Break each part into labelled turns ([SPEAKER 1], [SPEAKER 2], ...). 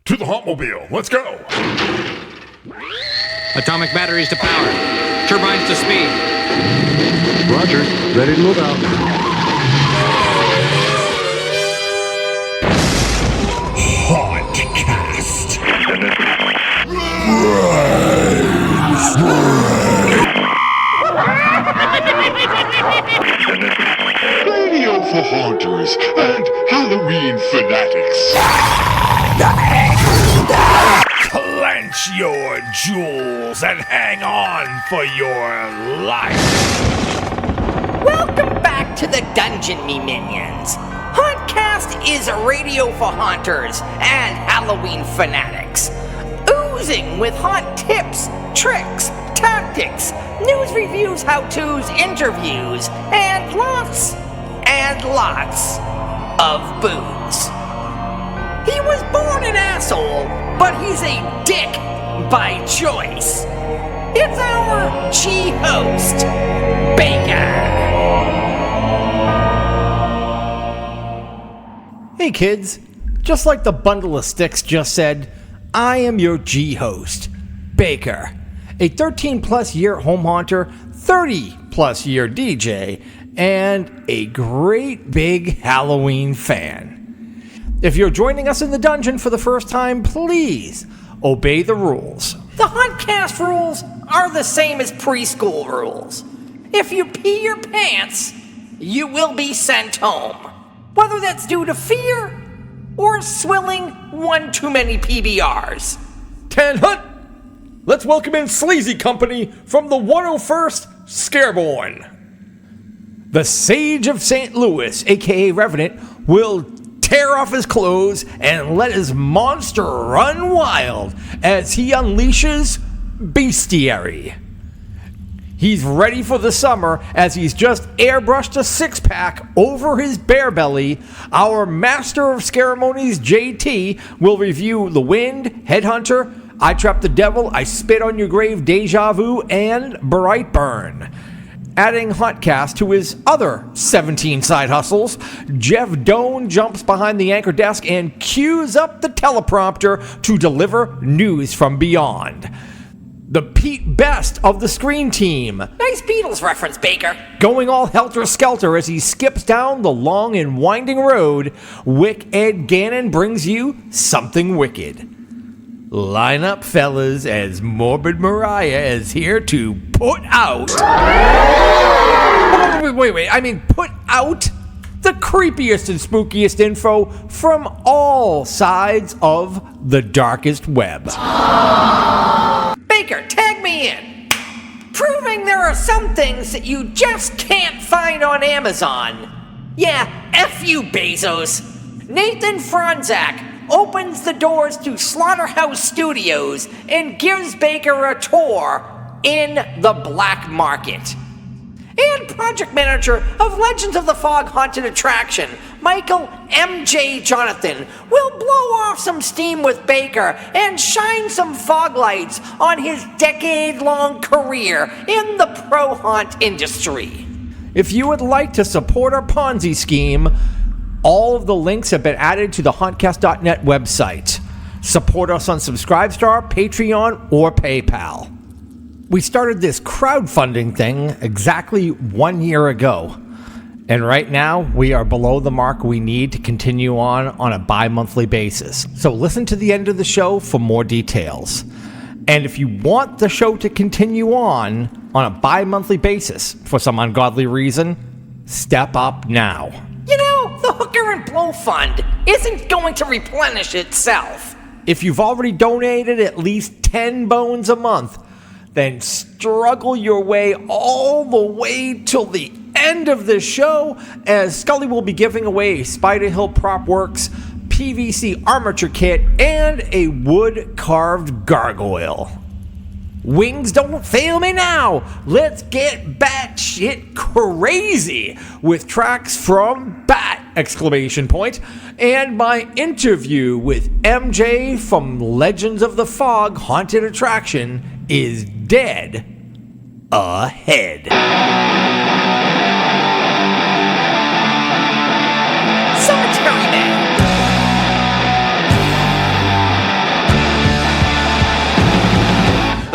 [SPEAKER 1] To the Hauntmobile. Let's go.
[SPEAKER 2] Atomic batteries to power. Turbines to speed.
[SPEAKER 3] Roger. Ready to move out.
[SPEAKER 1] Hauntcast.
[SPEAKER 4] Radio for haunters and Halloween fanatics.
[SPEAKER 1] Clench your jewels and hang on for your life.
[SPEAKER 5] Welcome back to the dungeon, me minions. Hauntcast is a radio for haunters and Halloween fanatics. Oozing with haunt tips, tricks, tactics, news reviews, how-tos, interviews, and lots of booze. He was born an asshole, but he's a dick by choice. It's our G-host, Baker.
[SPEAKER 6] Hey kids, just like the bundle of sticks just said, I am your G-host, Baker, a 13-plus year home haunter, 30-plus year DJ, and a great big Halloween fan. If you're joining us in the dungeon for the first time, please obey the rules.
[SPEAKER 5] The Hauntcast rules are the same as preschool rules. If you pee your pants, you will be sent home. Whether that's due to fear or swilling one too many PBRs.
[SPEAKER 6] Tan Hunt, let's welcome in Sleazy Company from the 101st Scareborn. The Sage of St. Louis, aka Revenant, will tear off his clothes and let his monster run wild as he unleashes Bestiary. He's ready for the summer as he's just airbrushed a six-pack over his bare belly. Our Master of Ceremonies, JT, will review The Wind, Headhunter, I Trap the Devil, I Spit on Your Grave, Deja Vu, and Brightburn. Adding Hauntcast to his other 17 side hustles, Jeff Doan jumps behind the anchor desk and cues up the teleprompter to deliver news from beyond. The Pete Best of the Screen Team,
[SPEAKER 5] Nice Beatles reference, Baker.
[SPEAKER 6] going all helter-skelter as he skips down the long and winding road, Wick Ed Gannon brings you Something Wicked. Line up, fellas, as Morbid Mariah is here to put out... put out the creepiest and spookiest info from all sides of the darkest web.
[SPEAKER 5] Baker, tag me in. Proving there are some things that you just can't find on Amazon. Yeah, F you, Bezos. Nathan Fronczak opens the doors to Slaughterhouse Studios and gives Baker a tour in the black market. And project manager of Legends of the Fog Haunted Attraction, Michael M.J. Jonathan, will blow off some steam with Baker and shine some fog lights on his decade-long career in the pro-haunt industry.
[SPEAKER 6] If you would like to support our Ponzi scheme, all of the links have been added to the Hauntcast.net website. Support us on Subscribestar, Patreon, or PayPal. We started this crowdfunding thing exactly 1 year ago. And right now, we are below the mark we need to continue on a bi-monthly basis. So listen to the end of the show for more details. And if you want the show to continue on a bi-monthly basis for some ungodly reason, step up now.
[SPEAKER 5] You know, the Hooker and Blow Fund isn't going to replenish itself.
[SPEAKER 6] If you've already donated at least 10 bones a month, then struggle your way all the way till the end of the show, as Scully will be giving away a Spider Hill Prop Works PVC armature kit and a wood-carved gargoyle. Wings don't fail me now. Let's get batshit crazy with tracks from Bat! And my interview with MJ from Legends of the Fog Haunted Attraction is dead ahead.
[SPEAKER 5] Cemetery Man.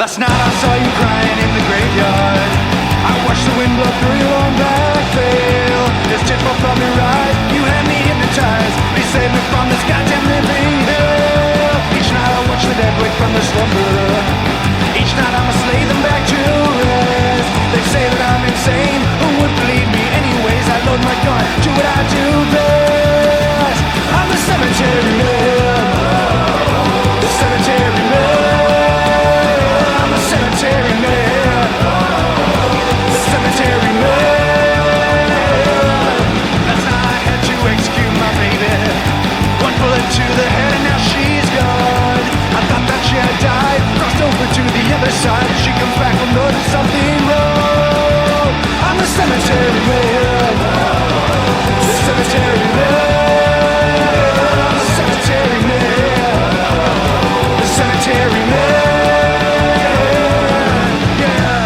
[SPEAKER 7] Last night I saw you crying in the graveyard. I watched the wind blow through your long black veil. This tip will thumb me right. You had me hypnotized. Please save me from this goddamn living hell. Each night I watch the dead wake from their slumber. Each night I'ma slay them back to rest. They say that I'm insane. Who would believe me anyways? I load my gun, do what I do best. I'm the cemetery man. The cemetery man. I'm the cemetery man. The cemetery man. Last night I had to execute my baby. One bullet to the head and now she's gone. I thought that she had died, crossed over to the other side. She comes back, I'll know there's something wrong. I'm the cemetery man. The cemetery man. I'm the cemetery man. The cemetery man. Yeah.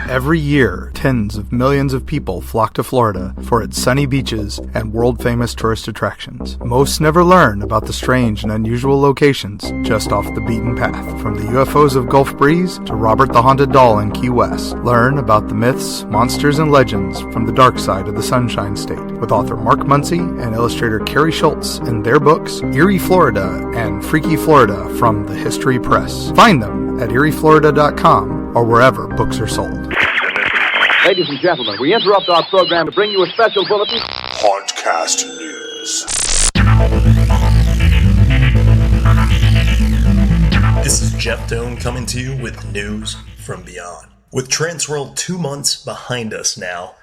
[SPEAKER 8] Every year, tens of millions of people flock to Florida for its sunny beaches and world-famous tourist attractions. Most never learn about the strange and unusual locations just off the beaten path. From the UFOs of Gulf Breeze to Robert the Haunted Doll in Key West, learn about the myths, monsters, and legends from the dark side of the Sunshine State with author Mark Muncy and illustrator Carrie Schultz in their books Eerie Florida and Freaky Florida from the History Press. Find them at eerieflorida.com or wherever books are sold.
[SPEAKER 3] Ladies and gentlemen, we interrupt our program to bring you a special bulletin.
[SPEAKER 1] Hauntcast News.
[SPEAKER 9] This is Jeff Doan coming to you with news from beyond. With Transworld 2 months behind us now,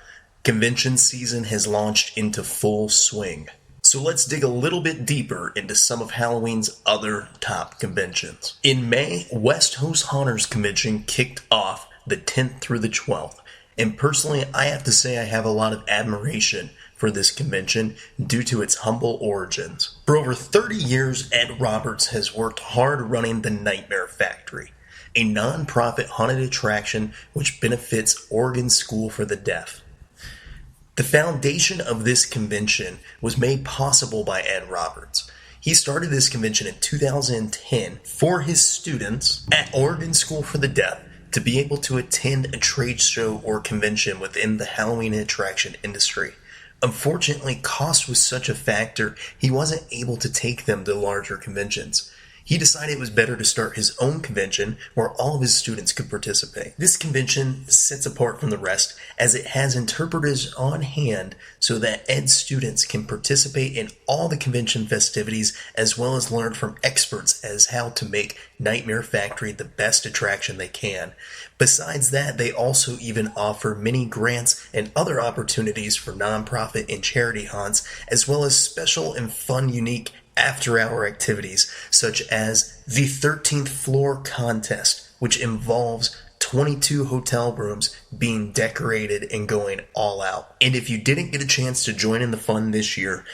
[SPEAKER 9] convention season has launched into full swing. So let's dig a little bit deeper into some of Halloween's other top conventions. In May, West Coast Haunters Convention kicked off the 10th through the 12th. And personally, I have to say I have a lot of admiration for this convention due to its humble origins. For over 30 years, Ed Roberts has worked hard running the Nightmare Factory, a non-profit haunted attraction which benefits Oregon School for the Deaf. The foundation of this convention was made possible by Ed Roberts. He started this convention in 2010 for his students at Oregon School for the Deaf to be able to attend a trade show or convention within the Halloween attraction industry. Unfortunately, cost was such a factor, he wasn't able to take them to larger conventions. He decided it was better to start his own convention where all of his students could participate. This convention sets apart from the rest as it has interpreters on hand so that Ed's students can participate in all the convention festivities as well as learn from experts as how to make Nightmare Factory the best attraction they can. Besides that, they also even offer many grants and other opportunities for nonprofit and charity haunts, as well as special and fun, unique after-hour activities, such as the 13th floor contest, which involves 22 hotel rooms being decorated and going all out. And if you didn't get a chance to join in the fun this year,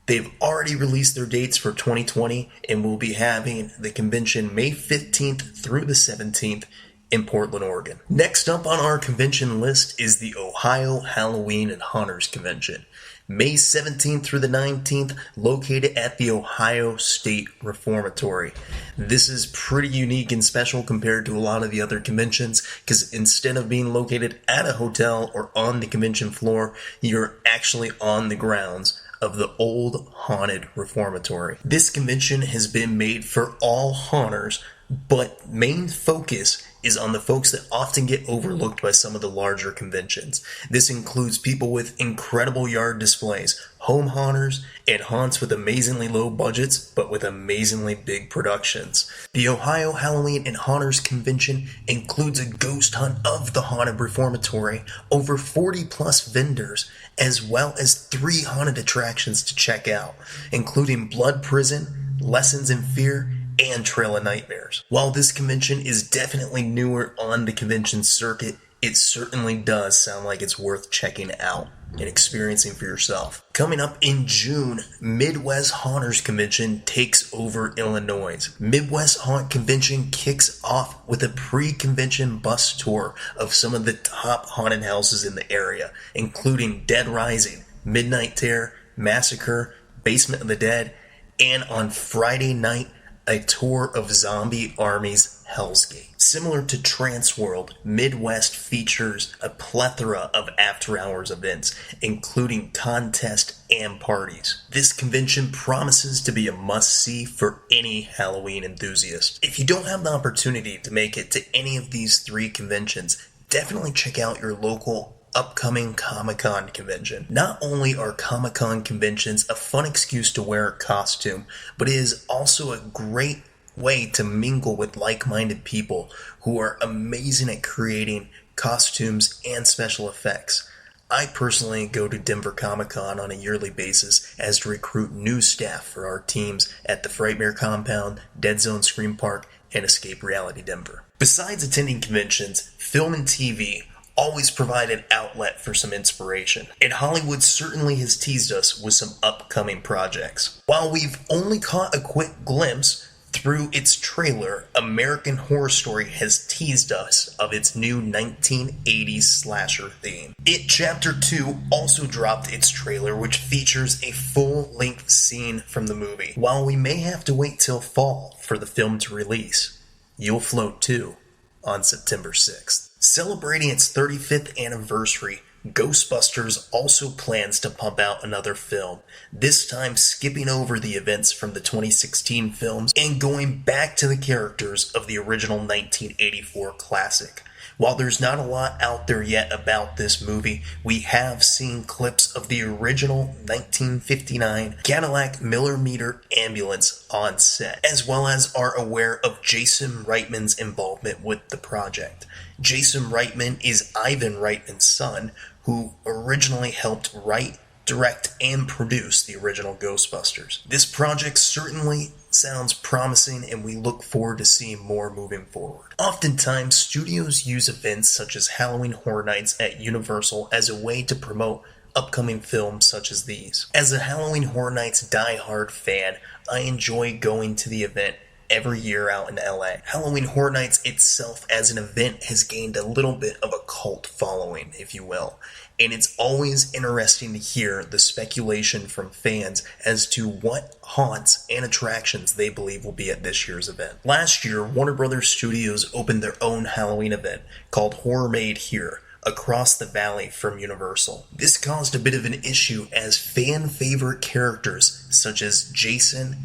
[SPEAKER 9] they've already released their dates for 2020 and will be having the convention May 15th through the 17th in Portland, Oregon. Next up on our convention list is the Ohio Halloween and Haunters Convention, May 17th through the 19th, located at the Ohio State Reformatory. This is pretty unique and special compared to a lot of the other conventions, because instead of being located at a hotel or on the convention floor, you're actually on the grounds of the Old Haunted Reformatory. This convention has been made for all haunters, but main focus is on the folks that often get overlooked by some of the larger conventions. This includes people with incredible yard displays, home haunters, and haunts with amazingly low budgets, but with amazingly big productions. The Ohio Halloween and Haunters Convention includes a ghost hunt of the Haunted Reformatory, over 40 plus vendors, as well as 3 haunted attractions to check out, including Blood Prison, Lessons in Fear, and Trail of Nightmares. While this convention is definitely newer on the convention circuit, it certainly does sound like it's worth checking out and experiencing for yourself. Coming up in June, Midwest Haunters Convention takes over Illinois. Midwest Haunt Convention kicks off with a pre-convention bus tour of some of the top haunted houses in the area, including Dead Rising, Midnight Terror, Massacre, Basement of the Dead, and on Friday night, a tour of Zombie Army's Hell's Gate. Similar to Trance World, Midwest features a plethora of after-hours events, including contests and parties. This convention promises to be a must-see for any Halloween enthusiast. If you don't have the opportunity to make it to any of these 3 conventions, definitely check out your local upcoming Comic-Con convention. Not only are Comic-Con conventions a fun excuse to wear a costume, but it is also a great way to mingle with like-minded people who are amazing at creating costumes and special effects. I personally go to Denver Comic-Con on a yearly basis as to recruit new staff for our teams at the Frightmare Compound, Dead Zone Scream Park, and Escape Reality Denver. Besides attending conventions, film and TV always provide an outlet for some inspiration, and Hollywood certainly has teased us with some upcoming projects. While we've only caught a quick glimpse through its trailer, American Horror Story has teased us of its new 1980s slasher theme. It Chapter 2 also dropped its trailer, which features a full-length scene from the movie. While we may have to wait till fall for the film to release, You'll Float 2 on September 6th. Celebrating its 35th anniversary, Ghostbusters also plans to pump out another film, this time skipping over the events from the 2016 films and going back to the characters of the original 1984 classic. While there's not a lot out there yet about this movie, we have seen clips of the original 1959 Cadillac Millimeter ambulance on set, as well as are aware of Jason Reitman's involvement with the project. Jason Reitman is Ivan Reitman's son, who originally helped write, direct, and produce the original Ghostbusters. This project certainly sounds promising, and we look forward to seeing more moving forward. Oftentimes, studios use events such as Halloween Horror Nights at Universal as a way to promote upcoming films such as these. As a Halloween Horror Nights die-hard fan, I enjoy going to the event every year out in LA. Halloween Horror Nights itself as an event has gained a little bit of a cult following, if you will, and it's always interesting to hear the speculation from fans as to what haunts and attractions they believe will be at this year's event. Last year, Warner Brothers Studios opened their own Halloween event called Horror Made Here, across the valley from Universal. This caused a bit of an issue as fan favorite characters such as Jason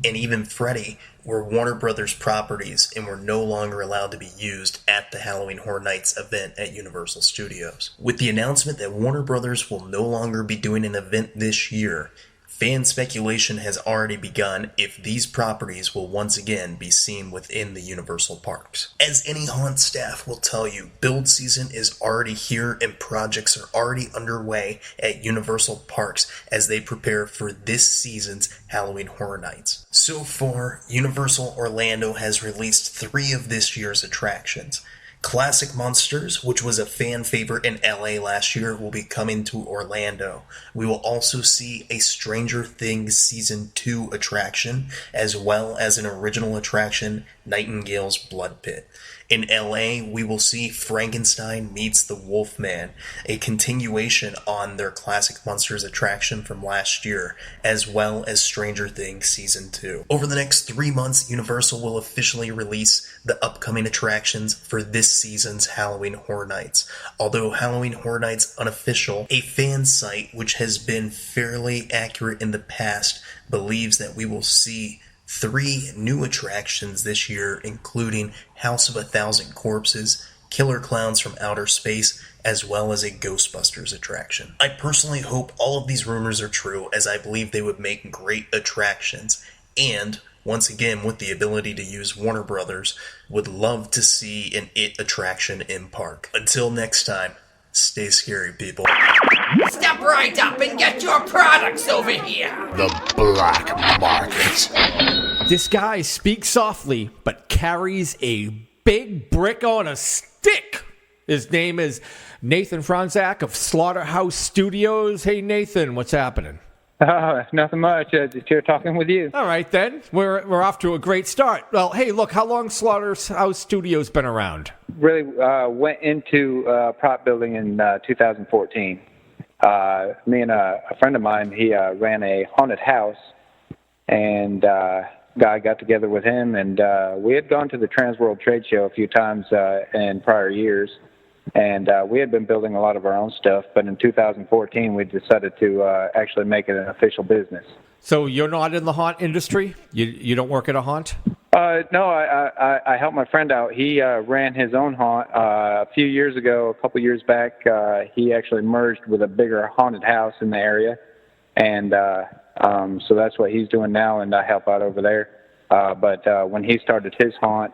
[SPEAKER 9] and even Freddy were Warner Brothers properties and were no longer allowed to be used at the Halloween Horror Nights event at Universal Studios. With the announcement that Warner Brothers will no longer be doing an event this year, fan speculation has already begun if these properties will once again be seen within the Universal parks. As any haunt staff will tell you, build season is already here and projects are already underway at Universal parks as they prepare for this season's Halloween Horror Nights. So far, Universal Orlando has released 3 of this year's attractions. Classic Monsters, which was a fan favorite in LA last year, will be coming to Orlando. We will also see a Stranger Things Season 2 attraction, as well as an original attraction, Nightingale's Blood Pit. In LA, we will see Frankenstein Meets the Wolfman, a continuation on their Classic Monsters attraction from last year, as well as Stranger Things Season 2. Over the next 3 months, Universal will officially release the upcoming attractions for this this season's Halloween Horror Nights. Although Halloween Horror Nights Unofficial, a fan site which has been fairly accurate in the past, believes that we will see 3 new attractions this year, including House of a Thousand Corpses, Killer Clowns from Outer Space, as well as a Ghostbusters attraction. I personally hope all of these rumors are true, as I believe they would make great attractions, and once again, with the ability to use Warner Brothers, would love to see an It attraction in park. Until next time, stay scary, people.
[SPEAKER 5] Step right up and get your products over here.
[SPEAKER 1] The black market.
[SPEAKER 6] This guy speaks softly, but carries a big brick on a stick. His name is Nathan Fronczak of Slaughterhouse Studios. Hey, Nathan, what's happening?
[SPEAKER 10] Nothing much. Just here talking with you.
[SPEAKER 6] All right, then. We're off to a great start. Well, hey, look, how long Slaughterhouse Studios been around?
[SPEAKER 10] Really went into prop building in 2014. Me and a friend of mine, he ran a haunted house, and guy got together with him, and we had gone to the Transworld Trade Show a few times in prior years, and we had been building a lot of our own stuff, but in 2014 we decided to actually make it an official business.
[SPEAKER 6] So you're not in the haunt industry? You don't work at a haunt?
[SPEAKER 10] No, I helped my friend out. He ran his own haunt a few years ago, a couple years back. He actually merged with a bigger haunted house in the area, and so that's what he's doing now, and I help out over there. But when he started his haunt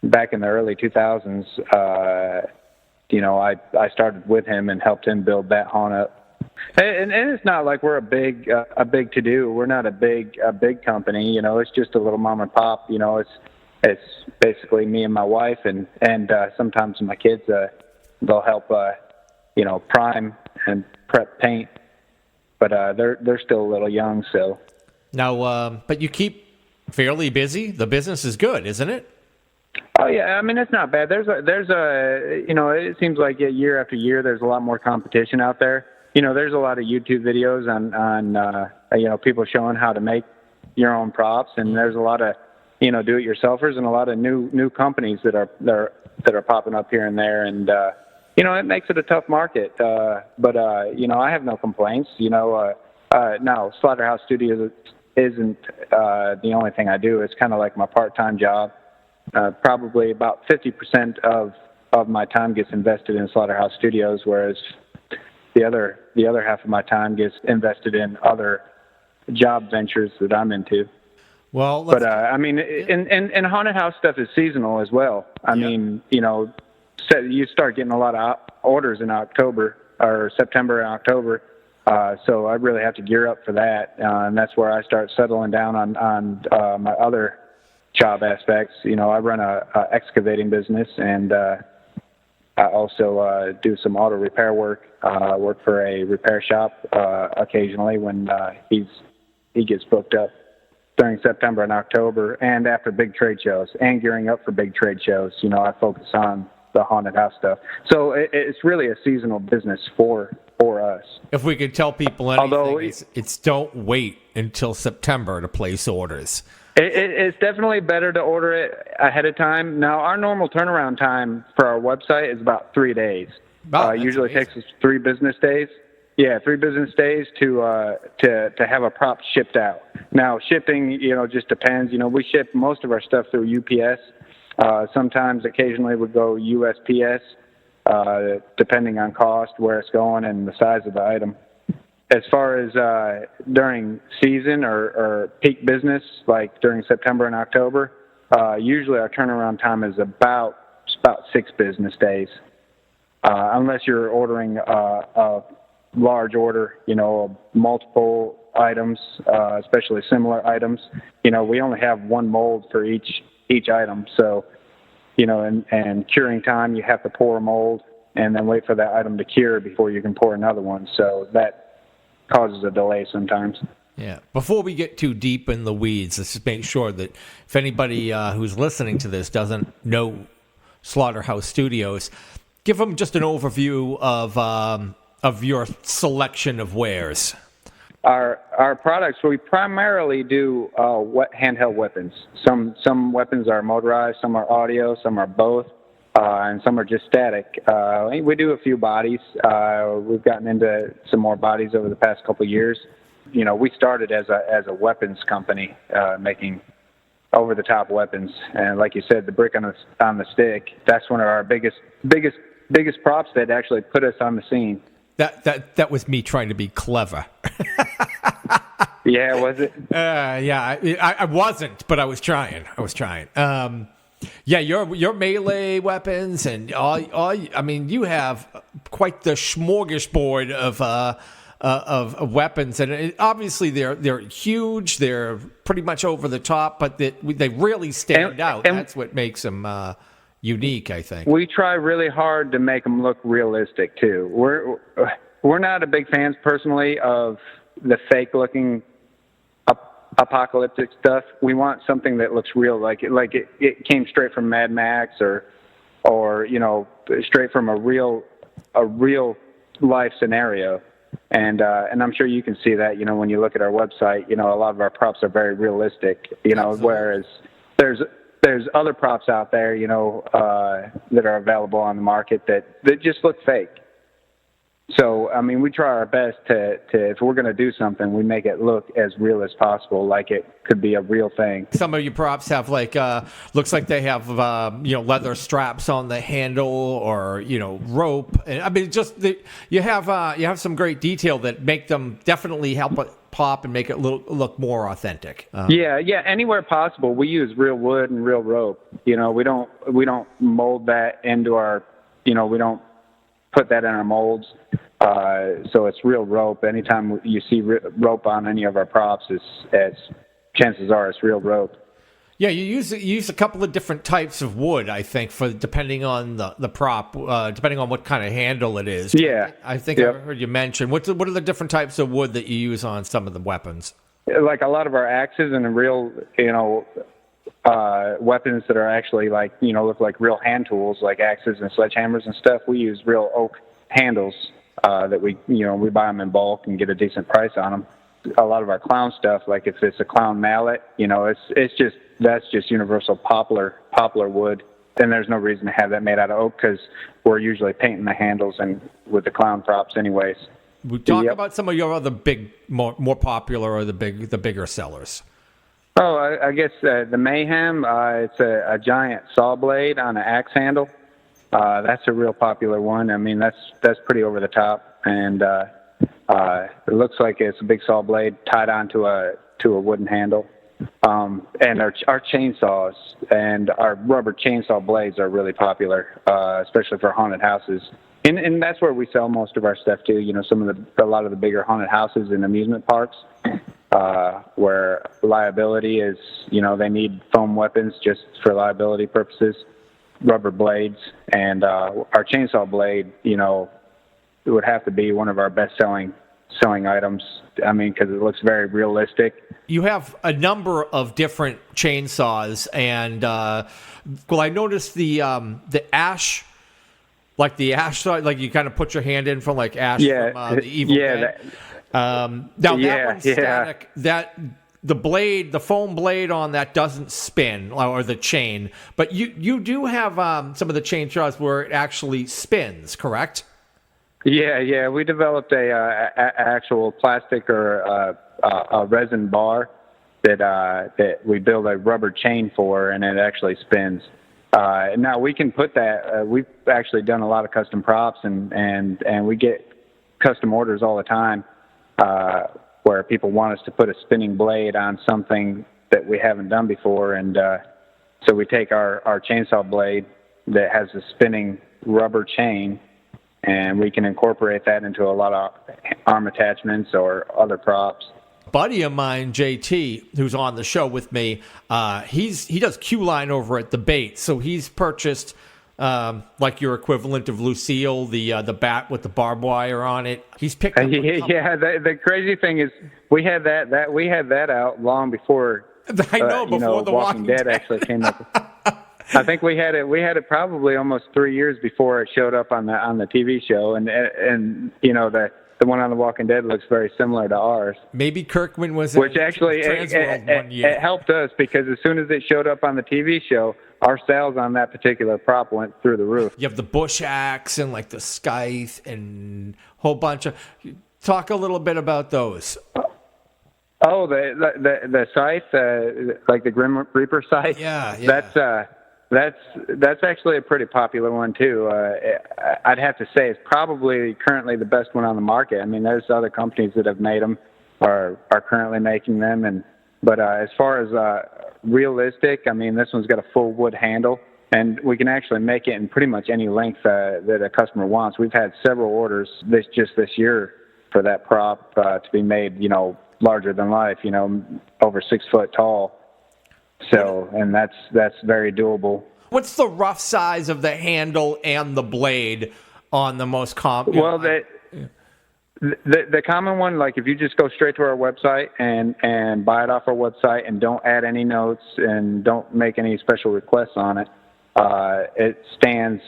[SPEAKER 10] back in the early 2000s, I started with him and helped him build that haunt up. And it's not like we're a big to-do. We're not a big company. It's just a little mom and pop. It's basically me and my wife, and sometimes my kids they'll help prime and prep paint. But they're still a little young, so.
[SPEAKER 6] Now, but you keep fairly busy. The business is good, isn't it?
[SPEAKER 10] Oh yeah, I mean it's not bad. There's a it seems like year after year there's a lot more competition out there. There's a lot of YouTube videos on people showing how to make your own props, and there's a lot of do-it-yourselfers and a lot of new companies that are popping up here and there, and it makes it a tough market. But I have no complaints. No, Slaughterhouse Studios isn't the only thing I do. It's kind of like my part-time job. Probably about 50% of my time gets invested in Slaughterhouse Studios, whereas the other half of my time gets invested in other job ventures that I'm into.
[SPEAKER 6] Well,
[SPEAKER 10] but and haunted house stuff is seasonal as well. I mean, you start getting a lot of orders in October or September and October. So I really have to gear up for that, and that's where I start settling down on my other job aspects. I run a excavating business, and I also do some auto repair work. Work for a repair shop occasionally when he gets booked up during September and October, and after big trade shows, and gearing up for big trade shows. I focus on the haunted house stuff. So it's really a seasonal business for us.
[SPEAKER 6] If we could tell people anything, it's don't wait until September to place orders.
[SPEAKER 10] It's definitely better to order it ahead of time. Now, our normal turnaround time for our website is about 3 days. Usually takes us 3 business days. Yeah, 3 business days to have a prop shipped out. Now, shipping, just depends. We ship most of our stuff through UPS. Sometimes, occasionally, we go USPS, depending on cost, where it's going, and the size of the item. As far as during season or peak business, like during September and October, usually our turnaround time is about 6 business days, unless you're ordering a large order, multiple items, especially similar items. We only have 1 mold for each item, so and curing time, you have to pour a mold and then wait for that item to cure before you can pour another one. So that causes a delay sometimes.
[SPEAKER 6] Yeah. Before we get too deep in the weeds, let's just make sure that if anybody who's listening to this doesn't know Slaughterhouse Studios, give them just an overview of your selection of wares.
[SPEAKER 10] Our products, we primarily do handheld weapons. Some weapons are motorized, some are audio, some are both, and some are just static. We do a few bodies. We've gotten into some more bodies over the past couple of years. You know, we started as a weapons company, making over-the-top weapons, and like you said, the brick on the stick. That's one of our biggest props that actually put us on the scene.
[SPEAKER 6] That was me trying to be clever.
[SPEAKER 10] Yeah, was it?
[SPEAKER 6] Yeah, I wasn't, but I was trying. Yeah, your melee weapons and all. I mean, you have quite the smorgasbord of weapons, and obviously they're huge. They're pretty much over the top, but they really stand out. That's what makes them unique, I think.
[SPEAKER 10] We try really hard to make them look realistic too. We're not a big fans personally of the fake looking apocalyptic stuff. We want something that looks real, like it came straight from Mad Max or you know, straight from a real life scenario. And I'm sure you can see that, you know, when you look at our website. You know, a lot of our props are very realistic, you know. Absolutely. Whereas there's other props out there, you know, that are available on the market that just look fake. So, I mean, we try our best to if we're going to do something, we make it look as real as possible, like it could be a real thing.
[SPEAKER 6] Some of your props have looks like they have, you know, leather straps on the handle or, you know, rope. And I mean, you have some great detail that make them definitely help it pop and make it look more authentic.
[SPEAKER 10] Yeah. Anywhere possible, we use real wood and real rope. You know, we don't mold that into our, you know, we don't put that in our molds. So it's real rope. Anytime you see rope on any of our props, chances are it's real rope.
[SPEAKER 6] Yeah, you use a couple of different types of wood, I think, for depending on the prop, depending on what kind of handle it is.
[SPEAKER 10] Yeah,
[SPEAKER 6] I think I heard you mention. What are the different types of wood that you use on some of the weapons?
[SPEAKER 10] Like a lot of our axes and the real, you know, weapons that are actually like, you know, look like real hand tools, like axes and sledgehammers and stuff. We use real oak handles that we buy them in bulk and get a decent price on them. A lot of our clown stuff, like if it's a clown mallet, you know, that's just universal poplar wood. Then there's no reason to have that made out of oak because we're usually painting the handles and with the clown props anyways.
[SPEAKER 6] We talk about some of your other big, more popular or the bigger sellers.
[SPEAKER 10] Oh, I guess the Mayhem. It's a giant saw blade on an axe handle. That's a real popular one. I mean, that's pretty over the top, and it looks like it's a big saw blade tied onto a wooden handle. And our chainsaws and our rubber chainsaw blades are really popular, especially for haunted houses. And that's where we sell most of our stuff too. You know, a lot of the bigger haunted houses and amusement parks, where liability is, you know, they need foam weapons just for liability purposes, rubber blades, and our chainsaw blade, you know, it would have to be one of our best selling items. I mean, because it looks very realistic.
[SPEAKER 6] You have a number of different chainsaws, and I noticed the ash. Like the ash, like you kind of put your hand in from like ash from the Evil Dead. Now that one's static. That the foam blade on that doesn't spin, or the chain. But you do have some of the chainsaws where it actually spins, correct?
[SPEAKER 10] Yeah. We developed a actual plastic or a resin bar that we build a rubber chain for, and it actually spins. Now we can put that. We've actually done a lot of custom props, and we get custom orders all the time where people want us to put a spinning blade on something that we haven't done before, and so we take our chainsaw blade that has a spinning rubber chain, and we can incorporate that into a lot of arm attachments or other props.
[SPEAKER 6] Buddy of mine, JT, who's on the show with me, he does Q-Line over at the Bait, so he's purchased like your equivalent of Lucille, the bat with the barbed wire on it. He's picked up.
[SPEAKER 10] The crazy thing is we had that out long before.
[SPEAKER 6] I know, before The Walking Dead
[SPEAKER 10] actually came up. I think we had it probably almost 3 years before it showed up on the TV show, and you know, the one on The Walking Dead looks very similar to ours.
[SPEAKER 6] Maybe Kirkman was
[SPEAKER 10] Which actually, it helped us because as soon as it showed up on the TV show, our sales on that particular prop went through the roof.
[SPEAKER 6] You have the bush axe and like the scythe and a whole bunch of... Talk a little bit about those.
[SPEAKER 10] Oh, the scythe, like the Grim Reaper scythe?
[SPEAKER 6] Yeah.
[SPEAKER 10] That's actually a pretty popular one, too. I'd have to say it's probably currently the best one on the market. I mean, there's other companies that have made them or are currently making them. But as far as realistic, I mean, this one's got a full wood handle, and we can actually make it in pretty much any length that a customer wants. We've had several orders this year for that prop to be made, larger than life, over 6 foot tall. So, and that's very doable.
[SPEAKER 6] What's the rough size of the handle and the blade on the most common?
[SPEAKER 10] Well, the common one, like if you just go straight to our website and buy it off our website and don't add any notes and don't make any special requests on it, it stands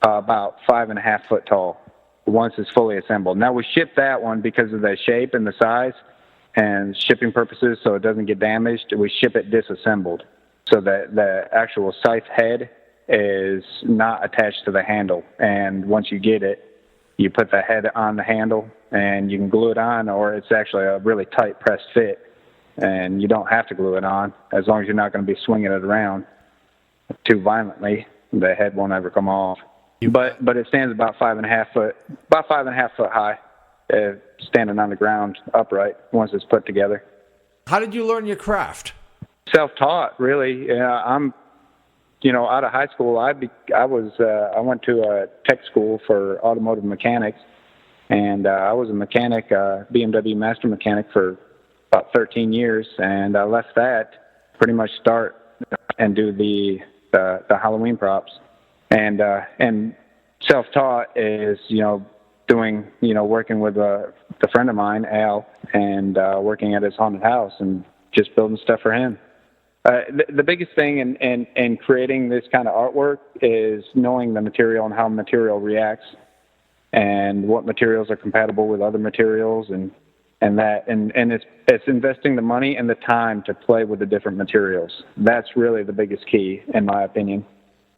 [SPEAKER 10] about 5.5 foot tall once it's fully assembled. Now we ship that one because of the shape and the size and shipping purposes, so it doesn't get damaged. We ship it disassembled, so that the actual scythe head is not attached to the handle. And once you get it, you put the head on the handle, and you can glue it on, or it's actually a really tight pressed fit, and you don't have to glue it on as long as you're not going to be swinging it around too violently. The head won't ever come off. But it stands about 5.5 foot high. Standing on the ground upright once it's put together.
[SPEAKER 6] How did you learn your craft?
[SPEAKER 10] Self-taught, really. I'm, out of high school, I went to a tech school for automotive mechanics, and I was a mechanic, BMW master mechanic for about 13 years, and I left that pretty much start and do the Halloween props, and self-taught is, working with a friend of mine, Al, and working at his haunted house and just building stuff for him. The biggest thing in creating this kind of artwork is knowing the material and how material reacts and what materials are compatible with other materials and it's investing the money and the time to play with the different materials. That's really the biggest key, in my opinion.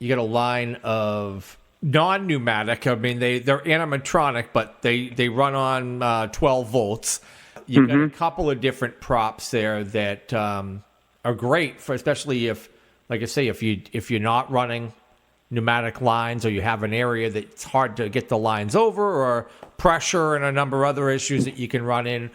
[SPEAKER 6] You get a line of non-pneumatic. I mean, they're animatronic, but they run on 12 volts. You've got a couple of different props there that are great for, especially if, like I say, if you're not running pneumatic lines, or you have an area that's hard to get the lines over, or pressure and a number of other issues that you can run in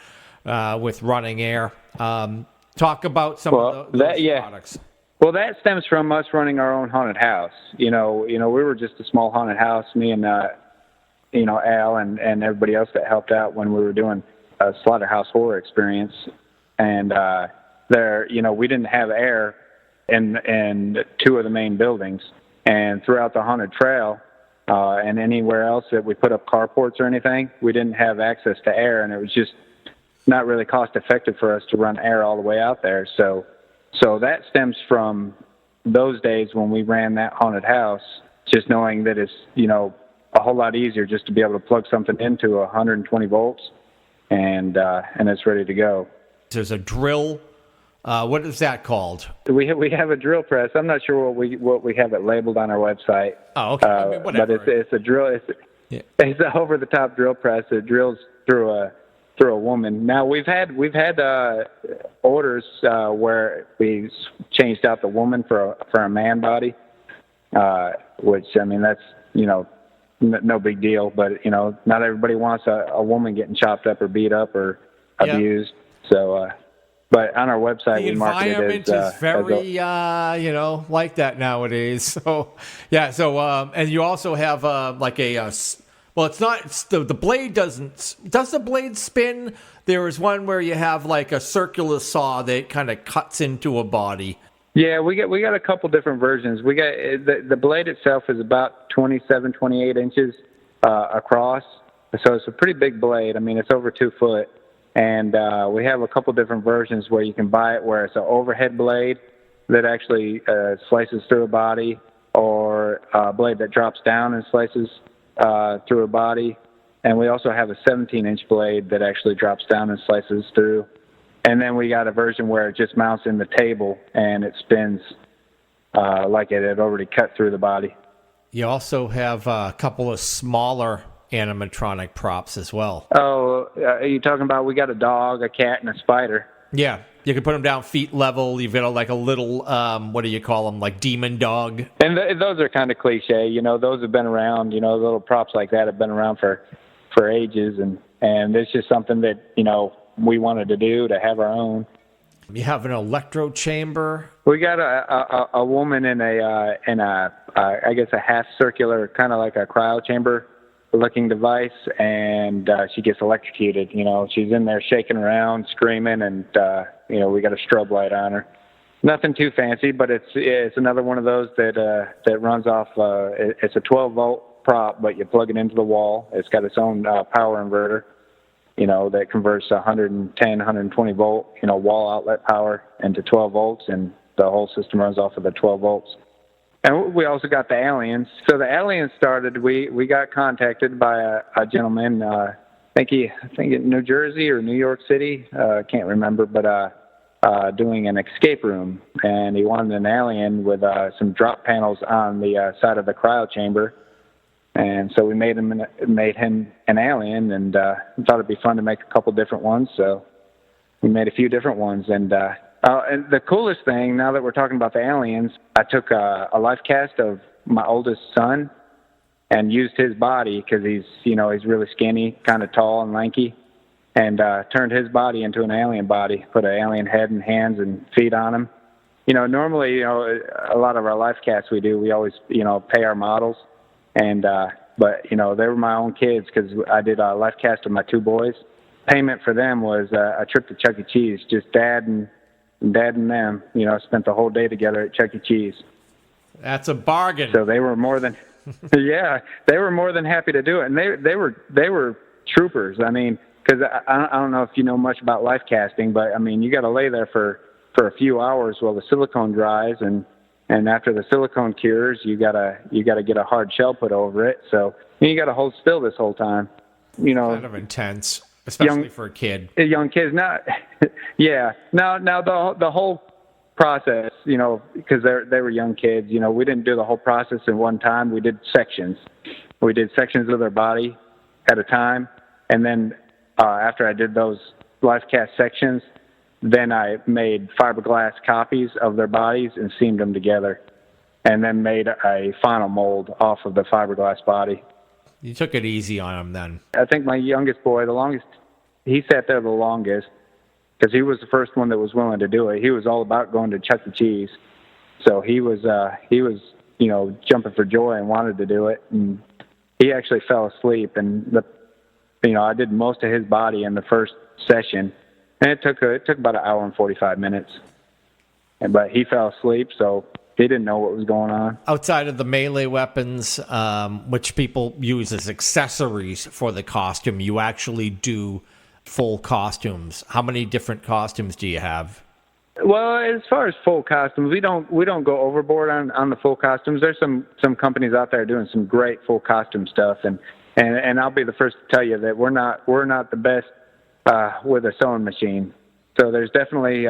[SPEAKER 6] with running air. Talk about some of those products.
[SPEAKER 10] Well, that stems from us running our own haunted house. We were just a small haunted house, me and, Al and everybody else that helped out when we were doing a Slaughterhouse Horror Experience. And we didn't have air in 2 of the main buildings. And throughout the haunted trail and anywhere else that we put up carports or anything, we didn't have access to air, and it was just not really cost effective for us to run air all the way out there. So that stems from those days when we ran that haunted house, just knowing that it's, a whole lot easier just to be able to plug something into 120 volts and it's ready to go.
[SPEAKER 6] There's a drill. What is that called?
[SPEAKER 10] We have a drill press. I'm not sure what we have it labeled on our website.
[SPEAKER 6] Oh, okay. Whatever.
[SPEAKER 10] But it's a drill. It's an over-the-top drill press. It drills through a woman. Now we've had orders where we changed out the woman for a man body, which I mean that's no big deal. But not everybody wants a woman getting chopped up or beat up or abused. So, but on our website we market it as
[SPEAKER 6] the environment is very like that nowadays. So yeah. So and you also have like a. Well, it's not. The blade doesn't. Does the blade spin? There is one where you have like a circular saw that kind of cuts into a body.
[SPEAKER 10] Yeah, we got a couple different versions. We got the blade itself is about 27, 28 inches across, so it's a pretty big blade. I mean, it's over 2 foot, and we have a couple different versions where you can buy it where it's an overhead blade that actually slices through a body, or a blade that drops down and slices through a body, And we also have a 17-inch blade that actually drops down and slices through. And then we got a version where it just mounts in the table and it spins like it had already cut through the body.
[SPEAKER 6] You also have a couple of smaller animatronic props as well.
[SPEAKER 10] Oh, are you talking about we got a dog, a cat, and a spider?
[SPEAKER 6] Yeah, you can put them down feet level. You've got like a little, what do you call them, like demon dog.
[SPEAKER 10] And those are kind of cliche. You know, those have been around. You know, little props like that have been around for ages. And it's just something that, you know, we wanted to do, to have our own.
[SPEAKER 6] You have an electro chamber.
[SPEAKER 10] We got a woman in a I guess a half circular, kind of like a cryo chamber looking device, and she gets electrocuted. You know, she's in there shaking around, screaming, and you know, we got a strobe light on her. Nothing too fancy, but it's another one of those that runs off. It's a 12-volt prop, but you plug it into the wall. It's got its own power inverter, you know, that converts 110, 120 volt, you know, wall outlet power into 12 volts, and the whole system runs off of the 12 volts. And we also got the aliens. So the aliens started, we got contacted by a gentleman, I think in New Jersey or New York City, can't remember, but doing an escape room. And he wanted an alien with some drop panels on the side of the cryo chamber. And so we made him an alien, and thought it'd be fun to make a couple different ones. So we made a few different ones. And the coolest thing, now that we're talking about the aliens, I took a life cast of my oldest son and used his body, because he's really skinny, kind of tall and lanky, and turned his body into an alien body, put an alien head and hands and feet on him. You know, normally, you know, a lot of our life casts we always, you know, pay our models. And, but, you know, they were my own kids, because I did a life cast of my two boys. Payment for them was a trip to Chuck E. Cheese, just dad and them, you know, spent the whole day together at Chuck E. Cheese.
[SPEAKER 6] That's a bargain.
[SPEAKER 10] So they were more than, yeah, they were more than happy to do it. And they were troopers. I mean, because I don't know if you know much about life casting, but I mean, you got to lay there for a few hours while the silicone dries, and after the silicone cures, you gotta get a hard shell put over it. So you gotta hold still this whole time. You know,
[SPEAKER 6] kind of intense, especially for a kid.
[SPEAKER 10] Young kids, not yeah. Now the whole process, you know, because they were young kids. You know, we didn't do the whole process in one time. We did sections. We did sections of their body at a time, and then after I did those life cast sections, then I made fiberglass copies of their bodies and seamed them together, and then made a final mold off of the fiberglass body.
[SPEAKER 6] You took it easy on him then.
[SPEAKER 10] I think my youngest boy, he sat there the longest, because he was the first one that was willing to do it. He was all about going to Chuck E. Cheese. So he was, you know, jumping for joy and wanted to do it. And he actually fell asleep, and I did most of his body in the first session. And it took about an hour and 45 minutes. But he fell asleep, so he didn't know what was going on.
[SPEAKER 6] Outside of the melee weapons, which people use as accessories for the costume, you actually do full costumes. How many different costumes do you have?
[SPEAKER 10] Well, as far as full costumes, we don't go overboard on the full costumes. There's some companies out there doing some great full costume stuff, and I'll be the first to tell you that we're not the best with a sewing machine. So there's definitely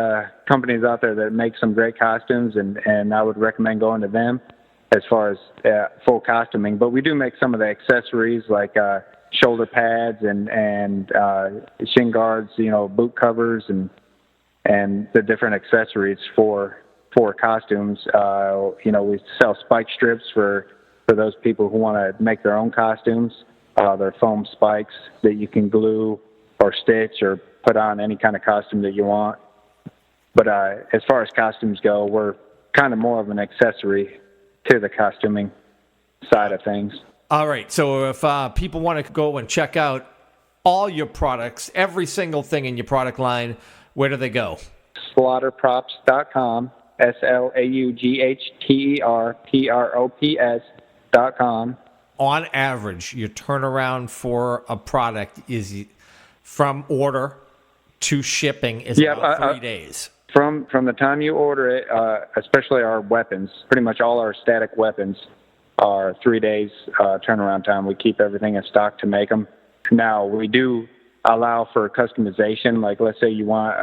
[SPEAKER 10] companies out there that make some great costumes, and I would recommend going to them as far as full costuming. But we do make some of the accessories, like shoulder pads and shin guards, you know, boot covers, and the different accessories for costumes. You know, we sell spike strips for those people who want to make their own costumes. They're foam spikes that you can glue or stitch or put on any kind of costume that you want. But as far as costumes go, we're kind of more of an accessory to the costuming side of things.
[SPEAKER 6] All right, so if people want to go and check out all your products, every single thing in your product line, where do they go?
[SPEAKER 10] Slaughterprops.com, SLAUGHTERPROPS.com.
[SPEAKER 6] On average, your turnaround for a product is from order to shipping is about 3 days.
[SPEAKER 10] From the time you order it, especially our weapons, pretty much all our static weapons are 3 days turnaround time. We keep everything in stock to make them. Now, we do allow for customization. Like, let's say you want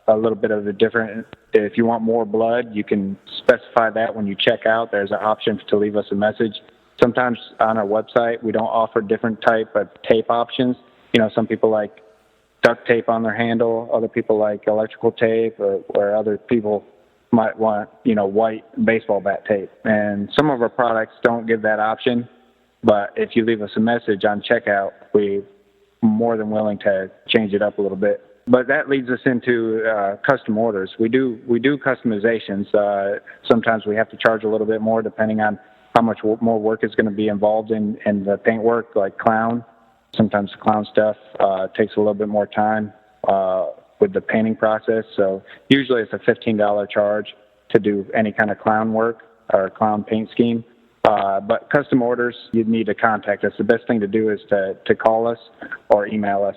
[SPEAKER 10] a little bit of a different, if you want more blood, you can specify that when you check out. There's an option to leave us a message. Sometimes on our website, we don't offer different type of tape options. You know, some people like duct tape on their handle, other people like electrical tape, or other people might want, you know, white baseball bat tape. And some of our products don't give that option, but if you leave us a message on checkout, we're more than willing to change it up a little bit. But that leads us into custom orders. We do customizations. Sometimes we have to charge a little bit more depending on how much more work is going to be involved in the paint work, like clown. Sometimes the clown stuff takes a little bit more time with the painting process. So usually it's a $15 charge to do any kind of clown work or clown paint scheme. But custom orders, you'd need to contact us. The best thing to do is to call us or email us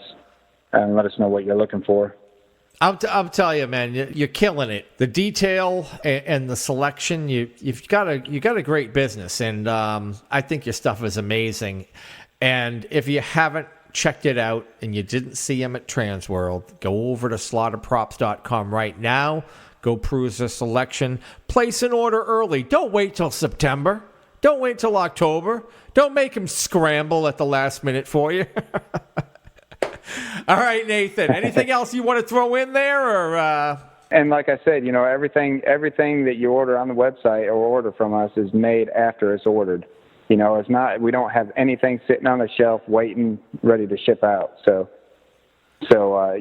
[SPEAKER 10] and let us know what you're looking for.
[SPEAKER 6] I'll tell you, man, you're killing it. The detail and the selection, you've got a great business, and I think your stuff is amazing. And if you haven't checked it out and you didn't see him at Transworld, go over to slaughterprops.com right now. Go peruse the selection. Place an order early. Don't wait till September. Don't wait till October. Don't make him scramble at the last minute for you. All right, Nathan. Anything else you want to throw in there, or?
[SPEAKER 10] And like I said, you know, everything that you order on the website or order from us is made after it's ordered. You know, it's not. We don't have anything sitting on the shelf waiting, ready to ship out. So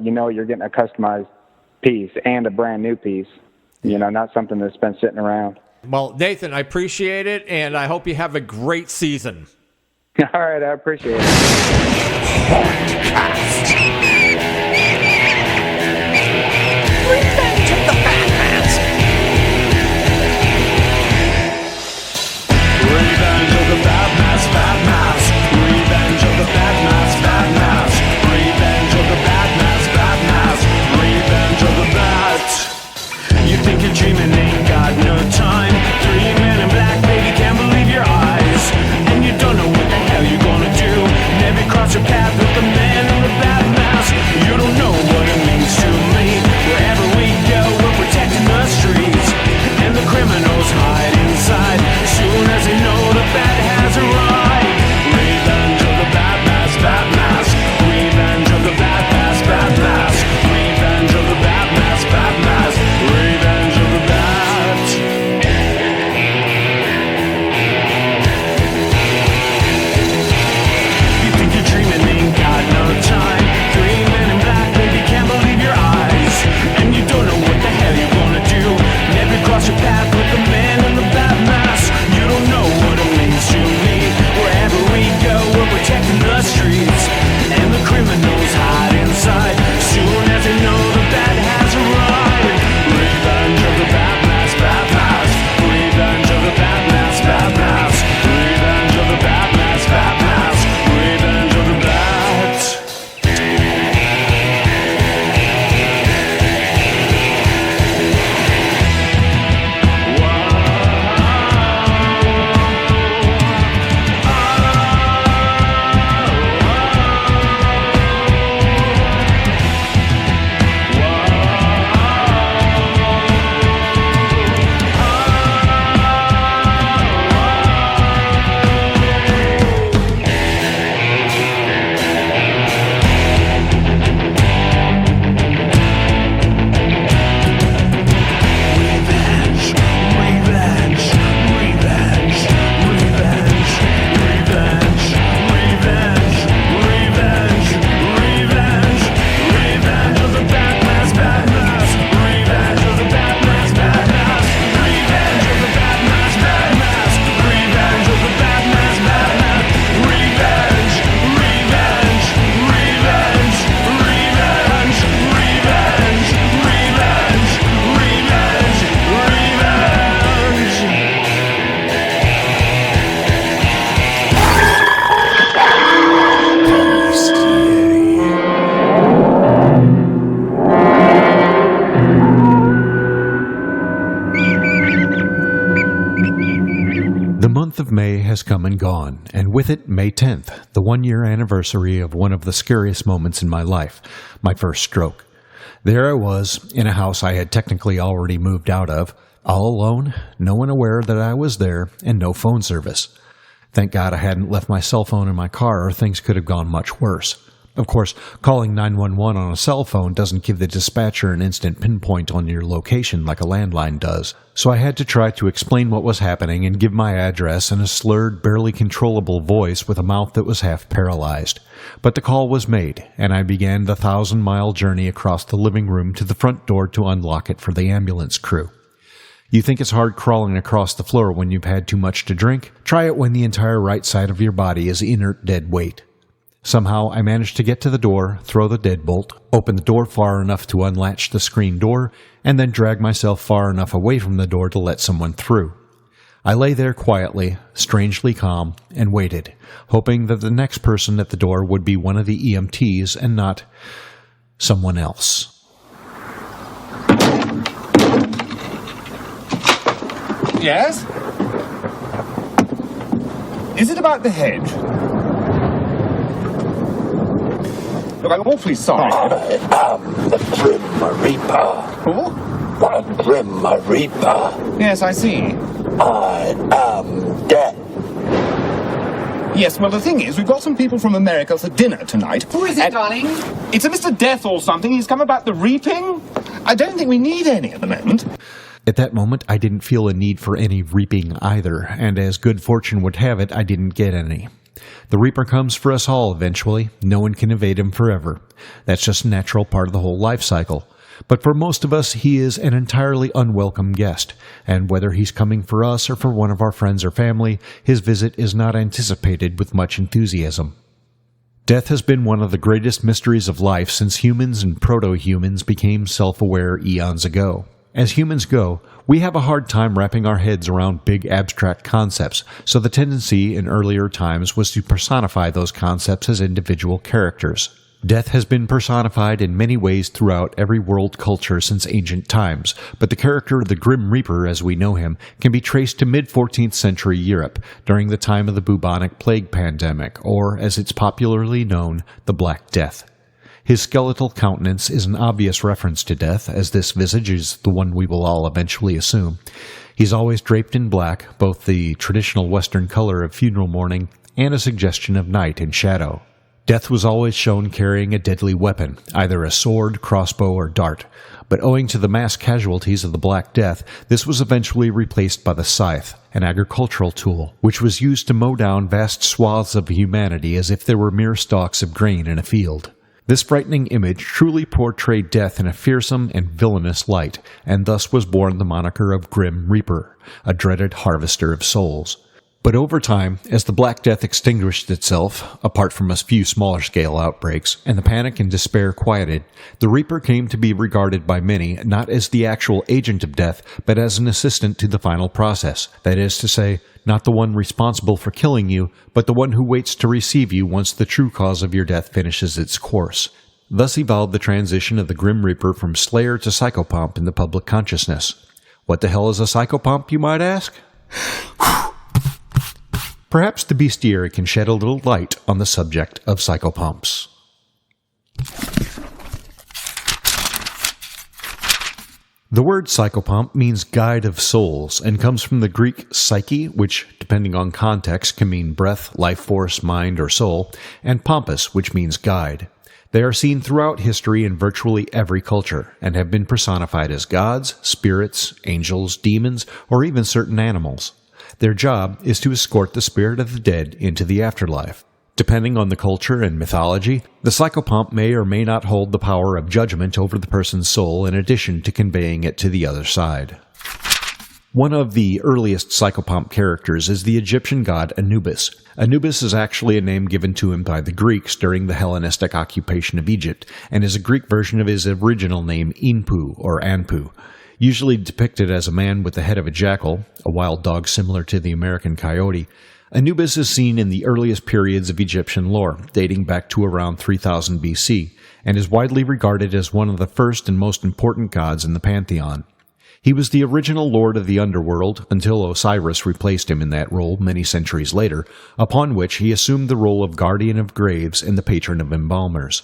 [SPEAKER 10] you know, you're getting a customized piece and a brand new piece. You know, not something that's been sitting around.
[SPEAKER 6] Well, Nathan, I appreciate it, and I hope you have a great season.
[SPEAKER 10] All right, I appreciate it.
[SPEAKER 5] Revenge of the Bat Mask.
[SPEAKER 7] Revenge of the Bat Mask, Bat Mask. Revenge of the Bat Mask, Bat Mask. Revenge of the Bat Mask, Bat Mask. Revenge of the Bat. You think you're dreaming, ain't got no time. 3 men in black, baby, can't believe your eyes. And you don't know what the hell you're gonna do. Never cross your path with the man.
[SPEAKER 11] May has come and gone, and with it May 10th, the 1-year anniversary of one of the scariest moments in my life, my first stroke. There I was, in a house I had technically already moved out of, all alone, no one aware that I was there, and no phone service. Thank God I hadn't left my cell phone in my car, or things could have gone much worse. Of course, calling 911 on a cell phone doesn't give the dispatcher an instant pinpoint on your location like a landline does, so I had to try to explain what was happening and give my address in a slurred, barely controllable voice with a mouth that was half paralyzed. But the call was made, and I began the 1,000-mile journey across the living room to the front door to unlock it for the ambulance crew. You think it's hard crawling across the floor when you've had too much to drink? Try it when the entire right side of your body is inert dead weight. Somehow I managed to get to the door, throw the deadbolt, open the door far enough to unlatch the screen door, and then drag myself far enough away from the door to let someone through. I lay there quietly, strangely calm, and waited, hoping that the next person at the door would be one of the EMTs and not someone else.
[SPEAKER 12] Yes? Is it about the hedge? Look, I'm awfully sorry.
[SPEAKER 1] I am the Grim Reaper.
[SPEAKER 12] Who?
[SPEAKER 1] The Grim Reaper.
[SPEAKER 12] Yes, I see.
[SPEAKER 1] I am death.
[SPEAKER 12] Yes, well, the thing is, we've got some people from America for dinner tonight.
[SPEAKER 13] Who is it, darling?
[SPEAKER 12] It's a Mr. Death or something. He's come about the reaping. I don't think we need any at the moment.
[SPEAKER 11] At that moment, I didn't feel a need for any reaping either, and as good fortune would have it, I didn't get any. The Reaper comes for us all eventually. No one can evade him forever. That's just a natural part of the whole life cycle. But for most of us, he is an entirely unwelcome guest, and whether he's coming for us or for one of our friends or family, his visit is not anticipated with much enthusiasm. Death has been one of the greatest mysteries of life since humans and proto-humans became self-aware eons ago. As humans go, we have a hard time wrapping our heads around big abstract concepts, so the tendency in earlier times was to personify those concepts as individual characters. Death has been personified in many ways throughout every world culture since ancient times, but the character of the Grim Reaper, as we know him, can be traced to mid-14th century Europe, during the time of the bubonic plague pandemic, or, as it's popularly known, the Black Death. His skeletal countenance is an obvious reference to death, as this visage is the one we will all eventually assume. He's always draped in black, both the traditional Western color of funeral mourning and a suggestion of night and shadow. Death was always shown carrying a deadly weapon, either a sword, crossbow, or dart, but owing to the mass casualties of the Black Death, this was eventually replaced by the scythe, an agricultural tool, which was used to mow down vast swaths of humanity as if they were mere stalks of grain in a field. This frightening image truly portrayed death in a fearsome and villainous light, and thus was born the moniker of Grim Reaper, a dreaded harvester of souls. But over time, as the Black Death extinguished itself, apart from a few smaller-scale outbreaks, and the panic and despair quieted, the Reaper came to be regarded by many not as the actual agent of death, but as an assistant to the final process, that is to say, not the one responsible for killing you, but the one who waits to receive you once the true cause of your death finishes its course. Thus evolved the transition of the Grim Reaper from Slayer to Psychopomp in the public consciousness. What the hell is a Psychopomp, you might ask? Perhaps the Bestiary can shed a little light on the subject of psychopomps. The word psychopomp means guide of souls and comes from the Greek psyche, which, depending on context, can mean breath, life force, mind, or soul, and pompous, which means guide. They are seen throughout history in virtually every culture and have been personified as gods, spirits, angels, demons, or even certain animals. Their job is to escort the spirit of the dead into the afterlife. Depending on the culture and mythology, the psychopomp may or may not hold the power of judgment over the person's soul in addition to conveying it to the other side. One of the earliest psychopomp characters is the Egyptian god Anubis. Anubis is actually a name given to him by the Greeks during the Hellenistic occupation of Egypt, and is a Greek version of his original name Inpu or Anpu. Usually depicted as a man with the head of a jackal, a wild dog similar to the American coyote, Anubis is seen in the earliest periods of Egyptian lore, dating back to around 3000 BC, and is widely regarded as one of the first and most important gods in the pantheon. He was the original Lord of the Underworld until Osiris replaced him in that role many centuries later, upon which he assumed the role of Guardian of Graves and the Patron of Embalmers.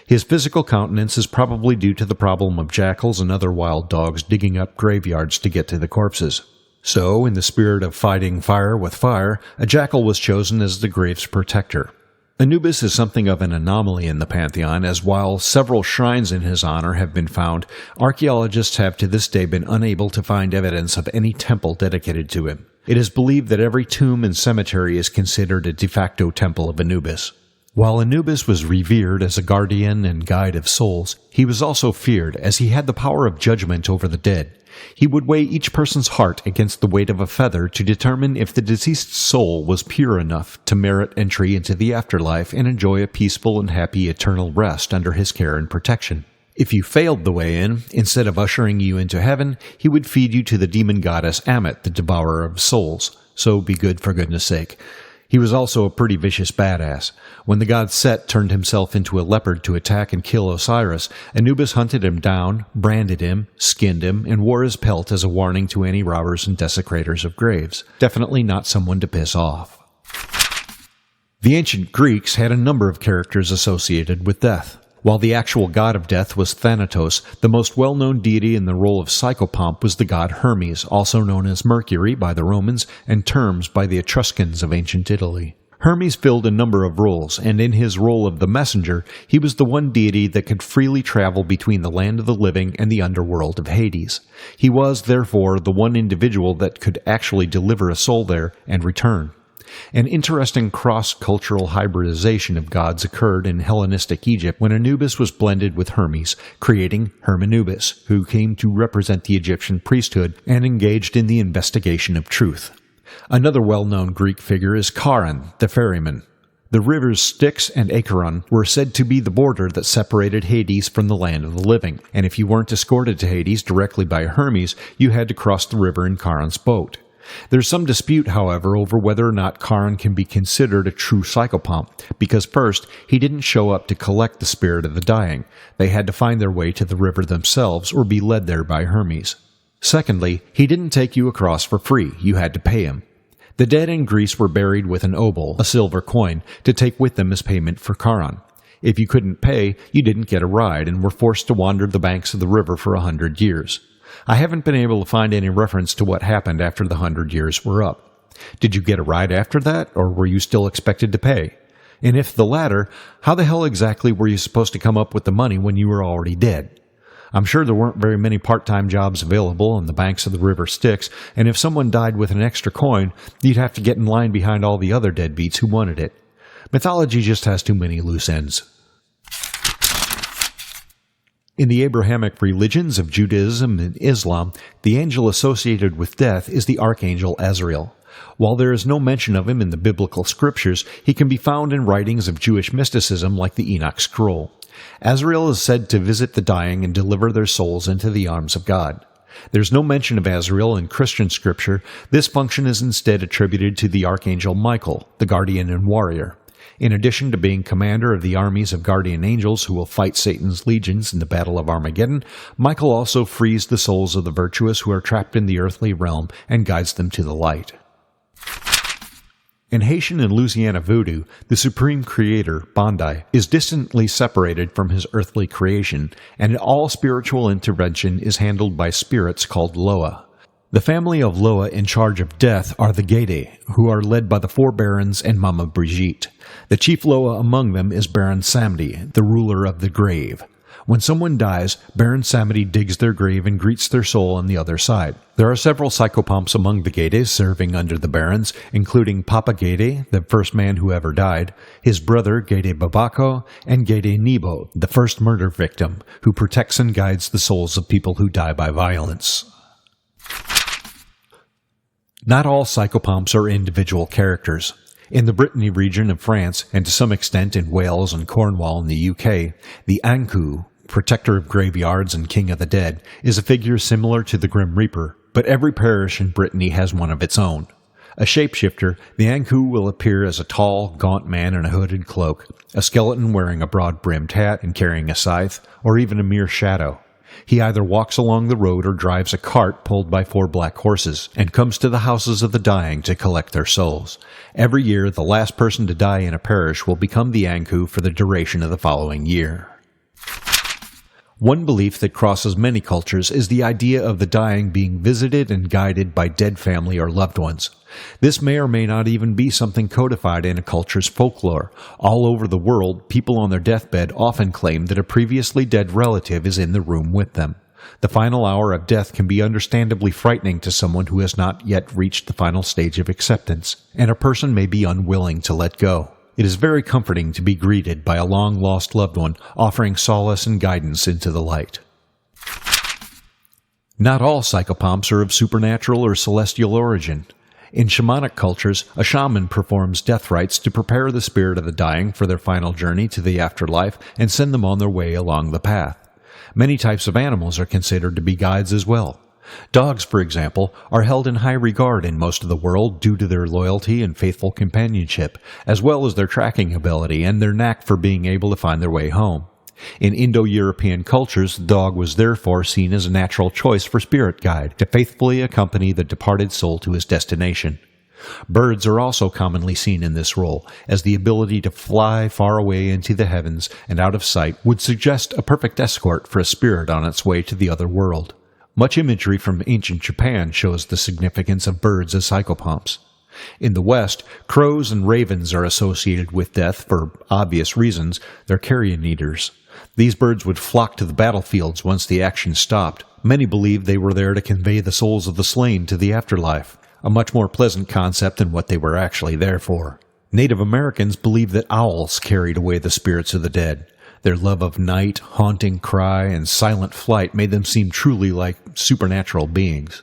[SPEAKER 11] His physical countenance is probably due to the problem of jackals and other wild dogs digging up graveyards to get to the corpses. So, in the spirit of fighting fire with fire, a jackal was chosen as the grave's protector. Anubis is something of an anomaly in the pantheon, as while several shrines in his honor have been found, archaeologists have to this day been unable to find evidence of any temple dedicated to him. It is believed that every tomb and cemetery is considered a de facto temple of Anubis. While Anubis was revered as a guardian and guide of souls, he was also feared as he had the power of judgment over the dead. He would weigh each person's heart against the weight of a feather to determine if the deceased soul was pure enough to merit entry into the afterlife and enjoy a peaceful and happy eternal rest under his care and protection. If you failed the way in, instead of ushering you into heaven, he would feed you to the demon goddess Ammit, the devourer of souls. So be good for goodness sake. He was also a pretty vicious badass. When the god Set turned himself into a leopard to attack and kill Osiris, Anubis hunted him down, branded him, skinned him, and wore his pelt as a warning to any robbers and desecrators of graves. Definitely not someone to piss off. The ancient Greeks had a number of characters associated with death. While the actual god of death was Thanatos, the most well-known deity in the role of psychopomp was the god Hermes, also known as Mercury by the Romans and Termes by the Etruscans of ancient Italy. Hermes filled a number of roles, and in his role of the messenger, he was the one deity that could freely travel between the land of the living and the underworld of Hades. He was, therefore, the one individual that could actually deliver a soul there and return. An interesting cross-cultural hybridization of gods occurred in Hellenistic Egypt when Anubis was blended with Hermes, creating Hermanubis, who came to represent the Egyptian priesthood and engaged in the investigation of truth. Another well-known Greek figure is Charon, the ferryman. The rivers Styx and Acheron were said to be the border that separated Hades from the land of the living, and if you weren't escorted to Hades directly by Hermes, you had to cross the river in Charon's boat. There's some dispute, however, over whether or not Charon can be considered a true psychopomp, because first, he didn't show up to collect the spirit of the dying. They had to find their way to the river themselves or be led there by Hermes. Secondly, he didn't take you across for free. You had to pay him. The dead in Greece were buried with an obol, a silver coin, to take with them as payment for Charon. If you couldn't pay, you didn't get a ride and were forced to wander the banks of the river for 100 years. I haven't been able to find any reference to what happened after the 100 years were up. Did you get a ride after that, or were you still expected to pay? And if the latter, how the hell exactly were you supposed to come up with the money when you were already dead? I'm sure there weren't very many part-time jobs available on the banks of the river Styx, and if someone died with an extra coin, you'd have to get in line behind all the other deadbeats who wanted it. Mythology just has too many loose ends. In the Abrahamic religions of Judaism and Islam, the angel associated with death is the archangel Azrael. While there is no mention of him in the biblical scriptures, he can be found in writings of Jewish mysticism like the Enoch Scroll. Azrael is said to visit the dying and deliver their souls into the arms of God. There's no mention of Azrael in Christian scripture. This function is instead attributed to the archangel Michael, the guardian and warrior. In addition to being commander of the armies of guardian angels who will fight Satan's legions in the Battle of Armageddon, Michael also frees the souls of the virtuous who are trapped in the earthly realm and guides them to the light. In Haitian and Louisiana voodoo, the supreme creator, Bandai, is distantly separated from his earthly creation, and all spiritual intervention is handled by spirits called Loa. The family of Loa in charge of death are the Gede, who are led by the four barons and Mama Brigitte. The chief Loa among them is Baron Samedi, the ruler of the grave. When someone dies, Baron Samedi digs their grave and greets their soul on the other side. There are several psychopomps among the Gedes serving under the barons, including Papa Gede, the first man who ever died, his brother Gede Babako, and Gede Nebo, the first murder victim, who protects and guides the souls of people who die by violence. Not all psychopomps are individual characters. In the Brittany region of France, and to some extent in Wales and Cornwall in the UK, the Ankou, protector of graveyards and king of the dead, is a figure similar to the Grim Reaper, but every parish in Brittany has one of its own. A shapeshifter, the Ankou will appear as a tall, gaunt man in a hooded cloak, a skeleton wearing a broad-brimmed hat and carrying a scythe, or even a mere shadow. He either walks along the road or drives a cart pulled by 4 black horses and comes to the houses of the dying to collect their souls. Every year, the last person to die in a parish will become the Anku for the duration of the following year. One belief that crosses many cultures is the idea of the dying being visited and guided by dead family or loved ones. This may or may not even be something codified in a culture's folklore. All over the world, people on their deathbed often claim that a previously dead relative is in the room with them. The final hour of death can be understandably frightening to someone who has not yet reached the final stage of acceptance, and a person may be unwilling to let go. It is very comforting to be greeted by a long-lost loved one offering solace and guidance into the light. Not all psychopomps are of supernatural or celestial origin. In shamanic cultures, a shaman performs death rites to prepare the spirit of the dying for their final journey to the afterlife and send them on their way along the path. Many types of animals are considered to be guides as well. Dogs, for example, are held in high regard in most of the world due to their loyalty and faithful companionship, as well as their tracking ability and their knack for being able to find their way home. In Indo-European cultures, the dog was therefore seen as a natural choice for spirit guide to faithfully accompany the departed soul to his destination. Birds are also commonly seen in this role, as the ability to fly far away into the heavens and out of sight would suggest a perfect escort for a spirit on its way to the other world. Much imagery from ancient Japan shows the significance of birds as psychopomps. In the West, crows and ravens are associated with death for obvious reasons. They're carrion eaters. These birds would flock to the battlefields once the action stopped. Many believed they were there to convey the souls of the slain to the afterlife, a much more pleasant concept than what they were actually there for. Native Americans believed that owls carried away the spirits of the dead. Their love of night, haunting cry, and silent flight made them seem truly like supernatural beings.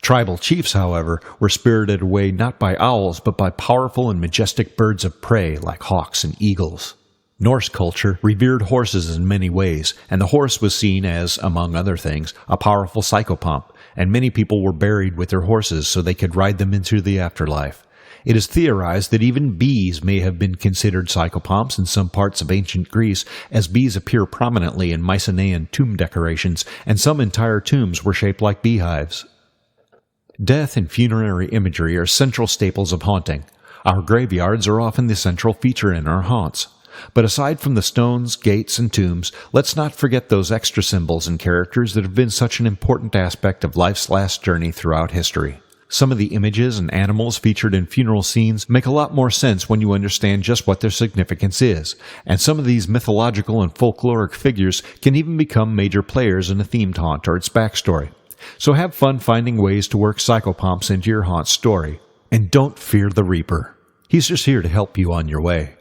[SPEAKER 11] Tribal chiefs, however, were spirited away not by owls, but by powerful and majestic birds of prey like hawks and eagles. Norse culture revered horses in many ways, and the horse was seen as, among other things, a powerful psychopomp, and many people were buried with their horses so they could ride them into the afterlife. It is theorized that even bees may have been considered psychopomps in some parts of ancient Greece, as bees appear prominently in Mycenaean tomb decorations, and some entire tombs were shaped like beehives. Death and funerary imagery are central staples of haunting. Our graveyards are often the central feature in our haunts. But aside from the stones, gates, and tombs, let's not forget those extra symbols and characters that have been such an important aspect of life's last journey throughout history. Some of the images and animals featured in funeral scenes make a lot more sense when you understand just what their significance is, and some of these mythological and folkloric figures can even become major players in a themed haunt or its backstory. So have fun finding ways to work psychopomps into your haunt story. And don't fear the Reaper. He's just here to help you on your way.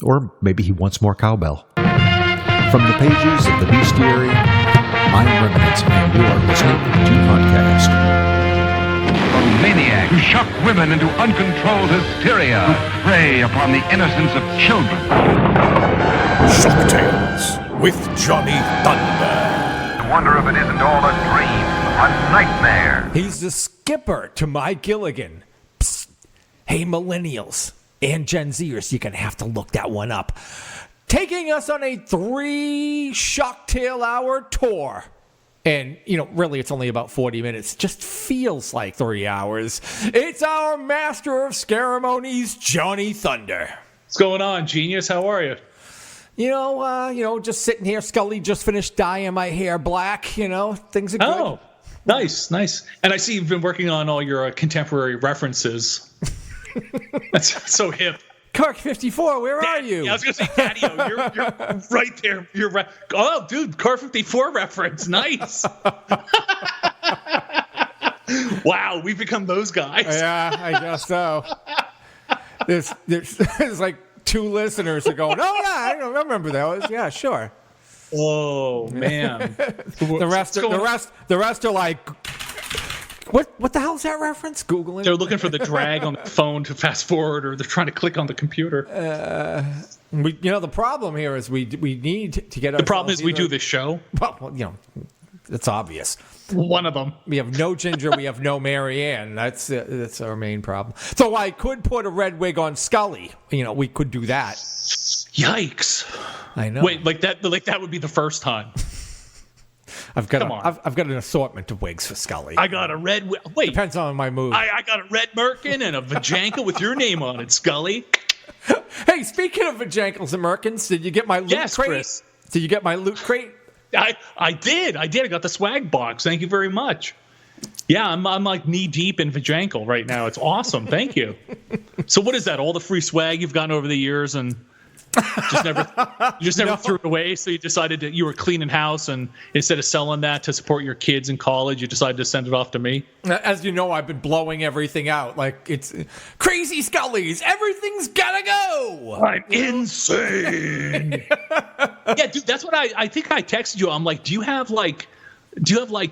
[SPEAKER 11] Or maybe he wants more cowbell. From the pages of the Bestiary, I'm Revenant, and you are listening to Podcast.
[SPEAKER 13] Maniacs who shock women into uncontrolled hysteria, who prey upon the innocence of children.
[SPEAKER 1] Shocktails with Johnny Thunder.
[SPEAKER 13] I wonder if it isn't all a dream, a nightmare.
[SPEAKER 6] He's the skipper to my Gilligan. Psst. Hey, millennials and Gen Zers, you're going to have to look that one up. Taking us on a 3 Shocktail hour tour. And, really, it's only about 40 minutes. Just feels like 3 hours. It's our master of ceremonies, Johnny Thunder.
[SPEAKER 14] What's going on, genius? How are you?
[SPEAKER 6] Just sitting here. Scully just finished dyeing my hair black. Things are good.
[SPEAKER 14] Oh, nice. And I see you've been working on all your contemporary references. That's so hip.
[SPEAKER 6] Kirk 54, where are you?
[SPEAKER 14] Yeah, I was going to say, Daddy-O, you're right there. You're right. Oh, dude, Car 54 reference. Nice. Wow, we've become those guys.
[SPEAKER 6] Yeah, I guess so. There's like 2 listeners that are going, oh, yeah, I remember those. Yeah, sure.
[SPEAKER 14] Oh, man.
[SPEAKER 6] The rest are like... What the hell is that reference? Googling.
[SPEAKER 14] They're looking for the drag on the phone to fast forward, or they're trying to click on the computer.
[SPEAKER 6] The problem here is we need to get.
[SPEAKER 14] The problem is we do this show.
[SPEAKER 6] Well, it's obvious.
[SPEAKER 14] One of them.
[SPEAKER 6] We have no Ginger. We have no Marianne. That's our main problem. So I could put a red wig on Scully. We could do that.
[SPEAKER 14] Yikes!
[SPEAKER 6] I know.
[SPEAKER 14] Wait, like that would be the first time.
[SPEAKER 6] I've got an assortment of wigs for Scully.
[SPEAKER 14] I got a red. Wait,
[SPEAKER 6] depends on my mood.
[SPEAKER 14] I got a red merkin and a Vajanka with your name on it, Scully.
[SPEAKER 6] Hey, speaking of Vajankles and merkins, did you get my loot crate?
[SPEAKER 14] Chris.
[SPEAKER 6] Did you get my loot crate?
[SPEAKER 14] I did. I got the swag box. Thank you very much. Yeah, I'm like knee deep in Vajankle right now. It's awesome. Thank you. So what is that? All the free swag you've gotten over the years and just never threw it away. So you decided you were cleaning house, and instead of selling that to support your kids in college, you decided to send it off to me.
[SPEAKER 6] As you know, I've been blowing everything out. Like, it's crazy Scullies. Everything's gotta go.
[SPEAKER 14] I'm insane. Yeah, dude, that's what I think I texted you. I'm like, do you have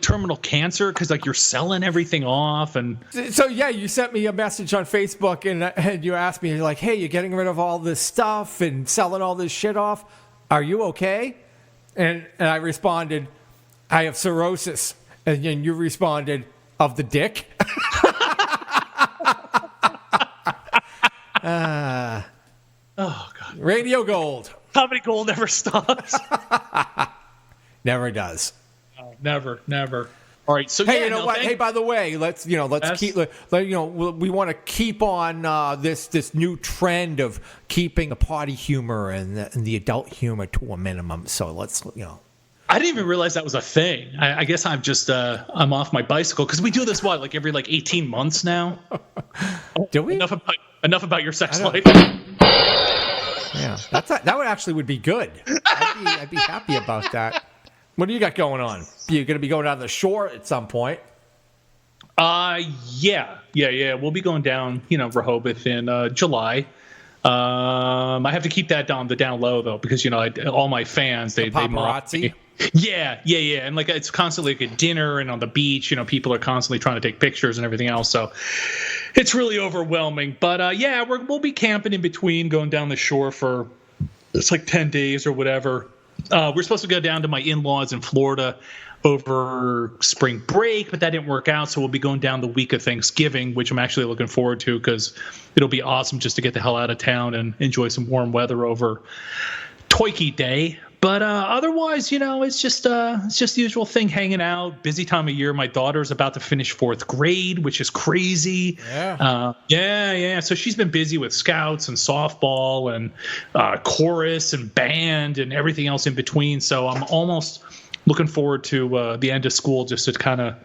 [SPEAKER 14] terminal cancer? Because like you're selling everything off. And
[SPEAKER 6] so yeah, you sent me a message on Facebook and you asked me, like, hey, you're getting rid of all this stuff and selling all this shit off. Are you okay? And I responded, I have cirrhosis. And then you responded, of the dick.
[SPEAKER 14] Oh God.
[SPEAKER 6] Radio gold.
[SPEAKER 14] Comedy gold never stops.
[SPEAKER 6] Never does.
[SPEAKER 14] Never. All right. So
[SPEAKER 6] hey, you know what? Hey, by the way, let's keep. We want to keep on this new trend of keeping the potty humor and the adult humor to a minimum. So let's.
[SPEAKER 14] I didn't even realize that was a thing. I guess I'm just I'm off my bicycle because we do this every 18 months now.
[SPEAKER 6] Do we?
[SPEAKER 14] Enough about your sex life.
[SPEAKER 6] Yeah, that would actually be good. I'd be happy about that. What do you got going on? You're going to be going down the shore at some point.
[SPEAKER 14] Yeah. We'll be going down, Rehoboth in July. I have to keep that on the down low though, because all my fans they mock me. Yeah, and like it's constantly like a dinner and on the beach. People are constantly trying to take pictures and everything else. So it's really overwhelming. But we'll be camping in between, going down the shore for it's like 10 days or whatever. We're supposed to go down to my in-laws in Florida over spring break, but that didn't work out. So we'll be going down the week of Thanksgiving, which I'm actually looking forward to because it'll be awesome just to get the hell out of town and enjoy some warm weather over Toiki Day. But otherwise, it's just the usual thing, hanging out. Busy time of year. My daughter's about to finish 4th grade, which is crazy. Yeah. So she's been busy with scouts and softball and chorus and band and everything else in between. So I'm almost looking forward to the end of school just to kind of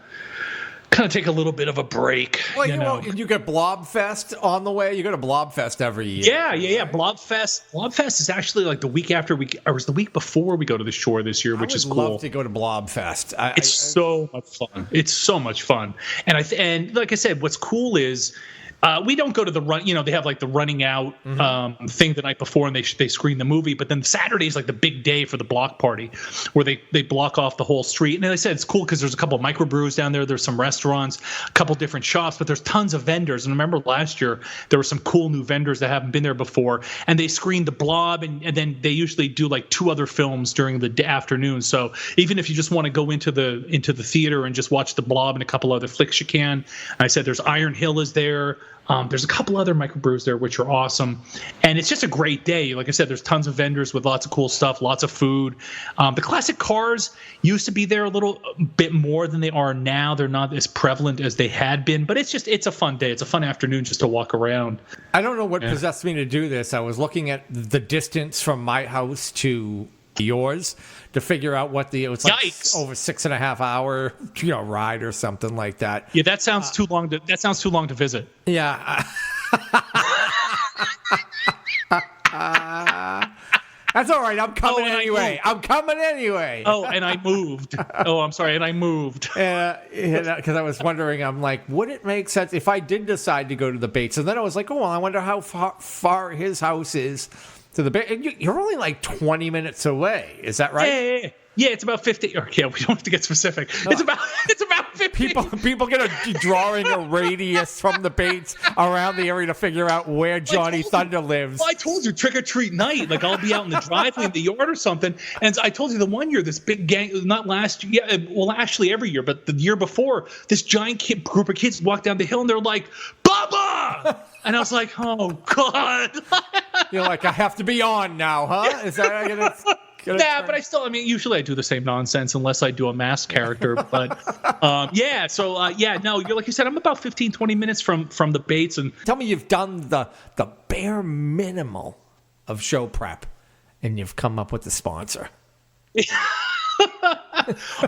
[SPEAKER 14] take a little bit of a break.
[SPEAKER 6] Well, you get Blobfest on the way. You go to Blobfest every year.
[SPEAKER 14] Yeah. Blobfest is actually like the week after or was the week before we go to the shore this year, which is cool.
[SPEAKER 6] I would love to go to Blobfest.
[SPEAKER 14] It's so much fun. It's so much fun. And like I said, what's cool is we don't go to the run. They have like the running out thing the night before, and they screen the movie. But then Saturday is like the big day for the block party, where they block off the whole street. And as I said, it's cool because there's a couple of microbrews down there. There's some restaurants, a couple different shops, but there's tons of vendors. And I remember last year there were some cool new vendors that haven't been there before, and they screened The Blob, and then they usually do like 2 other films during the afternoon. So even if you just want to go into the theater and just watch The Blob and a couple other flicks, you can. And I said there's Iron Hill is there. There's a couple other microbrews there, which are awesome. And it's just a great day. Like I said, there's tons of vendors with lots of cool stuff, lots of food. The classic cars used to be there a little bit more than they are now. They're not as prevalent as they had been. But it's a fun day. It's a fun afternoon just to walk around.
[SPEAKER 6] I don't know what possessed me to do this. I was looking at the distance from my house to yours to figure out it was like over 6.5 hour ride or something like that.
[SPEAKER 14] Yeah, that sounds too long to visit.
[SPEAKER 6] Yeah. That's all right. I'm coming anyway. Oh,
[SPEAKER 14] and I moved. I'm sorry. And I moved.
[SPEAKER 6] Because I was wondering, I'm like, would it make sense if I did decide to go to the Bates? And then I was like, I wonder how far his house is to the Bates. You're only like 20 minutes away. Is that right?
[SPEAKER 14] Yeah, it's about 50. Or, yeah, we don't have to get specific. It's about 50.
[SPEAKER 6] People get drawing a radius from the Bates around the area to figure out where Johnny Thunder lives.
[SPEAKER 14] Well, I told you, trick or treat night. Like I'll be out in the driveway in the yard or something. And I told you the one year, this big gang, not last year, actually every year, but the year before, this giant group of kids walked down the hill and they're like, Bubba! And I was like, oh God.
[SPEAKER 6] You're like, I have to be on now, huh? Is that
[SPEAKER 14] Yeah, but I mean, usually I do the same nonsense unless I do a masked character. But no, you're like you said, I'm about 15, 20 minutes from the Bates. And
[SPEAKER 6] tell me you've done the bare minimal of show prep and you've come up with the sponsor.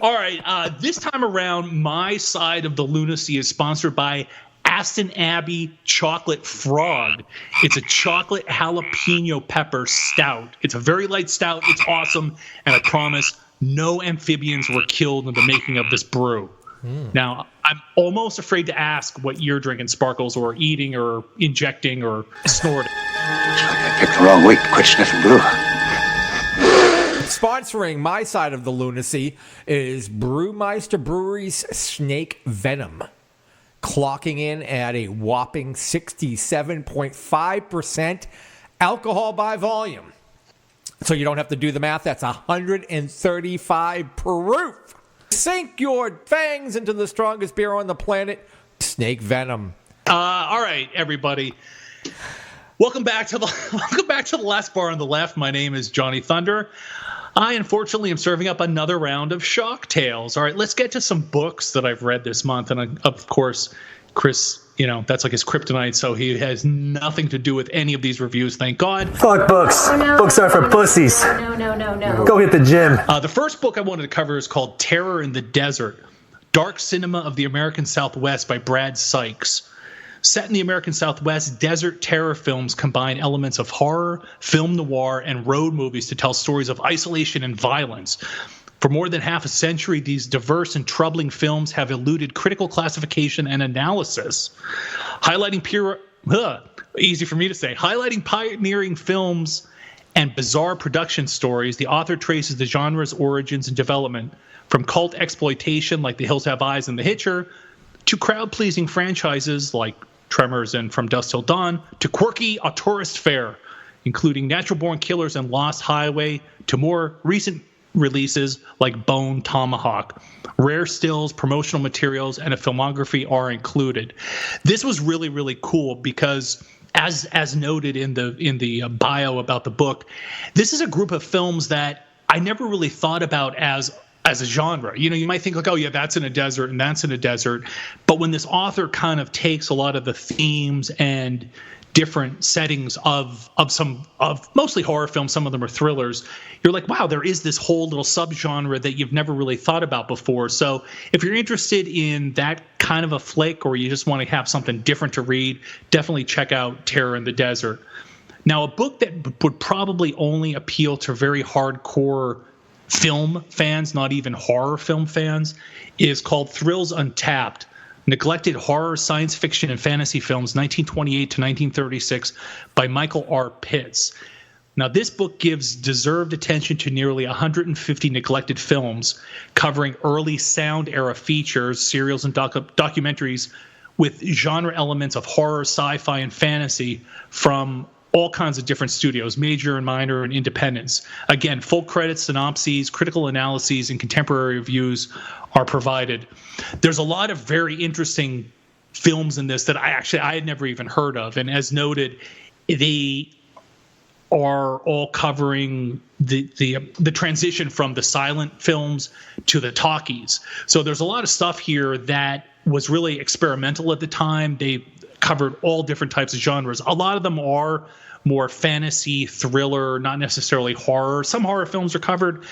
[SPEAKER 14] All right. This time around, my side of the lunacy is sponsored by Aston Abbey Chocolate Frog. It's a chocolate jalapeno pepper stout. It's a very light stout. It's awesome. And I promise no amphibians were killed in the making of this brew. Now, I'm almost afraid to ask what you're drinking, Sparkles, or eating or injecting or snorting.
[SPEAKER 15] I picked the wrong week to quit sniffing brew.
[SPEAKER 6] Sponsoring my side of the lunacy is Brewmeister Brewery's Snake Venom, clocking in at a whopping 67.5% alcohol by volume. So you don't have to do the math. That's 135 proof. Sink your fangs into the strongest beer on the planet, Snake Venom.
[SPEAKER 14] All right, everybody. Welcome back to the last bar on the left. My name is Johnny Thunder. I, unfortunately, am serving up another round of Shocktails. All right, let's get to some books that I've read this month. And, of course, Chris, that's like his kryptonite, so he has nothing to do with any of these reviews, thank God.
[SPEAKER 16] Fuck books. Oh, no. Books are for pussies. No. Go hit the gym.
[SPEAKER 14] The first book I wanted to cover is called Terror in the Desert, Dark Cinema of the American Southwest by Brad Sykes. Set in the American Southwest, desert terror films combine elements of horror, film noir, and road movies to tell stories of isolation and violence. For more than half a century, these diverse and troubling films have eluded critical classification and analysis. Highlighting pioneering films and bizarre production stories, the author traces the genre's origins and development, from cult exploitation like The Hills Have Eyes and The Hitcher, to crowd-pleasing franchises like Tremors and From Dusk Till Dawn, to quirky auteurist fare, including Natural Born Killers and Lost Highway, to more recent releases like Bone Tomahawk. Rare stills, promotional materials, and a filmography are included. This was really, really cool because, as noted in the bio about the book, this is a group of films that I never really thought about as a genre. You might think like, oh yeah, that's in a desert and that's in a desert. But when this author kind of takes a lot of the themes and different settings of mostly horror films, some of them are thrillers, you're like, wow, there is this whole little subgenre that you've never really thought about before. So if you're interested in that kind of a flick, or you just want to have something different to read, definitely check out Terror in the Desert. Now, a book that would probably only appeal to very hardcore film fans, not even horror film fans, is called Thrills Untapped: Neglected Horror, Science Fiction, and Fantasy Films, 1928 to 1936, by Michael R. Pitts. Now, this book gives deserved attention to nearly 150 neglected films, covering early sound era features, serials, and documentaries with genre elements of horror, sci-fi, and fantasy from all kinds of different studios, major and minor and independents. Again, full credits, synopses, critical analyses, and contemporary reviews are provided. There's a lot of very interesting films in this that I had never even heard of. And as noted, they are all covering the transition from the silent films to the talkies. So there's a lot of stuff here that was really experimental at the time. They covered all different types of genres. A lot of them are more fantasy, thriller, not necessarily horror. Some horror films are covered.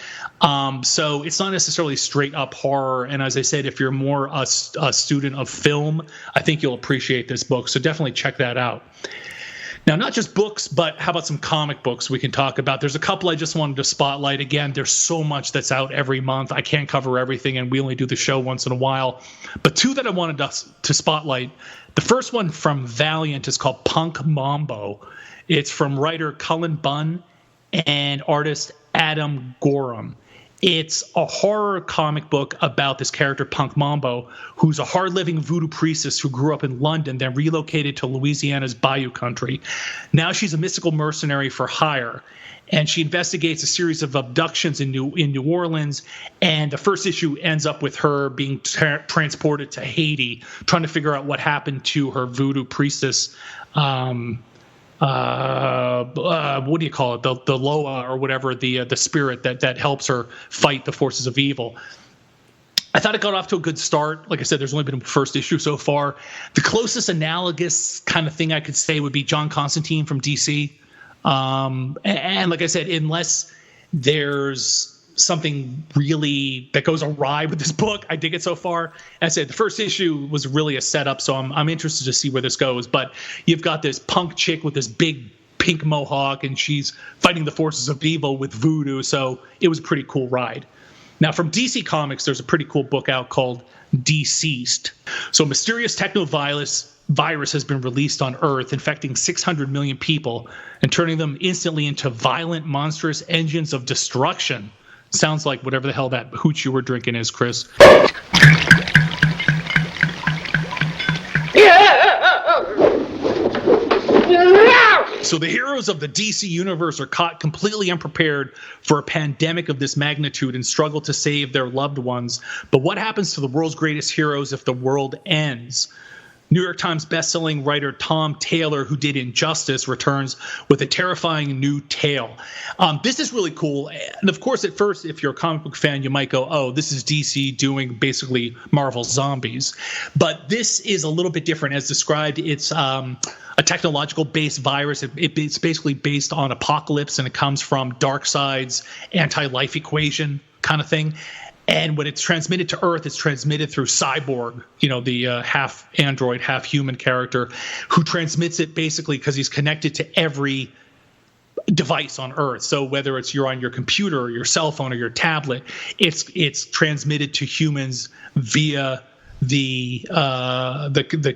[SPEAKER 14] So it's not necessarily straight up horror. And as I said, if you're more a student of film, I think you'll appreciate this book. So definitely check that out. Now, not just books, but how about some comic books we can talk about? There's a couple I just wanted to spotlight. Again, there's so much that's out every month. I can't cover everything, and we only do the show once in a while. But two that I wanted to spotlight. The first one from Valiant is called Punk Mambo. It's from writer Cullen Bunn and artist Adam Gorham. It's a horror comic book about this character, Punk Mambo, who's a hard-living voodoo priestess who grew up in London, then relocated to Louisiana's Bayou Country. Now she's a mystical mercenary for hire, and she investigates a series of abductions in New Orleans, and the first issue ends up with her being transported to Haiti, trying to figure out what happened to her voodoo priestess what do you call it? The Loa or whatever, the spirit that helps her fight the forces of evil. I thought it got off to a good start. Like I said, there's only been a first issue so far. The closest analogous kind of thing I could say would be John Constantine from DC. And like I said, unless there's something really that goes awry with this book, I dig it so far. As I said, the first issue was really a setup, so I'm interested to see where this goes. But you've got this punk chick with this big pink mohawk, and she's fighting the forces of evil with voodoo, so it was a pretty cool ride. Now, from DC Comics, there's a pretty cool book out called Deceased. So a mysterious technovirus has been released on Earth, infecting 600 million people and turning them instantly into violent, monstrous engines of destruction. Sounds like whatever the hell that hooch you were drinking is, Chris. So the heroes of the DC universe are caught completely unprepared for a pandemic of this magnitude and struggle to save their loved ones. But what happens to the world's greatest heroes if the world ends? New York Times bestselling writer Tom Taylor, who did Injustice, returns with a terrifying new tale. This is really cool. And of course, at first, if you're a comic book fan, you might go, oh, this is DC doing basically Marvel zombies. But this is a little bit different. As described, it's a technological-based virus. It's basically based on apocalypse, and it comes from Darkseid's anti-life equation kind of thing. And when it's transmitted to Earth, it's transmitted through Cyborg, the half android, half human character, who transmits it basically because he's connected to every device on Earth. So whether you're on your computer or your cell phone or your tablet, it's transmitted to humans via the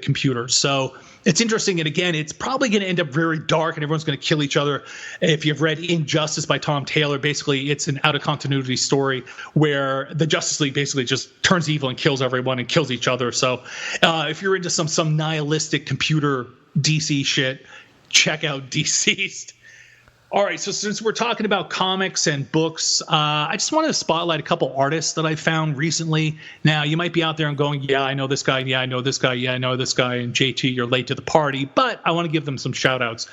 [SPEAKER 14] computer. So it's interesting, and again, it's probably going to end up very dark, and everyone's going to kill each other. If you've read Injustice by Tom Taylor, basically it's an out-of-continuity story where the Justice League basically just turns evil and kills everyone and kills each other. So if you're into some nihilistic computer DC shit, check out Deceased. All right, so since we're talking about comics and books, I just wanted to spotlight a couple artists that I found recently. Now, you might be out there and going, yeah, I know this guy, yeah, I know this guy, yeah, I know this guy, and JT, you're late to the party, but I want to give them some shout-outs.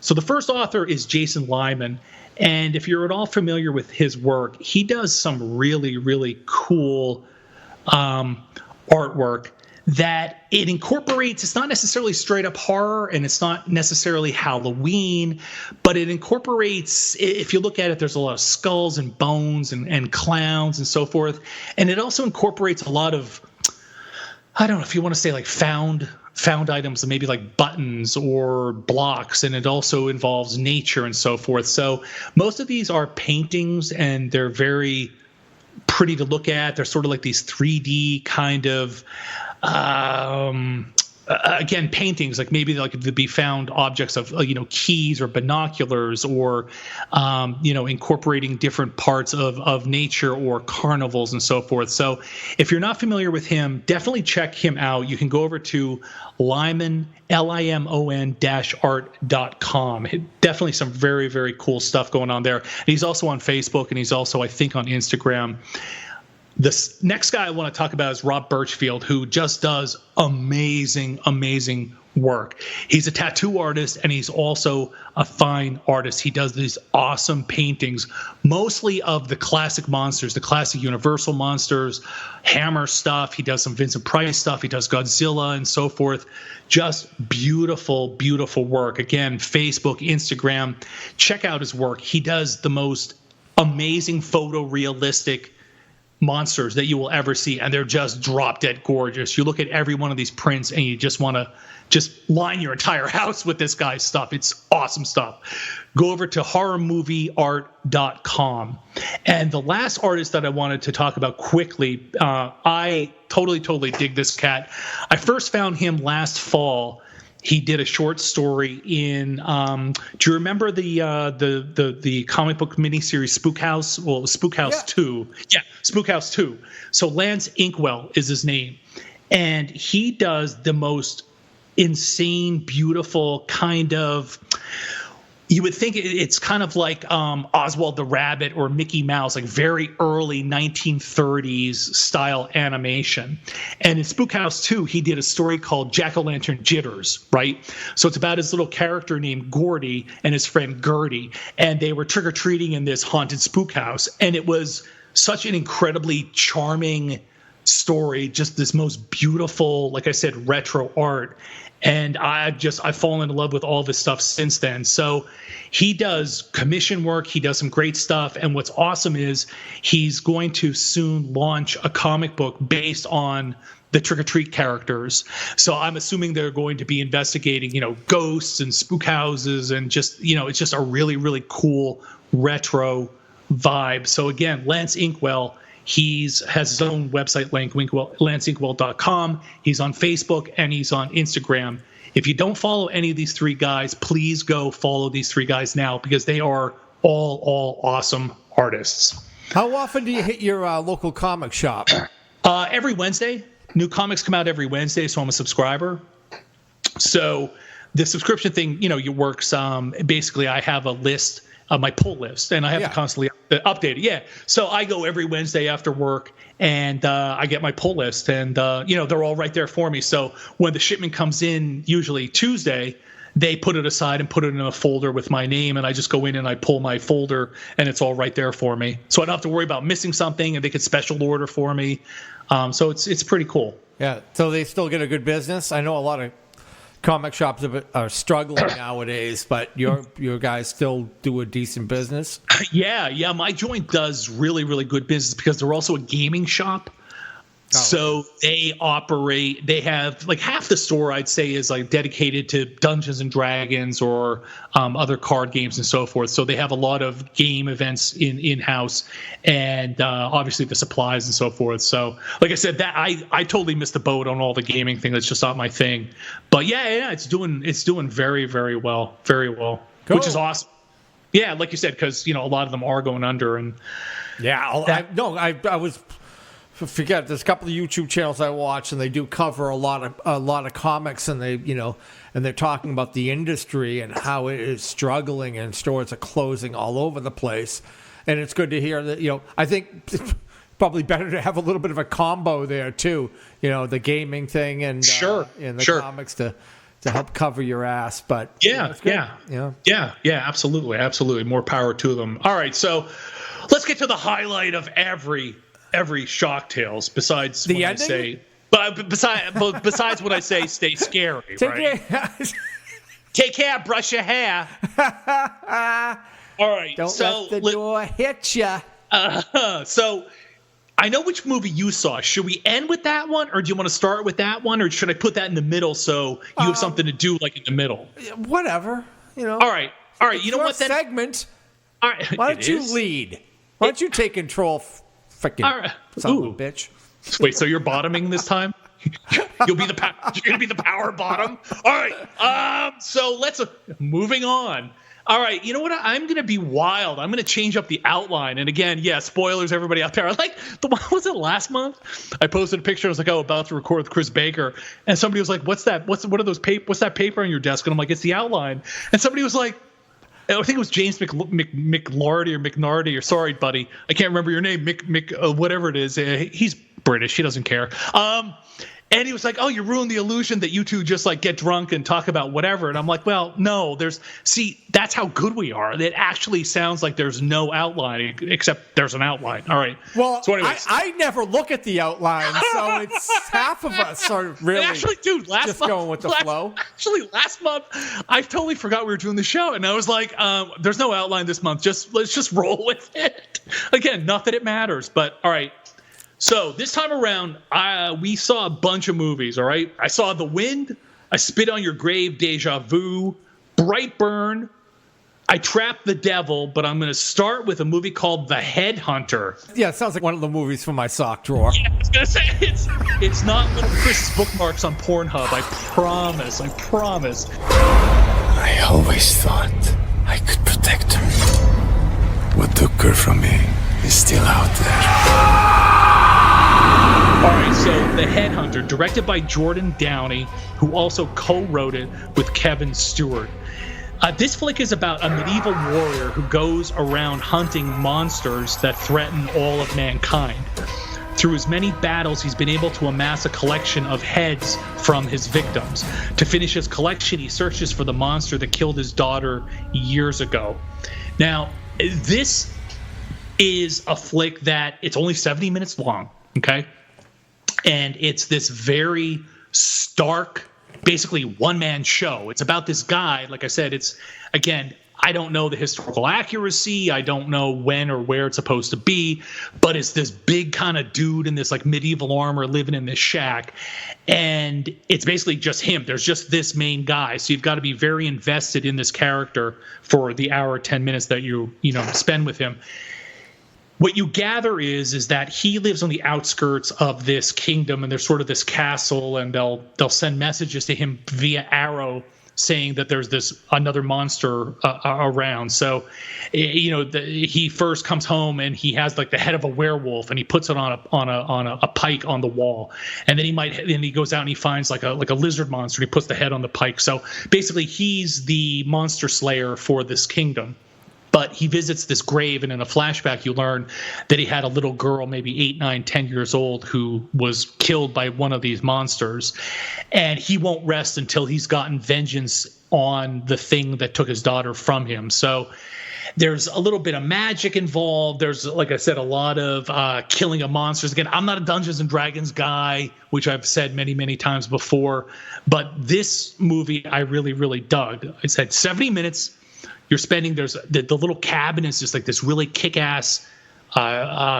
[SPEAKER 14] So the first author is Jason Lyman, and if you're at all familiar with his work, he does some really, really cool artwork that it incorporates. It's not necessarily straight up horror, and it's not necessarily Halloween, but it incorporates, if you look at it, there's a lot of skulls and bones and clowns and so forth. And it also incorporates a lot of, I don't know if you want to say like found items, maybe like buttons or blocks, and it also involves nature and so forth. So most of these are paintings, and they're very pretty to look at. They're sort of like these 3D kind of again, paintings, like maybe like to be found objects of keys or binoculars, or incorporating different parts of nature or carnivals and so forth. So if you're not familiar with him, definitely check him out. You can go over to Lyman, LIMON-art.com. Definitely some very, very cool stuff going on there. And he's also on Facebook, and he's also, I think, on Instagram. This next guy I want to talk about is Rob Birchfield, who just does amazing, amazing work. He's a tattoo artist, and he's also a fine artist. He does these awesome paintings, mostly of the classic monsters, the classic Universal monsters, Hammer stuff. He does some Vincent Price stuff. He does Godzilla and so forth. Just beautiful, beautiful work. Again, Facebook, Instagram, check out his work. He does the most amazing photorealistic monsters that you will ever see, and they're just drop dead gorgeous. You look at every one of these prints and you just want to just line your entire house with this guy's stuff. It's awesome stuff. Go over to horrormovieart.com. And the last artist that I wanted to talk about quickly, I totally dig this cat. I first found him last fall. He did a short story in. Do you remember the comic book miniseries Spook House? Well, it was Spook House 2. Yeah, Spook House 2. So Lance Inkwell is his name, and he does the most insane, beautiful kind of you would think it's kind of like Oswald the Rabbit or Mickey Mouse, like very early 1930s style animation. And in Spook House 2, he did a story called Jack-o'-lantern Jitters, right? So it's about his little character named Gordy and his friend Gertie, and they were trick-or-treating in this haunted spook house. And it was such an incredibly charming story, just this most beautiful, like I said, retro art. And I've fallen in love with all this stuff since then. So he does commission work. He does some great stuff. And what's awesome is he's going to soon launch a comic book based on the Trick or Treat characters. So I'm assuming they're going to be investigating, ghosts and spook houses and just, it's just a really, really cool retro vibe. So again, Lance Inkwell, has his own website link, lanceinkwell.com. He's on Facebook and he's on Instagram. If you don't follow any of these three guys, please go follow these three guys now because they are all awesome artists.
[SPEAKER 6] How often do you hit your local comic shop?
[SPEAKER 14] Every Wednesday. New comics come out every Wednesday, so I'm a subscriber. So the subscription thing, it works. Basically, I have a list, my pull list, and I have to constantly update it. Yeah. So I go every Wednesday after work, and I get my pull list, and they're all right there for me. So when the shipment comes in, usually Tuesday, they put it aside and put it in a folder with my name, and I just go in and I pull my folder, and it's all right there for me. So I don't have to worry about missing something, and they could special order for me. So it's pretty cool.
[SPEAKER 6] Yeah. So they still get a good business. I know a lot of comic shops are struggling nowadays, but your guys still do a decent business.
[SPEAKER 14] Yeah. My joint does really, really good business because they're also a gaming shop. So they have like half the store I'd say is like dedicated to Dungeons and Dragons or other card games and so forth. So they have a lot of game events in-house and obviously the supplies and so forth. So like I said, that I totally missed the boat on all the gaming thing. That's just not my thing. But yeah, it's doing very, very well. Very well. Cool. Which is awesome. Yeah, like you said, because a lot of them are going under and
[SPEAKER 6] forget, there's a couple of YouTube channels I watch, and they do cover a lot of comics, and they and they're talking about the industry and how it is struggling, and stores are closing all over the place. And it's good to hear that. I think it's probably better to have a little bit of a combo there too. The gaming thing and the comics to help cover your ass. But
[SPEAKER 14] absolutely. More power to them. All right, so let's get to the highlight of every Shocktails besides
[SPEAKER 6] the
[SPEAKER 14] when
[SPEAKER 6] ending?
[SPEAKER 14] I say, but besides when I say stay scary, right? Take care, brush your hair. All right,
[SPEAKER 6] don't let the door hit ya.
[SPEAKER 14] So I know which movie you saw. Should we end with that one, or do you want to start with that one, or should I put that in the middle so you have something to do like in the middle?
[SPEAKER 6] Whatever,
[SPEAKER 14] All right. You know what? Then
[SPEAKER 6] segment.
[SPEAKER 14] All right.
[SPEAKER 6] Why don't you lead? Why don't you take control? Freaking son of a bitch.
[SPEAKER 14] Wait, so you're bottoming this time? You're going to be the power bottom? All right. So let's moving on. All right. You know what? I'm going to be wild. I'm going to change up the outline. And again, spoilers, everybody out there. Was it last month? I posted a picture. I was like, about to record with Chris Baker. And somebody was like, what's that? What are those paper? What's that paper on your desk? And I'm like, it's the outline. And somebody was like, I think it was James McNardy, or sorry, buddy, I can't remember your name, whatever it is. He's British. He doesn't care. And he was like, you ruined the illusion that you two just like get drunk and talk about whatever. And I'm like, well, no, that's how good we are. It actually sounds like there's no outline except there's an outline. All right.
[SPEAKER 6] Well,
[SPEAKER 14] so anyways.
[SPEAKER 6] I never look at the outline, so it's half of us are really going with the flow.
[SPEAKER 14] Actually, last month, I totally forgot we were doing the show. And I was like, there's no outline this month. Let's just roll with it. Again, not that it matters, but all right. So this time around, we saw a bunch of movies, all right? I saw The Wind, I Spit on Your Grave, Deja Vu, Brightburn, I Trapped the Devil, but I'm going to start with a movie called The Headhunter.
[SPEAKER 6] Yeah, it sounds like one of the movies from my sock drawer.
[SPEAKER 14] Yeah, I was going to say, it's not one of Chris's bookmarks on Pornhub, I promise.
[SPEAKER 17] I always thought I could protect her. What took her from me is still out there.
[SPEAKER 14] All right, so The Headhunter, directed by Jordan Downey, who also co-wrote it with Kevin Stewart. This flick is about a medieval warrior who goes around hunting monsters that threaten all of mankind. Through his many battles, he's been able to amass a collection of heads from his victims. To finish his collection, he searches for the monster that killed his daughter years ago. Now, this is a flick that it's only 70 minutes long, okay? And it's this very stark, basically one-man show. It's about this guy. Like I said, it's, again, I don't know the historical accuracy. I don't know when or where it's supposed to be, but it's this big kind of dude in this like medieval armor living in this shack. And it's basically just him. There's just this main guy. So you've got to be very invested in this character for the hour, 10 minutes that you spend with him. What you gather is that he lives on the outskirts of this kingdom, and there's sort of this castle, and they'll send messages to him via arrow saying that there's another monster around. So, he first comes home and he has like the head of a werewolf, and he puts it on a pike on the wall, and then he goes out and he finds like a lizard monster, and he puts the head on the pike. So basically, he's the monster slayer for this kingdom. But he visits this grave, and in a flashback, you learn that he had a little girl, maybe 8, 9, 10 years old, who was killed by one of these monsters. And he won't rest until he's gotten vengeance on the thing that took his daughter from him. So there's a little bit of magic involved. There's, like I said, a lot of killing of monsters. Again, I'm not a Dungeons & Dragons guy, which I've said many, many times before. But this movie I really, really dug. I said 70 minutes. You're spending, there's the little cabin is just like this really kick-ass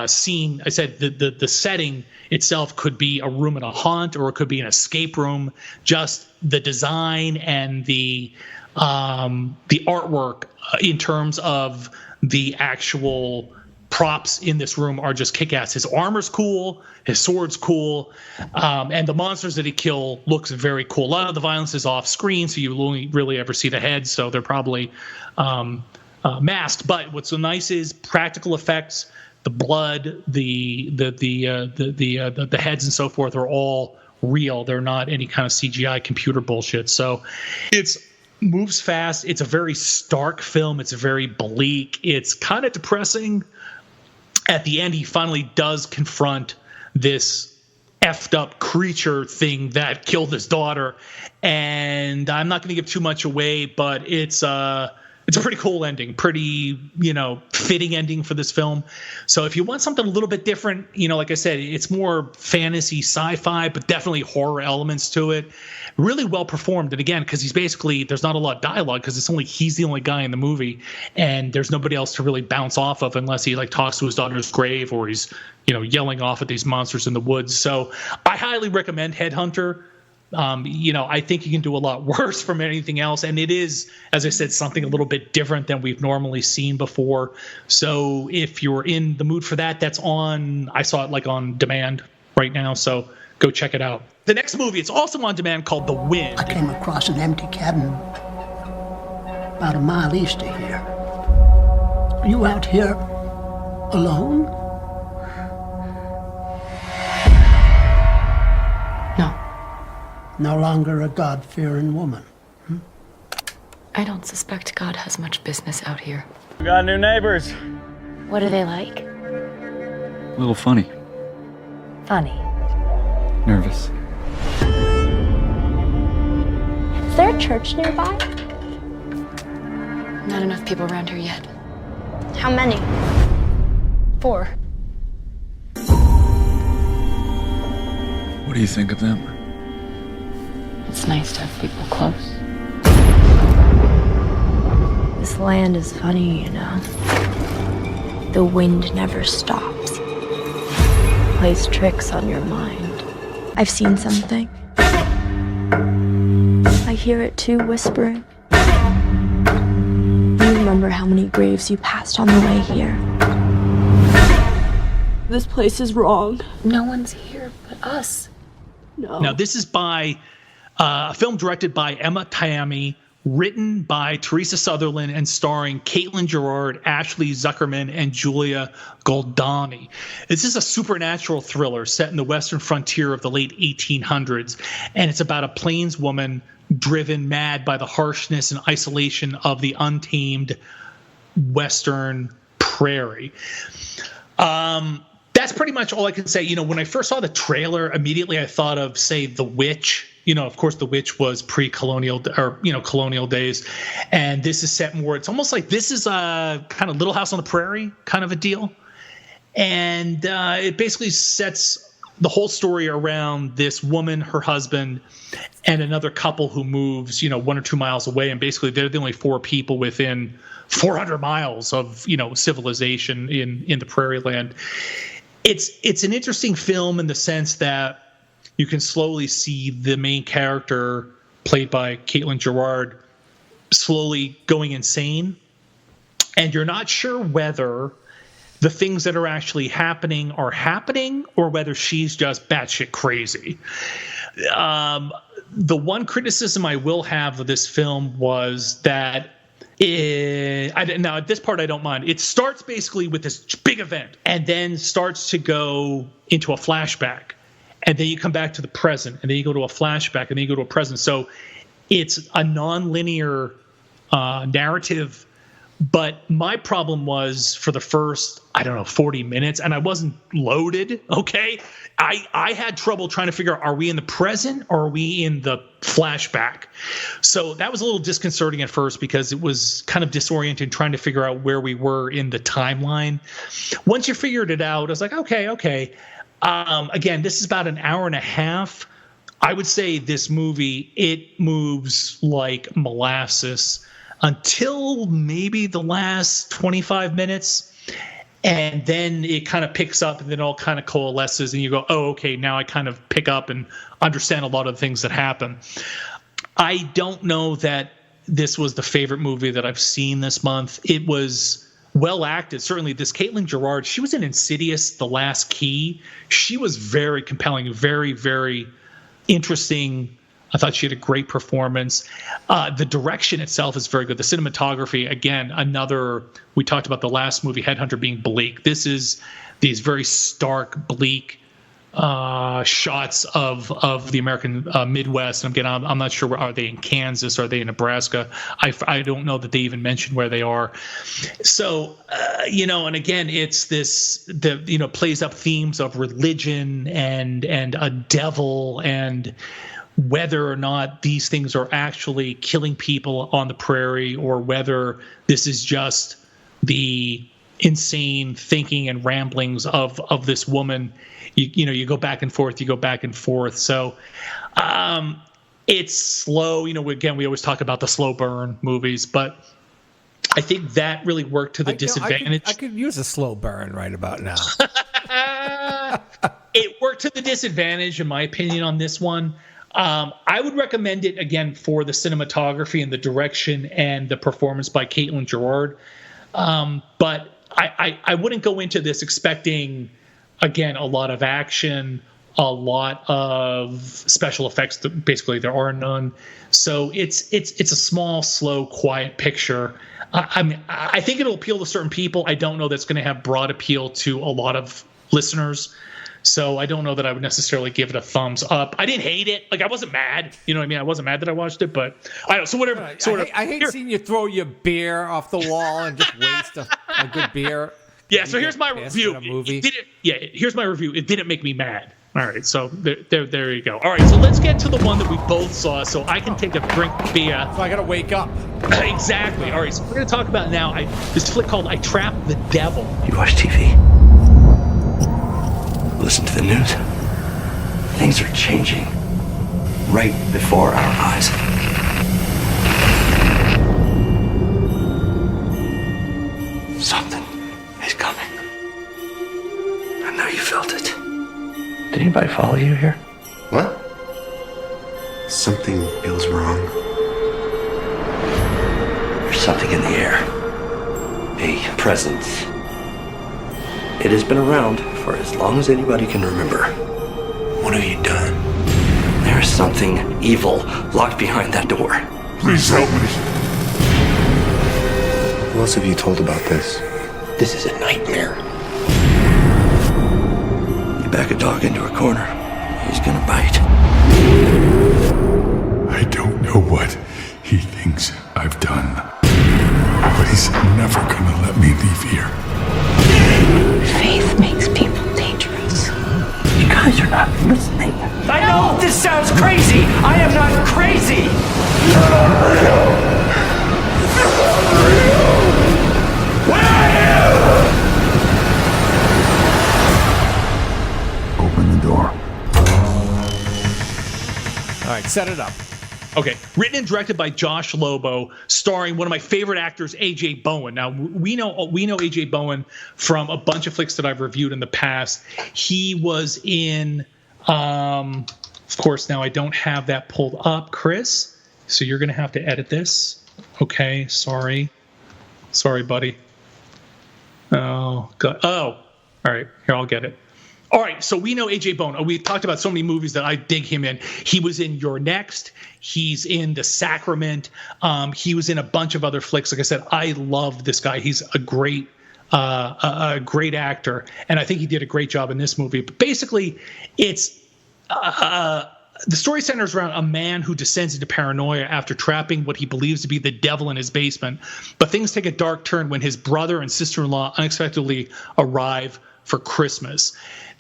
[SPEAKER 14] scene. I said the setting itself could be a room in a haunt, or it could be an escape room. Just the design and the artwork in terms of the actual props in this room are just kick-ass. His armor's cool, his sword's cool, and the monsters that he kills looks very cool. A lot of the violence is off screen, so you only really ever see the heads, so they're probably masked. But what's so nice is practical effects, the blood, the heads and so forth are all real. They're not any kind of CGI computer bullshit. So it's moves fast. It's a very stark film. It's very bleak. It's kind of depressing. At the end, he finally does confront this effed up creature thing that killed his daughter. And I'm not going to give too much away, but it's a pretty cool ending, pretty, fitting ending for this film. So if you want something a little bit different, like I said, it's more fantasy, sci-fi, but definitely horror elements to it. Really well performed. And again, because there's not a lot of dialogue, because he's the only guy in the movie, and there's nobody else to really bounce off of unless he talks to his daughter's grave, or he's, yelling off at these monsters in the woods. So I highly recommend Headhunter. I think you can do a lot worse from anything else. And it is, as I said, something a little bit different than we've normally seen before. So if you're in the mood for that, I saw it on demand right now. So go check it out. The next movie, it's also on demand, called The Wind.
[SPEAKER 18] I came across an empty cabin about a mile east of here. Are you out here alone? No longer a God-fearing woman.
[SPEAKER 19] I don't suspect God has much business out here.
[SPEAKER 20] We got new neighbors.
[SPEAKER 19] What are they like?
[SPEAKER 20] A little funny.
[SPEAKER 19] Funny.
[SPEAKER 20] Nervous.
[SPEAKER 19] Is there a church nearby? Not enough people around here yet.
[SPEAKER 21] How many?
[SPEAKER 19] 4.
[SPEAKER 20] What do you think of them?
[SPEAKER 19] It's nice to have people close.
[SPEAKER 21] This land is funny, The wind never stops. It plays tricks on your mind. I've seen something. I hear it too, whispering. You remember how many graves you passed on the way here? This place is wrong.
[SPEAKER 19] No one's here but us.
[SPEAKER 21] No.
[SPEAKER 14] Now, this is by a film directed by Emma Tammi written by Teresa Sutherland and starring Caitlin Gerard, Ashley Zuckerman, and Julia Goldani. This is a supernatural thriller set in the western frontier of the late 1800s, and it's about a plainswoman driven mad by the harshness and isolation of the untamed western prairie. That's pretty much all I can say. When I first saw the trailer, immediately I thought of, say, The Witch. Of course, The Witch was pre-colonial or, colonial days. And this is set more, it's almost like this is a kind of Little House on the Prairie kind of a deal. And it basically sets the whole story around this woman, her husband, and another couple who moves, 1 or 2 miles away. And basically they're the only 4 people within 400 miles of, civilization in the prairie land. It's an interesting film in the sense that you can slowly see the main character, played by Caitlin Gerard, slowly going insane. And you're not sure whether the things that are actually happening are happening or whether she's just batshit crazy. The one criticism I will have of this film was that now at this part I don't mind. It starts basically with this big event and then starts to go into a flashback, and then you come back to the present, and then you go to a flashback, and then you go to a present. So it's a non-linear narrative. But my problem was for the first, 40 minutes, and I wasn't loaded, okay? I had trouble trying to figure out, are we in the present or are we in the flashback? So that was a little disconcerting at first because it was kind of disorienting trying to figure out where we were in the timeline. Once you figured it out, I was like, okay. Again, this is about an hour and a half. I would say this movie, it moves like molasses until maybe the last 25 minutes. And then it kind of picks up and then all kind of coalesces and you go, oh, okay, now I kind of pick up and understand a lot of the things that happen. I don't know that this was the favorite movie that I've seen this month. It was well acted. Certainly this Caitlin Gerard, she was in Insidious, The Last Key. She was very compelling, very, very interesting. I thought she had a great performance. The direction itself is very good. The cinematography, again, we talked about the last movie, Headhunter, being bleak. This is these very stark, bleak shots of the American Midwest. And again, I'm not sure, are they in Kansas? Are they in Nebraska? I don't know that they even mentioned where they are. So, and again, it's plays up themes of religion and a devil and whether or not these things are actually killing people on the prairie or whether this is just the insane thinking and ramblings of this woman. You go back and forth. So it's slow. Again, we always talk about the slow burn movies, but I think that really worked to the disadvantage.
[SPEAKER 6] I could use a slow burn right about now.
[SPEAKER 14] It worked to the disadvantage, in my opinion, on this one. I would recommend it, again, for the cinematography and the direction and the performance by Caitlin Gerard. But I wouldn't go into this expecting, again, a lot of action, a lot of special effects. Basically, there are none. So it's a small, slow, quiet picture. I think it'll appeal to certain people. I don't know that's going to have broad appeal to a lot of listeners. So I don't know that I would necessarily give it a thumbs up. I didn't hate it. Like, I wasn't mad. You know what I mean? I wasn't mad that I watched it, but I don't. So whatever.
[SPEAKER 6] I hate seeing you throw your beer off the wall and just waste a good beer.
[SPEAKER 14] Yeah. So here's my review. Here's my review. It didn't make me mad. All right. So there you go. All right. So let's get to the one that we both saw, so I can take a drink of beer.
[SPEAKER 6] So I gotta wake up.
[SPEAKER 14] Exactly. All right. So we're gonna talk about now this flick called I Trapped the Devil.
[SPEAKER 15] You watch TV? Listen to the news. Things are changing right before our eyes. Something is coming. I know you felt it. Did anybody follow you here?
[SPEAKER 2] What? Something feels wrong.
[SPEAKER 15] There's something in the air. A presence. It has been around for as long as anybody can remember.
[SPEAKER 2] What have you done?
[SPEAKER 15] There is something evil locked behind that door.
[SPEAKER 4] Please help me.
[SPEAKER 15] Who else have you told about this? This is a nightmare. You back a dog into a corner, he's gonna bite.
[SPEAKER 4] I don't know what he thinks I've done, but he's never gonna let me leave here.
[SPEAKER 18] Faith makes people dangerous. You guys are not listening.
[SPEAKER 16] I know this sounds crazy. I am not crazy.
[SPEAKER 4] Where are you? Open the door.
[SPEAKER 6] All right, set it up.
[SPEAKER 14] Okay, written and directed by Josh Lobo, starring one of my favorite actors, A.J. Bowen. Now we know A.J. Bowen from a bunch of flicks that I've reviewed in the past. He was in, of course, now I don't have that pulled up, Chris. So you're gonna have to edit this. Okay, sorry, buddy. Oh God. Oh, all right. Here, I'll get it. All right, so we know A.J. Bowen. We've talked about so many movies that I dig him in. He was in You're Next. He's in The Sacrament. He was in a bunch of other flicks. Like I said, I love this guy. He's a great actor, and I think he did a great job in this movie. But basically, it's the story centers around a man who descends into paranoia after trapping what he believes to be the devil in his basement. But things take a dark turn when his brother and sister-in-law unexpectedly arrive for Christmas.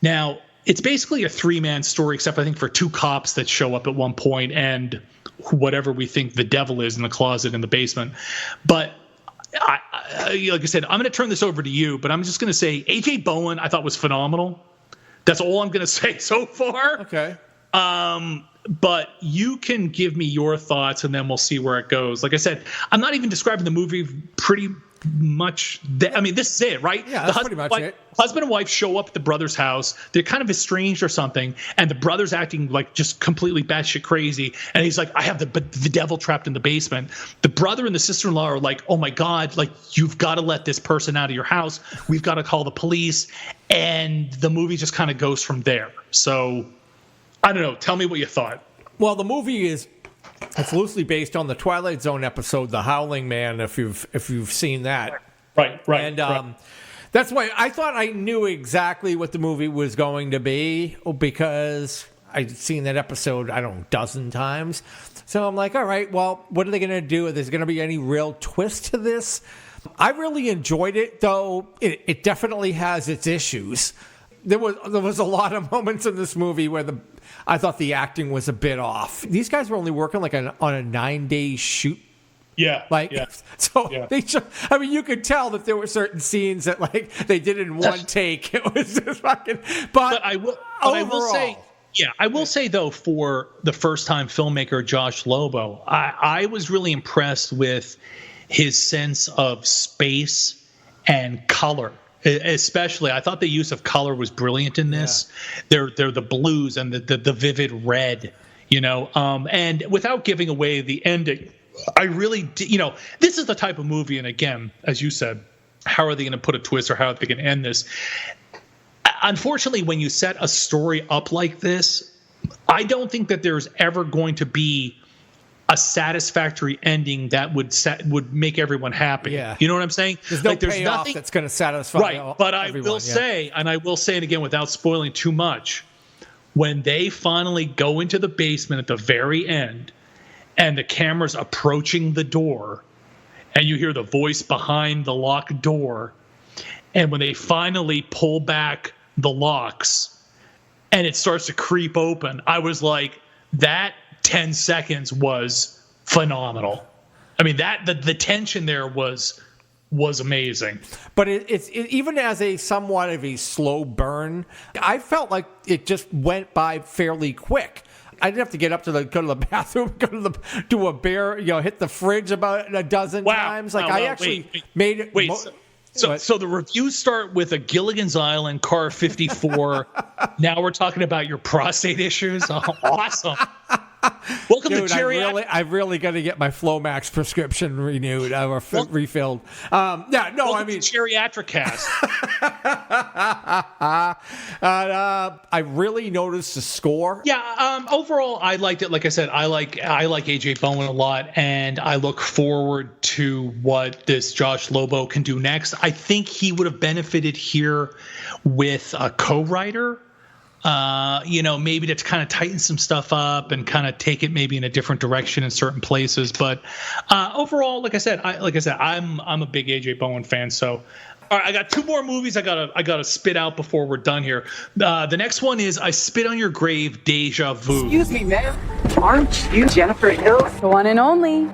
[SPEAKER 14] Now, it's basically a three-man story, except I think for two cops that show up at one point and whatever we think the devil is in the closet in the basement. But like I said, I'm going to turn this over to you, but I'm just going to say A.J. Bowen I thought was phenomenal. That's all I'm going to say so far.
[SPEAKER 6] Okay.
[SPEAKER 14] But you can give me your thoughts, and then we'll see where it goes. Like I said, I'm not even describing the movie pretty much. I mean, this is it, right?
[SPEAKER 6] Yeah, that's pretty much it.
[SPEAKER 14] Husband and wife show up at the brother's house. They're kind of estranged or something, and the brother's acting like just completely batshit crazy. And he's like, I have the devil trapped in the basement. The brother and the sister-in-law are like, oh my God, like, you've got to let this person out of your house. We've got to call the police. And the movie just kind of goes from there. So I don't know. Tell me what you thought.
[SPEAKER 6] Well, the movie it's loosely based on the Twilight Zone episode, The Howling Man, if you've seen that.
[SPEAKER 14] Right.
[SPEAKER 6] And that's why I thought I knew exactly what the movie was going to be, because I'd seen that episode, I don't know, a dozen times. So I'm like, all right, well, what are they going to do? Is there going to be any real twist to this? I really enjoyed it, though it definitely has its issues. There was a lot of moments in this movie where I thought the acting was a bit off. These guys were only working like on a 9-day shoot.
[SPEAKER 14] Yeah.
[SPEAKER 6] They just, I mean, you could tell that there were certain scenes that like they did in one take. It was just fucking. But I will say though, for the first time filmmaker Josh Lobo, I was really impressed with his sense of space and color. Especially, I thought the use of color was brilliant in this. Yeah. They're the blues and the vivid red, and without giving away the ending, I really this is the type of movie, and again, as you said, how are they going to put a twist or how are they going to end this? Unfortunately, when you set a story up like this, I don't think that there's ever going to be a satisfactory ending that would make everyone happy. Yeah. You know what I'm saying? There's no payoff nothing that's going to satisfy
[SPEAKER 14] right. But I will say, and I will say it again without spoiling too much, when they finally go into the basement at the very end and the camera's approaching the door and you hear the voice behind the locked door, and when they finally pull back the locks and it starts to creep open, I was like, that 10 seconds was phenomenal. I mean, the tension there was amazing.
[SPEAKER 6] But it's even as a somewhat of a slow burn, I felt like it just went by fairly quick. I didn't have to get up to go to the bathroom, do a bear, hit the fridge about a dozen times. Like I actually made it.
[SPEAKER 14] Wait. So the reviews start with a Gilligan's Island car 54. Now we're talking about your prostate issues. Oh, awesome. Welcome
[SPEAKER 6] Dude, I really got to get my Flomax prescription renewed or refilled. I mean
[SPEAKER 14] geriatric cast.
[SPEAKER 6] I really noticed the score.
[SPEAKER 14] Yeah, overall, I liked it. Like I said, I like AJ Bowen a lot, and I look forward to what this Josh Lobo can do next. I think he would have benefited here with a co-writer. Maybe to kind of tighten some stuff up and kind of take it maybe in a different direction in certain places. But overall, like I said, I'm a big AJ Bowen fan. So, all right, I got 2 more movies I gotta spit out before we're done here. The next one is I Spit on Your Grave, Deja Vu.
[SPEAKER 2] Excuse me, ma'am. Aren't you Jennifer Hills?
[SPEAKER 22] The one and only.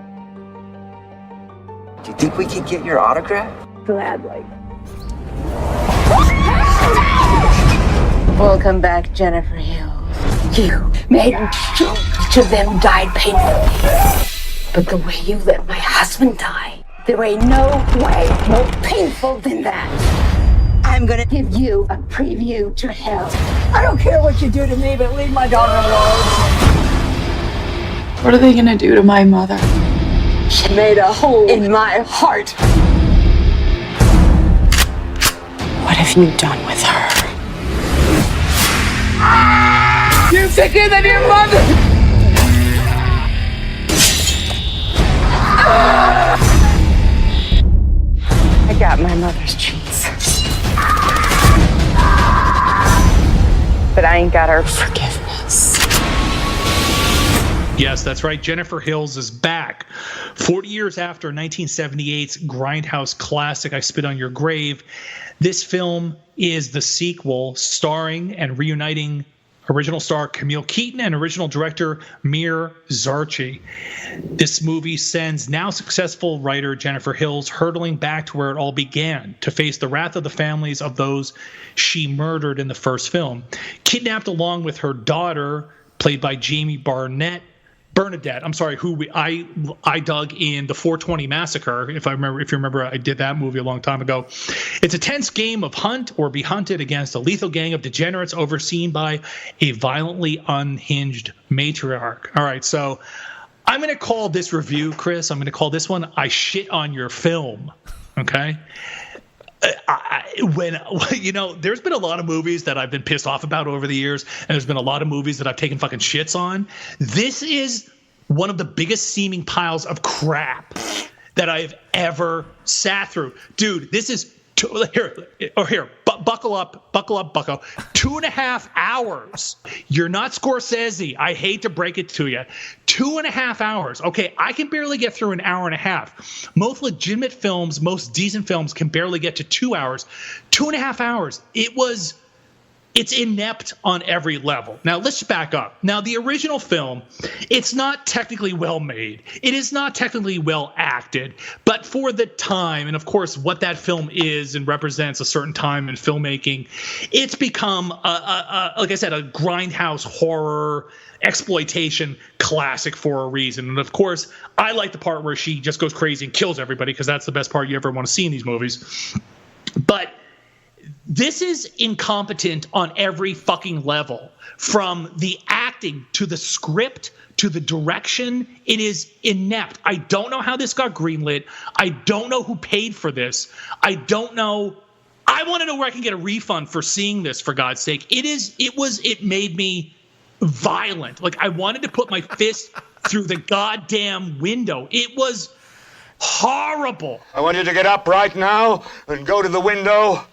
[SPEAKER 2] Do you think we could get your autograph?
[SPEAKER 22] Gladly. Welcome back, Jennifer Hills. You made a joke. Each of them died painfully. But the way you let my husband die, there ain't no way more painful than that. I'm gonna give you a preview to hell.
[SPEAKER 2] I don't care what you do to me, but leave my daughter alone.
[SPEAKER 22] What are they gonna do to my mother? She made a hole in my heart. What have you done with her?
[SPEAKER 2] You're sicker than your mother!
[SPEAKER 22] I got my mother's cheeks. But I ain't got her forgiveness.
[SPEAKER 14] Yes, that's right. Jennifer Hills is back. 40 years after 1978's Grindhouse classic, I Spit on Your Grave, this film is the sequel starring and reuniting original star Camille Keaton and original director Mir Zarchi. This movie sends now successful writer Jennifer Hills hurtling back to where it all began to face the wrath of the families of those she murdered in the first film. Kidnapped along with her daughter, played by Jamie Bernadette, who I dug in the 420 Massacre. If you remember, I did that movie a long time ago. It's a tense game of hunt or be hunted against a lethal gang of degenerates overseen by a violently unhinged matriarch. All right, so I'm going to call this review, Chris. I'm going to call this one I Shit on Your Film. Okay. There's been a lot of movies that I've been pissed off about over the years, and there's been a lot of movies that I've taken fucking shits on. This is one of the biggest seeming piles of crap that I've ever sat through. Dude, this is buckle up, bucko. 2.5 hours. You're not Scorsese. I hate to break it to you. 2.5 hours. Okay, I can barely get through an hour and a half. Most legitimate films, most decent films can barely get to 2 hours. 2.5 hours. It's inept on every level. Now, let's back up. Now, the original film, it's not technically well made. It is not technically well acted. But for the time, and of course, what that film is and represents a certain time in filmmaking, it's become, like I said, a grindhouse horror exploitation classic for a reason. And of course, I like the part where she just goes crazy and kills everybody, because that's the best part you ever want to see in these movies. But this is incompetent on every fucking level, from the acting to the script to the direction. It is inept. I don't know how this got greenlit. I don't know who paid for this. I don't know. I want to know where I can get a refund for seeing this, for God's sake. It made me violent. Like, I wanted to put my fist through the goddamn window. It was horrible.
[SPEAKER 23] I want you to get up right now and go to the window,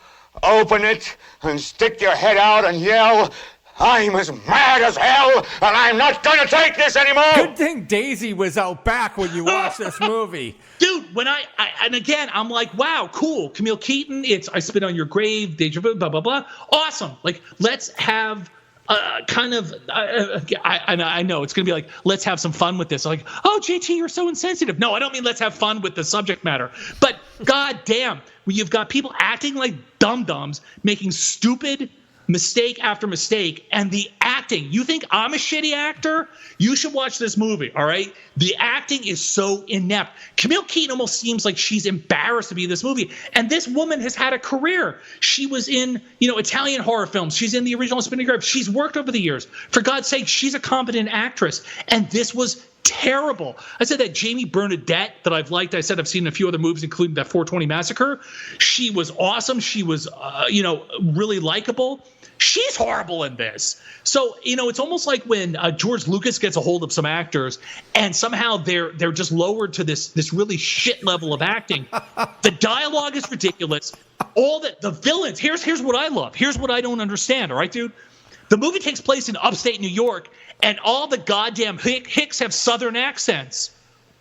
[SPEAKER 23] open it, and stick your head out and yell, "I'm as mad as hell, and I'm not going to take this anymore!"
[SPEAKER 6] Good thing Daisy was out back when you watched this movie.
[SPEAKER 14] Dude, when and again, I'm like, wow, cool. Camille Keaton, it's I Spit on Your Grave, Deja Vu, blah, blah, blah. Awesome. Like, let's have kind of, I know it's going to be like, let's have some fun with this. Like, oh, JT, you're so insensitive. No, I don't mean let's have fun with the subject matter. But goddamn, when you've got people acting like dum-dums, making stupid mistake after mistake, and the acting, you think I'm a shitty actor? You should watch this movie, all right? The acting is so inept. Camille Keaton almost seems like she's embarrassed to be in this movie. And this woman has had a career. She was in, Italian horror films. She's in the original Spinning Grave. She's worked over the years. For God's sake, she's a competent actress. And this was terrible. I said that Jamie Bernadette that I've liked. I said I've seen in a few other movies, including that 420 Massacre. She was awesome. She was, really likable. She's horrible in this. So, it's almost like when George Lucas gets a hold of some actors and somehow they're just lowered to this really shit level of acting. The dialogue is ridiculous. All the villains. Here's what I love. Here's what I don't understand. All right, dude. The movie takes place in upstate New York, and all the goddamn hicks have Southern accents.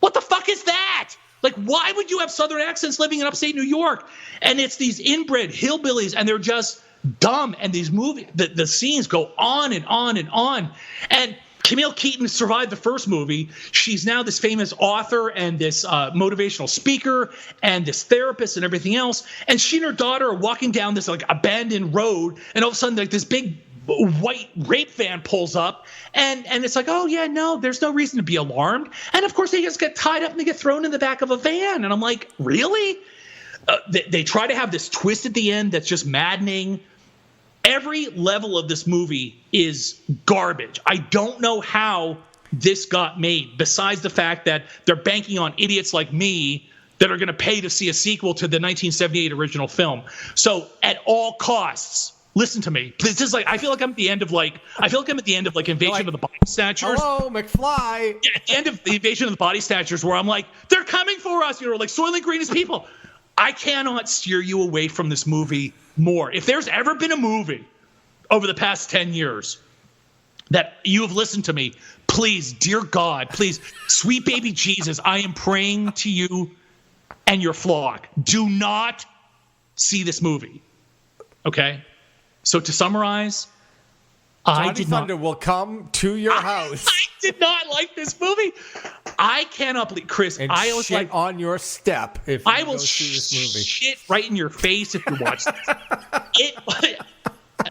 [SPEAKER 14] What the fuck is that? Like, why would you have Southern accents living in upstate New York? And it's these inbred hillbillies, and they're just dumb. And these the scenes go on and on and on. And Camille Keaton survived the first movie. She's now this famous author and this motivational speaker and this therapist and everything else. And she and her daughter are walking down this like abandoned road, and all of a sudden like this big white rape van pulls up, and it's like, oh yeah, no, there's no reason to be alarmed. And of course they just get tied up and they get thrown in the back of a van. And I'm like, really? They try to have this twist at the end that's just maddening. Every level of this movie is garbage. I don't know how this got made, besides the fact that they're banking on idiots like me that are going to pay to see a sequel to the 1978 original film. So at all costs, listen to me. This is like, I feel like I'm at the end of Invasion of the Body Snatchers.
[SPEAKER 6] Hello, McFly.
[SPEAKER 14] Yeah, at the end of the Invasion of the Body Snatchers, where I'm like, they're coming for us, like Soylent Green is people. I cannot steer you away from this movie more. If there's ever been a movie over the past 10 years that you have listened to me, please, dear God, please, sweet baby Jesus, I am praying to you and your flock. Do not see this movie. Okay? So to summarize,
[SPEAKER 6] Johnny Thunder will come to your house.
[SPEAKER 14] I did not like this movie. I cannot believe, Chris.
[SPEAKER 6] And
[SPEAKER 14] I was
[SPEAKER 6] shit
[SPEAKER 14] like
[SPEAKER 6] on your step if you
[SPEAKER 14] I will
[SPEAKER 6] go see this movie.
[SPEAKER 14] Shit right in your face if you watch this.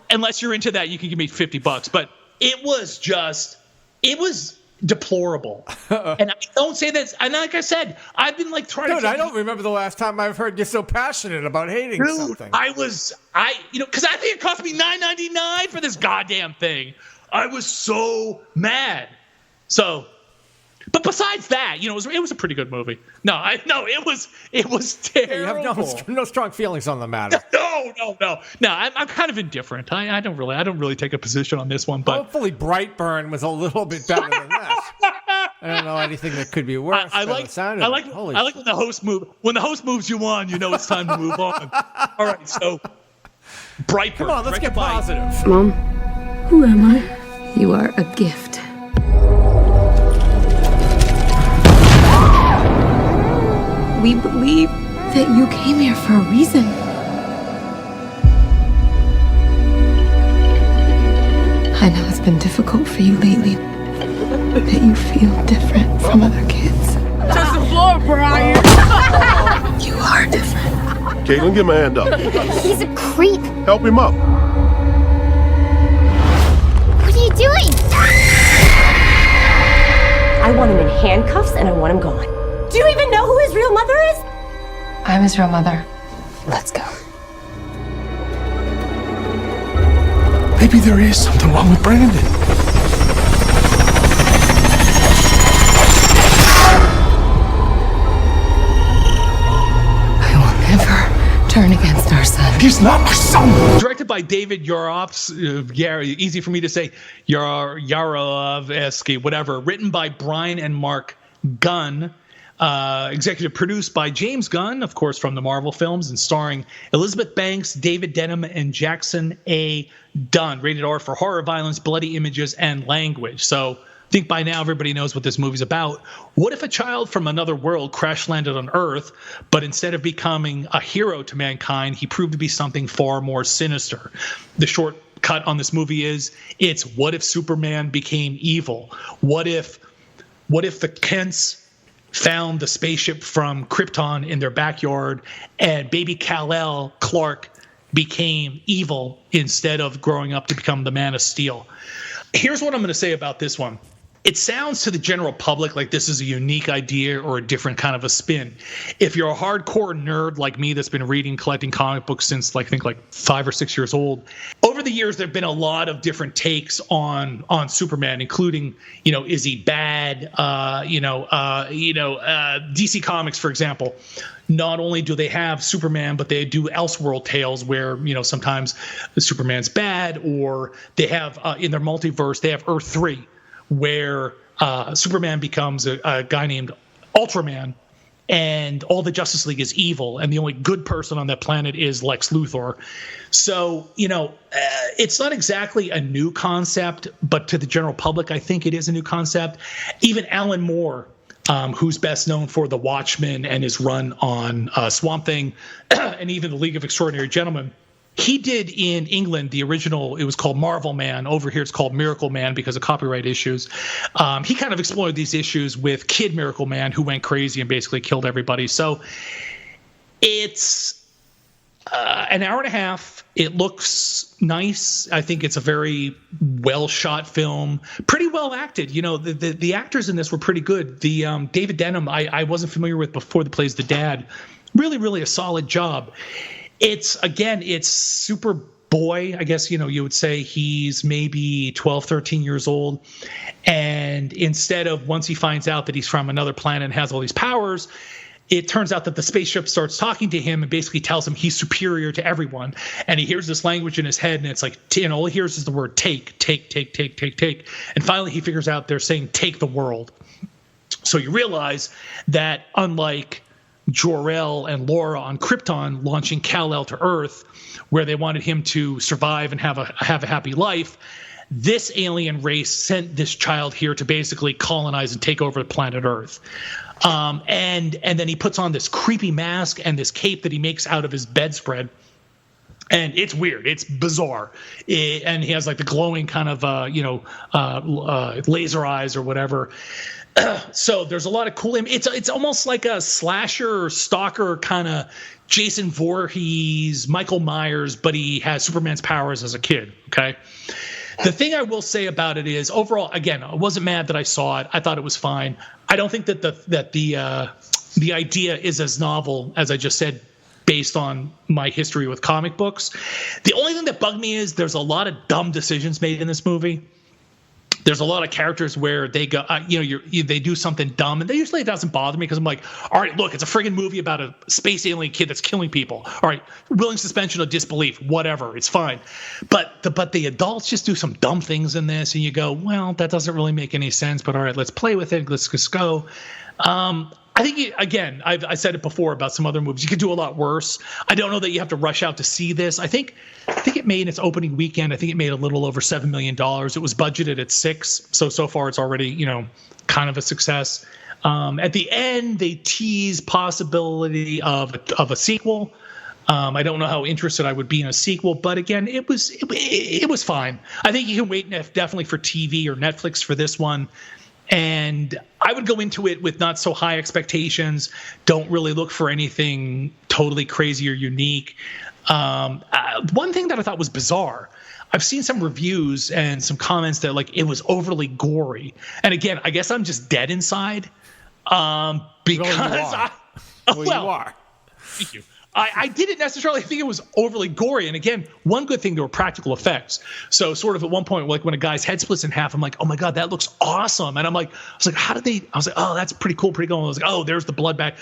[SPEAKER 14] Unless you're into that, you can give me $50. But it was deplorable. And I don't say that. And like I said, I've been like trying
[SPEAKER 6] Dude, I don't remember the last time I've heard you so passionate about hating something.
[SPEAKER 14] Because I think it cost me $9.99 for this goddamn thing. I was so mad. So, but besides that, it was a pretty good movie. It was terrible.
[SPEAKER 6] You have no strong feelings on the matter.
[SPEAKER 14] No. I'm kind of indifferent. I don't really take a position on this one. But
[SPEAKER 6] hopefully, Brightburn was a little bit better than that. I don't know anything that could be worse.
[SPEAKER 14] I like when the host moves. When the host moves you on, it's time to move on. All right, so Brightburn.
[SPEAKER 6] Come on, let's get positive.
[SPEAKER 19] Mom, who am I? You are a gift. We believe that you came here for a reason. I know it's been difficult for you lately, that you feel different from other kids.
[SPEAKER 2] Touch the floor, Brian!
[SPEAKER 19] You are different.
[SPEAKER 3] Caitlin, give him a hand up.
[SPEAKER 8] He's a creep.
[SPEAKER 3] Help him up.
[SPEAKER 8] What are you doing?
[SPEAKER 22] I want him in handcuffs and I want him gone. Do you even know who his real mother is?
[SPEAKER 19] I'm his real mother. Let's go.
[SPEAKER 3] Maybe there is something wrong with Brandon.
[SPEAKER 19] I will never turn against our son.
[SPEAKER 3] He's not my son.
[SPEAKER 14] Directed by David Yarovsky, easy for me to say, Yarovsky, whatever. Written by Brian and Mark Gunn. Executive produced by James Gunn, of course, from the Marvel films, and starring Elizabeth Banks, David Denham, and Jackson A. Dunn. Rated R for horror, violence, bloody images, and language. So I think by now everybody knows what this movie's about. What if a child from another world crash landed on Earth, but instead of becoming a hero to mankind, he proved to be something far more sinister? The short cut on this movie is, it's what if Superman became evil? What if the Kents found the spaceship from Krypton in their backyard and baby Kal-El Clark became evil instead of growing up to become the Man of Steel? Here's what I'm going to say about this one. it sounds to the general public like this is a unique idea or a different kind of a spin. If you're a hardcore nerd like me that's been reading, collecting comic books since I think 5 or 6 years old, over the years there have been a lot of different takes on Superman, including, is he bad? DC Comics, for example, not only do they have Superman, but they do Elseworld tales where, sometimes Superman's bad, or they have in their multiverse they have Earth 3. Where Superman becomes a guy named Ultraman, and all the Justice League is evil, and the only good person on that planet is Lex Luthor. So, it's not exactly a new concept, but to the general public, I think it is a new concept. Even Alan Moore, who's best known for The Watchmen and his run on Swamp Thing, and even the League of Extraordinary Gentlemen, he did in England the original. It was called Marvel Man. Over here it's called Miracle Man because of copyright issues. He kind of explored these issues with Kid Miracle Man, who went crazy and basically killed everybody. So it's an hour and a half. It looks nice. I think it's a very well shot film, pretty well acted. The actors in this were pretty good. The David Denham I wasn't familiar with before, that plays the dad. Really a solid job. It's Superboy, I guess, you would say he's maybe 12, 13 years old. And instead of, once he finds out that he's from another planet and has all these powers, it turns out that the spaceship starts talking to him and basically tells him he's superior to everyone. And he hears this language in his head, and it's like, and all he hears is the word take. And finally he figures out they're saying take the world. So you realize that unlike Jor-El and Laura on Krypton launching Kal-El to Earth, where they wanted him to survive and have a happy life, this alien race sent this child here to basically colonize and take over the planet Earth. And then he puts on this creepy mask and this cape that he makes out of his bedspread. And it's weird. It's bizarre. And he has the glowing kind of, laser eyes or whatever. So there's a lot of cool. It's almost like a slasher or stalker kind of Jason Voorhees, Michael Myers, but he has Superman's powers as a kid. Okay. The thing I will say about it is, overall, again, I wasn't mad that I saw it. I thought it was fine. I don't think that the idea is as novel as I just said, based on my history with comic books. The only thing that bugged me is there's a lot of dumb decisions made in this movie. There's a lot of characters where they go, they do something dumb, and usually it doesn't bother me because I'm like, all right, look, it's a friggin' movie about a space alien kid that's killing people. All right, willing suspension of disbelief, whatever, it's fine. But the adults just do some dumb things in this, and you go, well, that doesn't really make any sense. But all right, let's play with it. Let's just go. I think, again, I said it before about some other movies. You could do a lot worse. I don't know that you have to rush out to see this. I think it made its opening weekend. I think it made a little over $7 million. It was budgeted at $6 million. So far it's already, kind of a success. At the end, they tease possibility of a sequel. I don't know how interested I would be in a sequel, but again, it was fine. I think you can wait definitely for TV or Netflix for this one. And I would go into it with not so high expectations. Don't really look for anything totally crazy or unique. One thing that I thought was bizarre, I've seen some reviews and some comments that it was overly gory. And again, I guess I'm just dead inside because
[SPEAKER 6] you are.
[SPEAKER 14] Thank you. I didn't necessarily think it was overly gory. And again, one good thing, there were practical effects. So sort of at one point, when a guy's head splits in half, I'm like, oh my God, that looks awesome. And I was like, how did they, I was like, oh, that's pretty cool. I was like, oh, there's the blood back,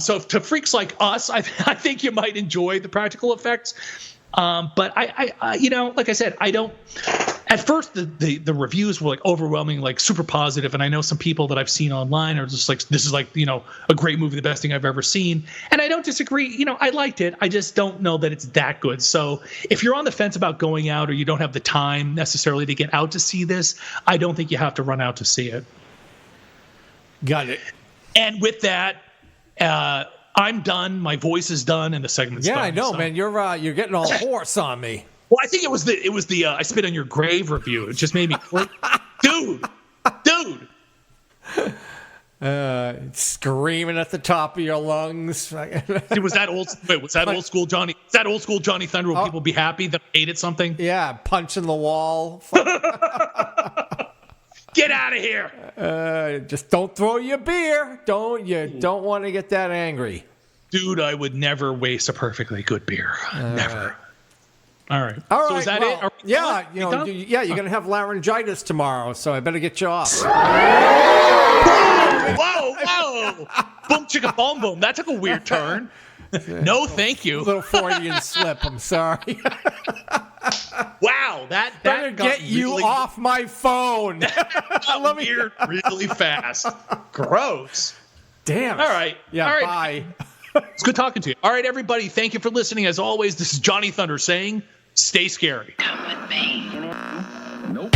[SPEAKER 14] So to freaks like us, I think you might enjoy the practical effects. But I like I said, I don't. At first, the reviews were overwhelming, super positive, and I know some people that I've seen online are just this is a great movie, the best thing I've ever seen, and I don't disagree. I liked it. I just don't know that it's that good. So if you're on the fence about going out or you don't have the time necessarily to get out to see this, I don't think you have to run out to see it.
[SPEAKER 6] Got it.
[SPEAKER 14] And with that, I'm done. My voice is done, and the segment's done.
[SPEAKER 6] Yeah, I know, man. You're getting all hoarse on me.
[SPEAKER 14] Well, I think it was the I Spit on Your Grave review. It just made me, dude.
[SPEAKER 6] Screaming at the top of your lungs.
[SPEAKER 14] Was that old school Johnny? Is that old school Johnny Thunder? Will people be happy that I hated something?
[SPEAKER 6] Yeah, punching the wall.
[SPEAKER 14] Get out of here.
[SPEAKER 6] Just don't throw your beer. Don't want to get that angry.
[SPEAKER 14] Dude, I would never waste a perfectly good beer. Never. All right.
[SPEAKER 6] All
[SPEAKER 14] So
[SPEAKER 6] right.
[SPEAKER 14] is that
[SPEAKER 6] well,
[SPEAKER 14] it?
[SPEAKER 6] Yeah, you're going to have laryngitis tomorrow, so I better get you off.
[SPEAKER 14] Whoa. Boom, chicka, boom, boom. That took a weird turn. No, thank you.
[SPEAKER 6] A little Freudian slip. I'm sorry.
[SPEAKER 14] Wow, that
[SPEAKER 6] better get you off my phone.
[SPEAKER 14] Let me hear really fast. Gross.
[SPEAKER 6] Damn.
[SPEAKER 14] All right.
[SPEAKER 6] Yeah.
[SPEAKER 14] All right.
[SPEAKER 6] Bye.
[SPEAKER 14] It's good talking to you. All right, everybody. Thank you for listening. As always, this is Johnny Thunder saying, stay scary.
[SPEAKER 22] Come with me.
[SPEAKER 14] Nope.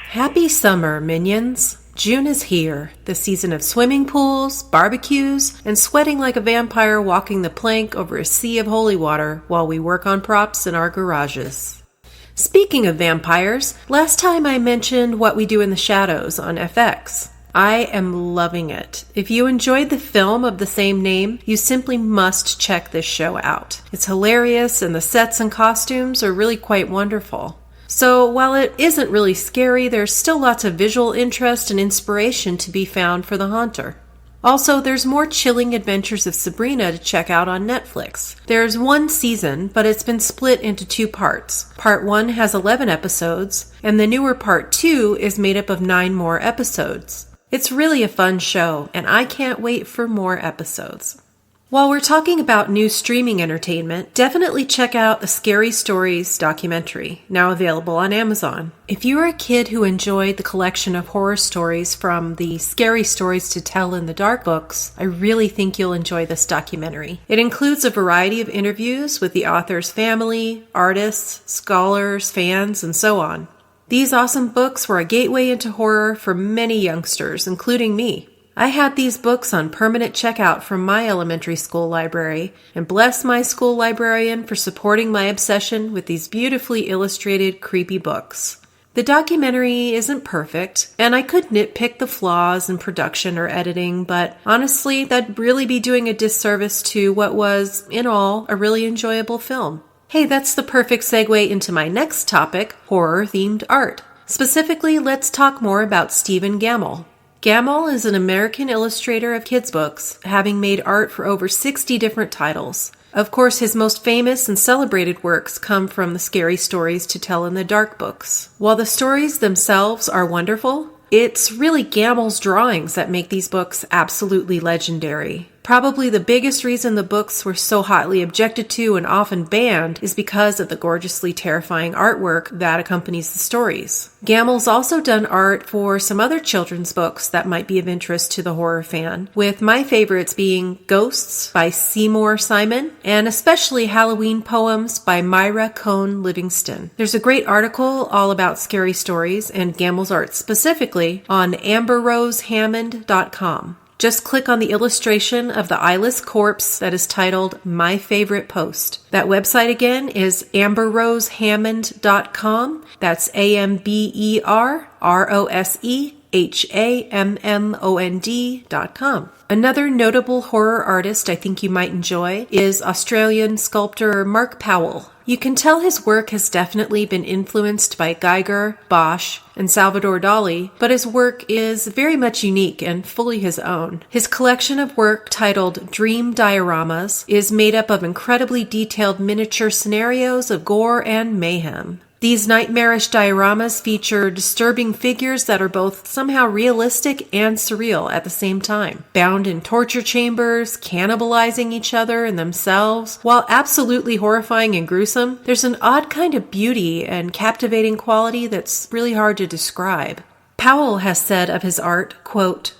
[SPEAKER 5] Happy summer, minions! June is here, the season of swimming pools, barbecues, and sweating like a vampire walking the plank over a sea of holy water while we work on props in our garages. Speaking of vampires, last time I mentioned What We Do in the Shadows on FX. I am loving it. If you enjoyed the film of the same name, you simply must check this show out. It's hilarious and the sets and costumes are really quite wonderful. So while it isn't really scary, there's still lots of visual interest and inspiration to be found for the haunter. Also, there's more chilling adventures of Sabrina to check out on Netflix. There's one season, but it's been split into 2 parts. Part 1 has 11 episodes, and the newer Part 2 is made up of 9 more episodes. It's really a fun show, and I can't wait for more episodes. While we're talking about new streaming entertainment, definitely check out the Scary Stories documentary, now available on Amazon. If you are a kid who enjoyed the collection of horror stories from the Scary Stories to Tell in the Dark books, I really think you'll enjoy this documentary. It includes a variety of interviews with the author's family, artists, scholars, fans, and so on. These awesome books were a gateway into horror for many youngsters, including me. I had these books on permanent checkout from my elementary school library, and bless my school librarian for supporting my obsession with these beautifully illustrated, creepy books. The documentary isn't perfect, and I could nitpick the flaws in production or editing, but honestly, that'd really be doing a disservice to what was, in all, a really enjoyable film. Hey, that's the perfect segue into my next topic, horror-themed art. Specifically, let's talk more about Stephen Gammell. Gammell is an American illustrator of kids' books, having made art for over 60 different titles. Of course, his most famous and celebrated works come from the Scary Stories to Tell in the Dark books. While the stories themselves are wonderful, it's really Gammell's drawings that make these books absolutely legendary. Probably the biggest reason the books were so hotly objected to and often banned is because of the gorgeously terrifying artwork that accompanies the stories. Gammell's also done art for some other children's books that might be of interest to the horror fan, with my favorites being Ghosts by Seymour Simon, and especially Halloween Poems by Myra Cohn Livingston. There's a great article all about Scary Stories and Gammell's art specifically on amberrosehammond.com. Just click on the illustration of the eyeless corpse that is titled My Favorite Post. That website again is amberrosehammond.com. That's AMBERROSEHAMMOND.com. Another notable horror artist I think you might enjoy is Australian sculptor Mark Powell. You can tell his work has definitely been influenced by Geiger, Bosch, and Salvador Dali, but his work is very much unique and fully his own. His collection of work titled Dream Dioramas is made up of incredibly detailed miniature scenarios of gore and mayhem. These nightmarish dioramas feature disturbing figures that are both somehow realistic and surreal at the same time, bound in torture chambers, cannibalizing each other and themselves. While absolutely horrifying and gruesome, there's an odd kind of beauty and captivating quality that's really hard to describe. Powell has said of his art, quote,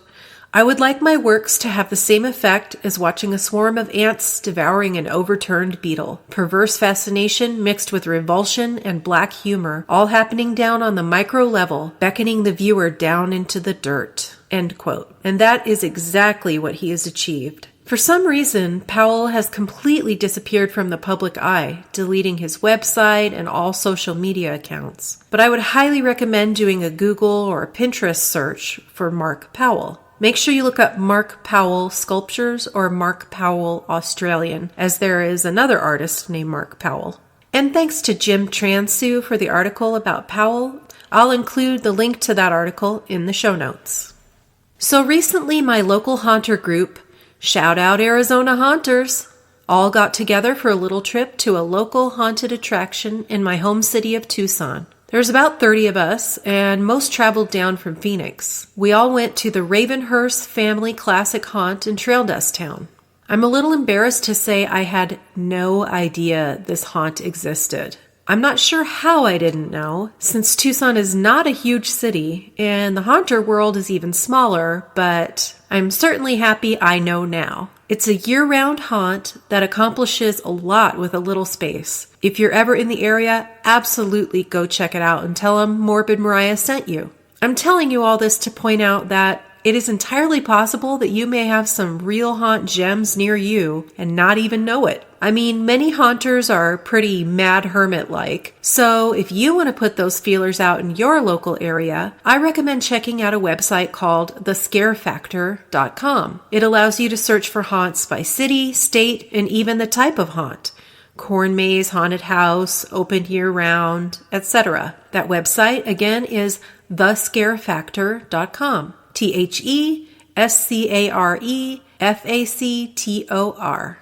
[SPEAKER 5] "I would like my works to have the same effect as watching a swarm of ants devouring an overturned beetle. Perverse fascination mixed with revulsion and black humor, all happening down on the micro level, beckoning the viewer down into the dirt." End quote. And that is exactly what he has achieved. For some reason, Powell has completely disappeared from the public eye, deleting his website and all social media accounts. But I would highly recommend doing a Google or a Pinterest search for Mark Powell. Make sure you look up Mark Powell Sculptures or Mark Powell Australian, as there is another artist named Mark Powell. And thanks to Jim Transu for the article about Powell. I'll include the link to that article in the show notes. So recently my local haunter group, shout out Arizona Haunters, all got together for a little trip to a local haunted attraction in my home city of Tucson. There's about 30 of us, and most traveled down from Phoenix. We all went to the Ravenhurst Family Classic Haunt in Trail Dust Town. I'm a little embarrassed to say I had no idea this haunt existed. I'm not sure how I didn't know, since Tucson is not a huge city, and the haunter world is even smaller, but I'm certainly happy I know now. It's a year-round haunt that accomplishes a lot with a little space. If you're ever in the area, absolutely go check it out and tell them Morbid Mariah sent you. I'm telling you all this to point out that it is entirely possible that you may have some real haunt gems near you and not even know it. I mean, many haunters are pretty mad hermit-like, so if you want to put those feelers out in your local area, I recommend checking out a website called thescarefactor.com. It allows you to search for haunts by city, state, and even the type of haunt. Corn maze, haunted house, open year-round, etc. That website, again, is thescarefactor.com. TheScarefactor.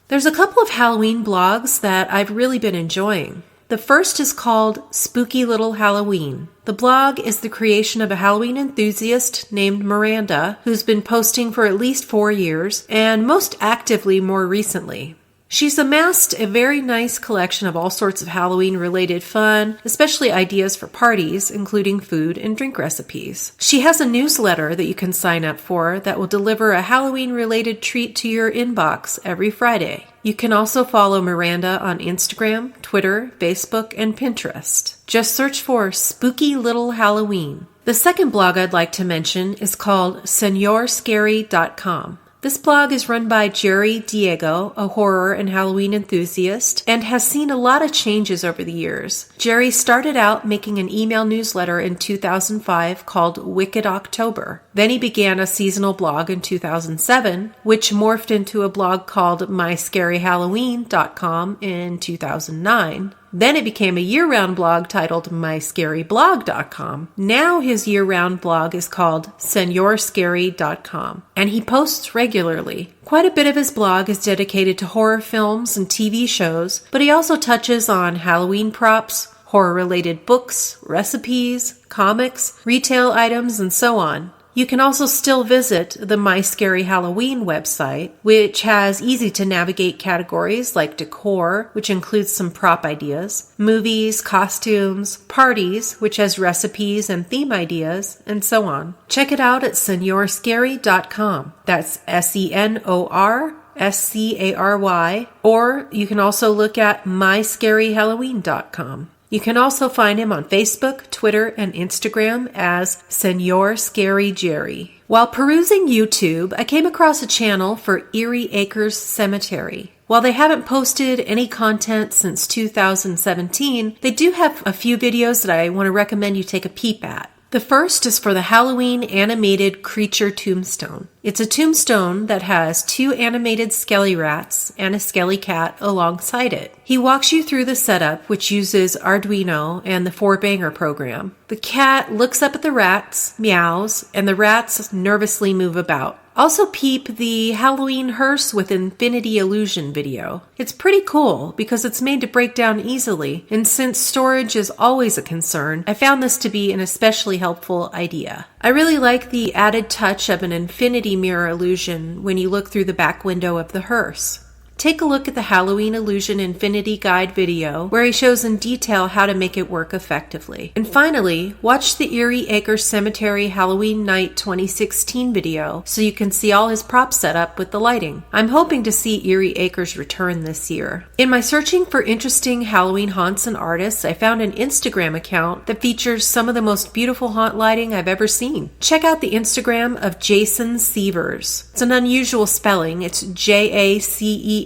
[SPEAKER 5] There's a couple of Halloween blogs that I've really been enjoying. The first is called Spooky Little Halloween. The blog is the creation of a Halloween enthusiast named Miranda, who's been posting for at least 4 years, and most actively more recently. She's amassed a very nice collection of all sorts of Halloween-related fun, especially ideas for parties, including food and drink recipes. She has a newsletter that you can sign up for that will deliver a Halloween-related treat to your inbox every Friday. You can also follow Miranda on Instagram, Twitter, Facebook, and Pinterest. Just search for Spooky Little Halloween. The second blog I'd like to mention is called SeñorScary.com. This blog is run by Jerry Diego, a horror and Halloween enthusiast, and has seen a lot of changes over the years. Jerry started out making an email newsletter in 2005 called Wicked October. Then he began a seasonal blog in 2007, which morphed into a blog called MyScaryHalloween.com in 2009. Then it became a year-round blog titled MyScaryBlog.com. Now his year-round blog is called SeñorScary.com, and he posts regularly. Quite a bit of his blog is dedicated to horror films and TV shows, but he also touches on Halloween props, horror-related books, recipes, comics, retail items, and so on. You can also still visit the My Scary Halloween website, which has easy-to-navigate categories like decor, which includes some prop ideas, movies, costumes, parties, which has recipes and theme ideas, and so on. Check it out at SeñorScary.com. That's SeñorScary, or you can also look at MyScaryHalloween.com. You can also find him on Facebook, Twitter, and Instagram as Señor Scary Jerry. While perusing YouTube, I came across a channel for Eerie Acres Cemetery. While they haven't posted any content since 2017, they do have a few videos that I want to recommend you take a peep at. The first is for the Halloween animated creature tombstone. It's a tombstone that has 2 animated skelly rats and a skelly cat alongside it. He walks you through the setup, which uses Arduino and the 4-banger program. The cat looks up at the rats, meows, and the rats nervously move about. Also peep the Halloween Hearse with Infinity Illusion video. It's pretty cool because it's made to break down easily, and since storage is always a concern, I found this to be an especially helpful idea. I really like the added touch of an infinity mirror illusion when you look through the back window of the hearse. Take a look at the Halloween Illusion Infinity Guide video, where he shows in detail how to make it work effectively. And finally, watch the Eerie Acres Cemetery Halloween Night 2016 video so you can see all his prop setup with the lighting. I'm hoping to see Eerie Acres return this year. In my searching for interesting Halloween haunts and artists, I found an Instagram account that features some of the most beautiful haunt lighting I've ever seen. Check out the Instagram of Jason Sievers. It's an unusual spelling. It's Jacensievers.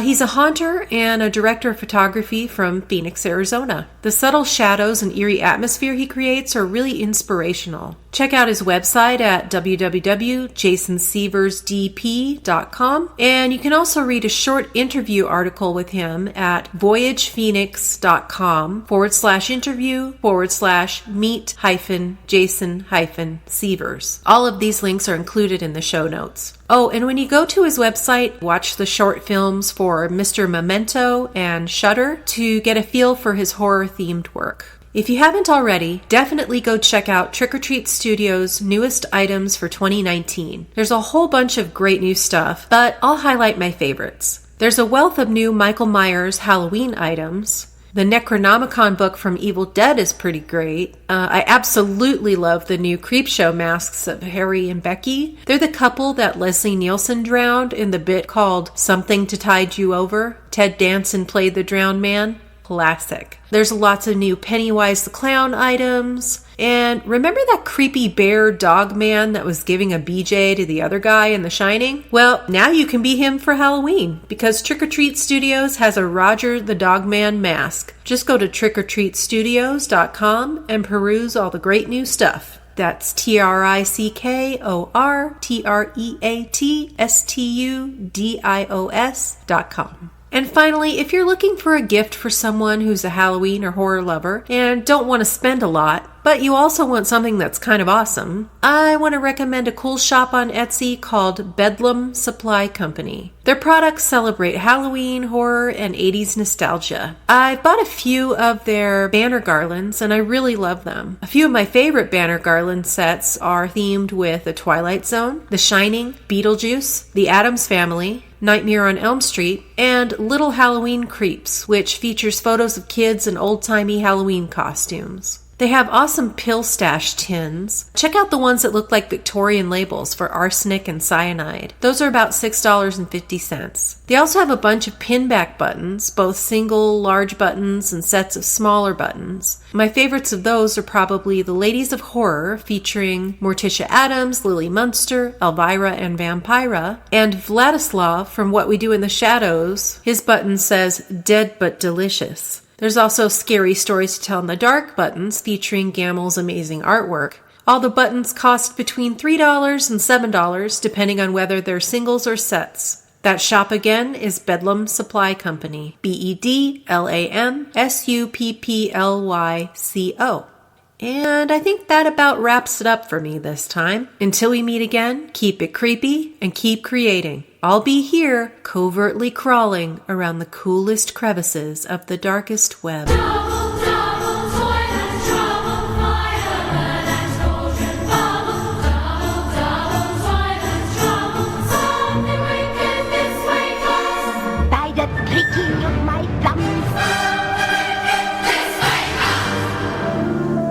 [SPEAKER 5] He's a haunter and a director of photography from Phoenix, Arizona. The subtle shadows and eerie atmosphere he creates are really inspirational. Check out his website at www.jasonsieversdp.com, and you can also read a short interview article with him at voyagephoenix.com/interview/meet-jason-sievers. All of these links are included in the show notes. Oh, and when you go to his website, watch the short films for Mr. Memento and Shudder to get a feel for his horror-themed work. If you haven't already, definitely go check out Trick or Treat Studios' newest items for 2019. There's a whole bunch of great new stuff, but I'll highlight my favorites. There's a wealth of new Michael Myers Halloween items. The Necronomicon book from Evil Dead is pretty great. I absolutely love the new Creepshow masks of Harry and Becky. They're the couple that Leslie Nielsen drowned in the bit called Something to Tide You Over. Ted Danson played the drowned man. Classic. There's lots of new Pennywise the Clown items. And remember that creepy bear dog man that was giving a BJ to the other guy in The Shining? Well, now you can be him for Halloween because Trick or Treat Studios has a Roger the Dogman mask. Just go to trickortreatstudios.com and peruse all the great new stuff. That's trickortreatstudios.com. And finally, if you're looking for a gift for someone who's a Halloween or horror lover and don't want to spend a lot, but you also want something that's kind of awesome, I want to recommend a cool shop on Etsy called Bedlam Supply Company. Their products celebrate Halloween, horror, and 80s nostalgia. I've bought a few of their banner garlands, and I really love them. A few of my favorite banner garland sets are themed with The Twilight Zone, The Shining, Beetlejuice, The Addams Family, Nightmare on Elm Street, and Little Halloween Creeps, which features photos of kids in old-timey Halloween costumes. They have awesome pill stash tins. Check out the ones that look like Victorian labels for arsenic and cyanide. Those are about $6.50. They also have a bunch of pinback buttons, both single, large buttons and sets of smaller buttons. My favorites of those are probably the Ladies of Horror, featuring Morticia Addams, Lily Munster, Elvira, and Vampira, and Vladislav from What We Do in the Shadows. His button says, "Dead but Delicious." There's also Scary Stories to Tell in the Dark buttons featuring Gamel's amazing artwork. All the buttons cost between $3 and $7 depending on whether they're singles or sets. That shop again is Bedlam Supply Company. BEDLAMSUPPLYCO. And I think that about wraps it up for me this time. Until we meet again, keep it creepy and keep creating. I'll be here, covertly crawling around the coolest crevices of the darkest web.
[SPEAKER 22] By the pricking of my thumbs.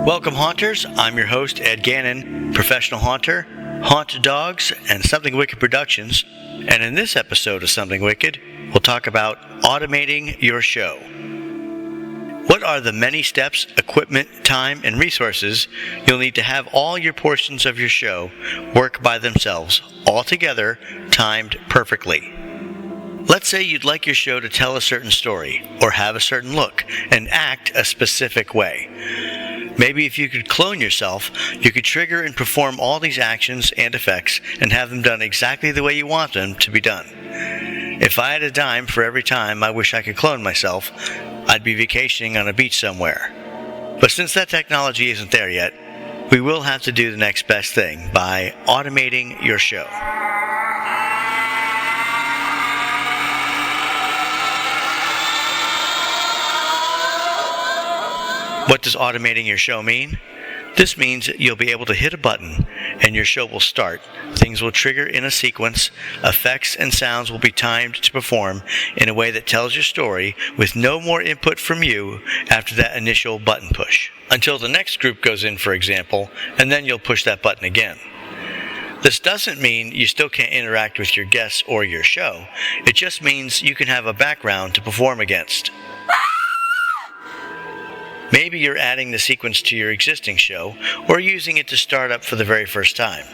[SPEAKER 7] Welcome, haunters. I'm your host, Ed Gannon, professional haunter, Haunt Dogs, and Something Wicked Productions. And in this episode of Something Wicked, we'll talk about automating your show. What are the many steps, equipment, time, and resources you'll need to have all your portions of your show work by themselves, all together, timed perfectly? Let's say you'd like your show to tell a certain story, or have a certain look, and act a specific way. Maybe if you could clone yourself, you could trigger and perform all these actions and effects and have them done exactly the way you want them to be done. If I had a dime for every time I wish I could clone myself, I'd be vacationing on a beach somewhere. But since that technology isn't there yet, we will have to do the next best thing by automating your show. What does automating your show mean? This means you'll be able to hit a button and your show will start. Things will trigger in a sequence. Effects and sounds will be timed to perform in a way that tells your story with no more input from you after that initial button push. Until the next group goes in, for example, and then you'll push that button again. This doesn't mean you still can't interact with your guests or your show. It just means you can have a background to perform against. Maybe you're adding the sequence to your existing show or using it to start up for the very first time.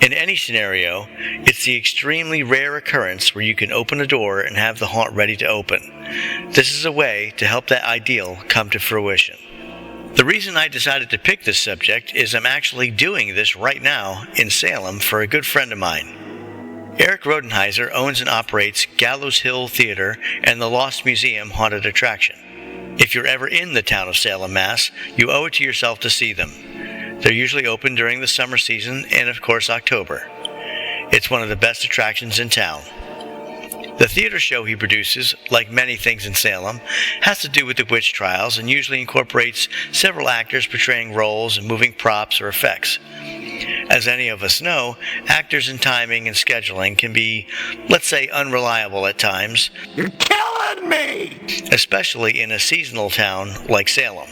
[SPEAKER 7] In any scenario, it's the extremely rare occurrence where you can open a door and have the haunt ready to open. This is a way to help that ideal come to fruition. The reason I decided to pick this subject is I'm actually doing this right now in Salem for a good friend of mine. Eric Rodenheiser owns and operates Gallows Hill Theater and the Lost Museum Haunted Attraction. If you're ever in the town of Salem, Mass., you owe it to yourself to see them. They're usually open during the summer season and, of course, October. It's one of the best attractions in town. The theater show he produces, like many things in Salem, has to do with the witch trials and usually incorporates several actors portraying roles and moving props or effects. As any of us know, actors and timing and scheduling can be, let's say, unreliable at times. You're killing me! Especially in a seasonal town like Salem.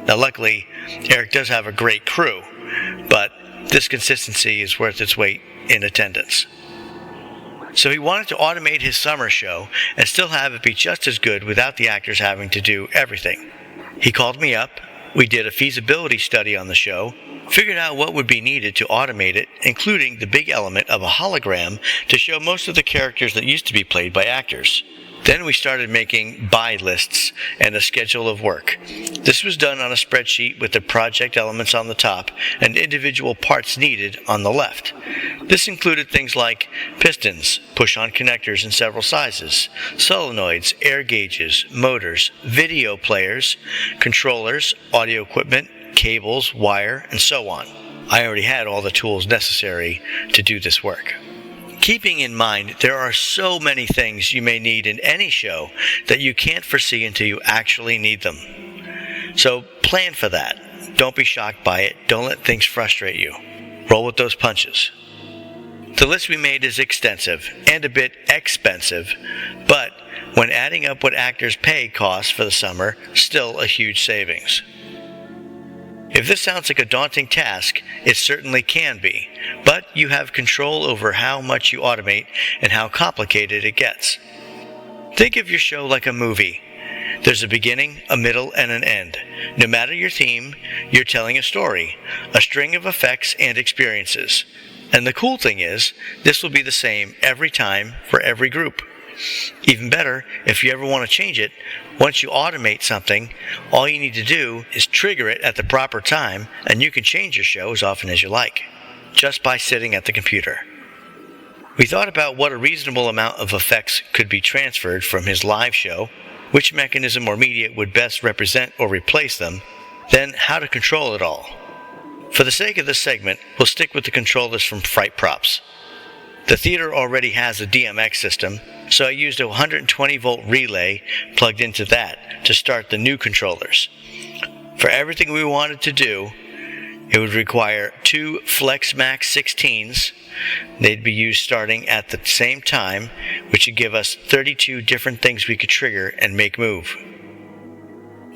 [SPEAKER 7] Now, luckily, Eric does have a great crew, but this consistency is worth its weight in attendance. So he wanted to automate his summer show and still have it be just as good without the actors having to do everything. He called me up, we did a feasibility study on the show, figured out what would be needed to automate it, including the big element of a hologram to show most of the characters that used to be played by actors. Then we started making buy lists and a schedule of work. This was done on a spreadsheet with the project elements on the top and individual parts needed on the left. This included things like pistons, push-on connectors in several sizes, solenoids, air gauges, motors, video players, controllers, audio equipment, cables, wire, and so on. I already had all the tools necessary to do this work. Keeping in mind, there are so many things you may need in any show that you can't foresee until you actually need them. So plan for that. Don't be shocked by it. Don't let things frustrate you. Roll with those punches. The list we made is extensive and a bit expensive, but when adding up what actors' pay costs for the summer, still a huge savings. If this sounds like a daunting task, it certainly can be, but you have control over how much you automate and how complicated it gets. Think of your show like a movie. There's a beginning, a middle, and an end. No matter your theme, you're telling a story, a string of effects and experiences. And the cool thing is, this will be the same every time for every group. Even better, if you ever want to change it, once you automate something, all you need to do is trigger it at the proper time, and you can change your show as often as you like, just by sitting at the computer. We thought about what a reasonable amount of effects could be transferred from his live show, which mechanism or media would best represent or replace them, then how to control it all. For the sake of this segment, we'll stick with the controllers from Fright Props. The theater already has a DMX system, so I used a 120-volt relay plugged into that to start the new controllers. For everything we wanted to do, it would require 2 FlexMax 16s. They'd be used starting at the same time, which would give us 32 different things we could trigger and make move.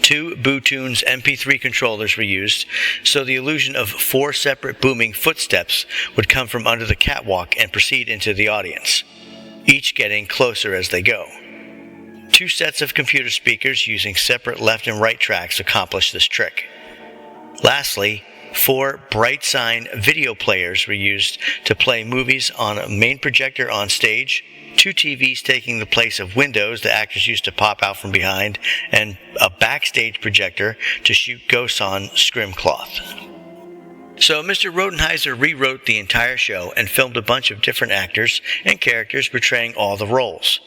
[SPEAKER 7] 2 Bootunes MP3 controllers were used, so the illusion of 4 separate booming footsteps would come from under the catwalk and proceed into the audience, each getting closer as they go. 2 sets of computer speakers using separate left and right tracks accomplish this trick. Lastly, 4 bright sign video players were used to play movies on a main projector on stage, 2 TVs taking the place of windows the actors used to pop out from behind, and a backstage projector to shoot ghosts on scrimcloth. So Mr. Rodenheiser rewrote the entire show and filmed a bunch of different actors and characters portraying all the roles.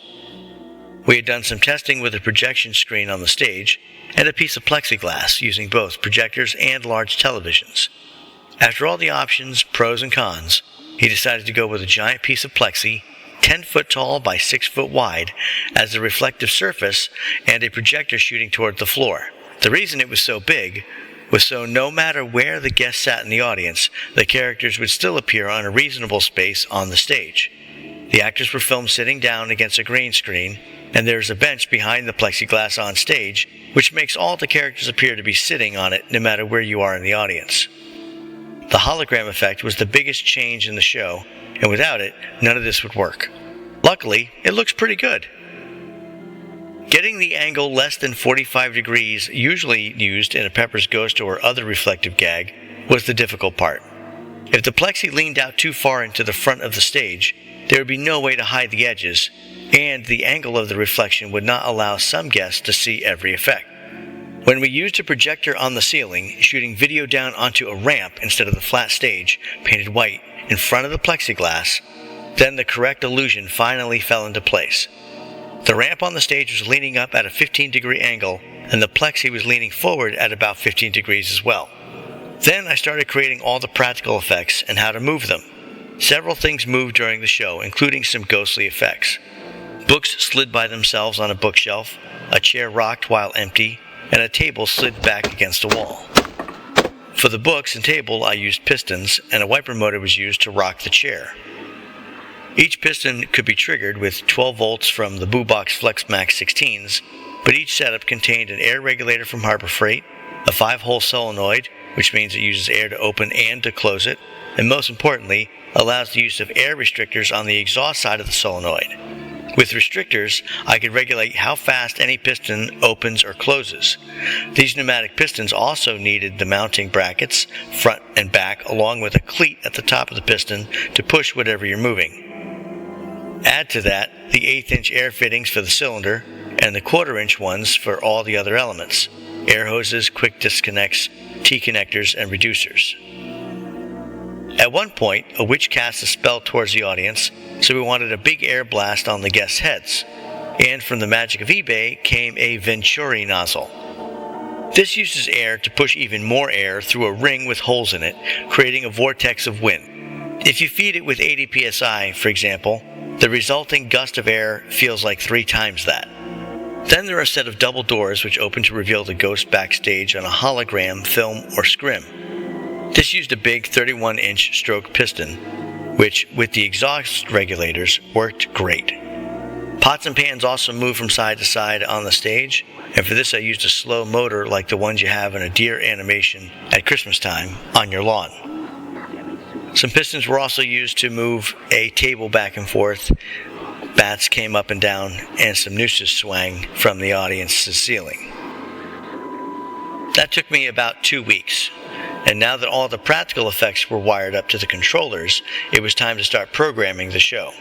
[SPEAKER 7] We had done some testing with a projection screen on the stage and a piece of plexiglass using both projectors and large televisions. After all the options, pros and cons, he decided to go with a giant piece of plexi, 10 foot tall by 6 foot wide, as a reflective surface and a projector shooting toward the floor. The reason it was so big was so no matter where the guests sat in the audience, the characters would still appear on a reasonable space on the stage. The actors were filmed sitting down against a green screen, and there's a bench behind the plexiglass on stage, which makes all the characters appear to be sitting on it no matter where you are in the audience. The hologram effect was the biggest change in the show, and without it, none of this would work. Luckily, it looks pretty good. Getting the angle less than 45 degrees, usually used in a Pepper's Ghost or other reflective gag, was the difficult part. If the plexi leaned out too far into the front of the stage, there would be no way to hide the edges, and the angle of the reflection would not allow some guests to see every effect. When we used a projector on the ceiling, shooting video down onto a ramp instead of the flat stage, painted white, in front of the plexiglass, then the correct illusion finally fell into place. The ramp on the stage was leaning up at a 15-degree angle, and the plexi was leaning forward at about 15 degrees as well. Then I started creating all the practical effects and how to move them. Several things moved during the show, including some ghostly effects. Books slid by themselves on a bookshelf, a chair rocked while empty, and a table slid back against a wall. For the books and table, I used pistons, and a wiper motor was used to rock the chair. Each piston could be triggered with 12 volts from the BooBox FlexMax 16s, but each setup contained an air regulator from Harbor Freight, a 5-hole solenoid, which means it uses air to open and to close it, and most importantly, allows the use of air restrictors on the exhaust side of the solenoid. With restrictors, I could regulate how fast any piston opens or closes. These pneumatic pistons also needed the mounting brackets, front and back, along with a cleat at the top of the piston to push whatever you're moving. Add to that the 1/8-inch air fittings for the cylinder and the 1/4-inch ones for all the other elements: air hoses, quick disconnects, T-connectors, and reducers. At one point, a witch cast a spell towards the audience, so we wanted a big air blast on the guests' heads. And from the magic of eBay came a Venturi nozzle. This uses air to push even more air through a ring with holes in it, creating a vortex of wind. If you feed it with 80 psi, for example, the resulting gust of air feels like 3 times that. Then there are a set of double doors which open to reveal the ghost backstage on a hologram, film, or scrim. This used a big 31-inch stroke piston, which, with the exhaust regulators, worked great. Pots and pans also move from side to side on the stage, and for this I used a slow motor like the ones you have in a deer animation at Christmas time on your lawn. Some pistons were also used to move a table back and forth, bats came up and down, and some nooses swang from the audience's ceiling. That took me about 2 weeks, and now that all the practical effects were wired up to the controllers, it was time to start programming the show.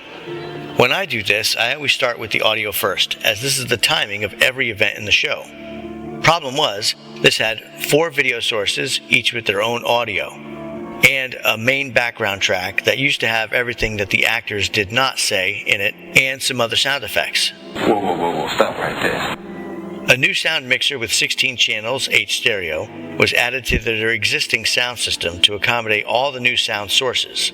[SPEAKER 7] When I do this, I always start with the audio first, as this is the timing of every event in the show. Problem was, this had 4 video sources, each with their own audio, and a main background track that used to have everything that the actors did not say in it, and some other sound effects.
[SPEAKER 15] Whoa, stop right there.
[SPEAKER 7] A new sound mixer with 16 channels, 8 stereo, was added to their existing sound system to accommodate all the new sound sources.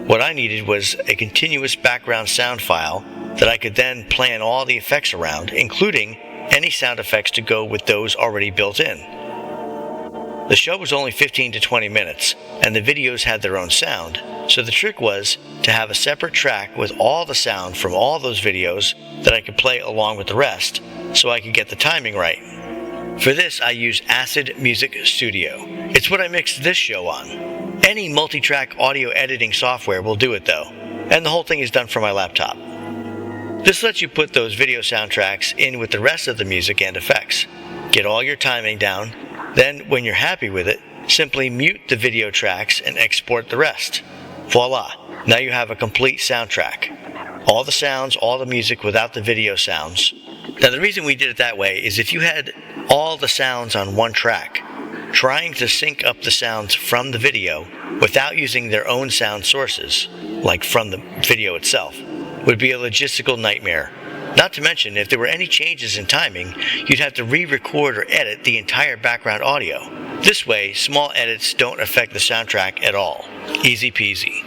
[SPEAKER 7] What I needed was a continuous background sound file that I could then plan all the effects around, including any sound effects to go with those already built in. The show was only 15 to 20 minutes, and the videos had their own sound, so the trick was to have a separate track with all the sound from all those videos that I could play along with the rest, so I could get the timing right. For this, I use Acid Music Studio. It's what I mixed this show on. Any multi-track audio editing software will do it though, and the whole thing is done from my laptop. This lets you put those video soundtracks in with the rest of the music and effects. Get all your timing down, then when you're happy with it, simply mute the video tracks and export the rest. Voila, now you have a complete soundtrack. All the sounds, all the music without the video sounds. Now the reason we did it that way is if you had all the sounds on one track, trying to sync up the sounds from the video without using their own sound sources, like from the video itself, would be a logistical nightmare. Not to mention, if there were any changes in timing, you'd have to re-record or edit the entire background audio. This way, small edits don't affect the soundtrack at all. Easy peasy.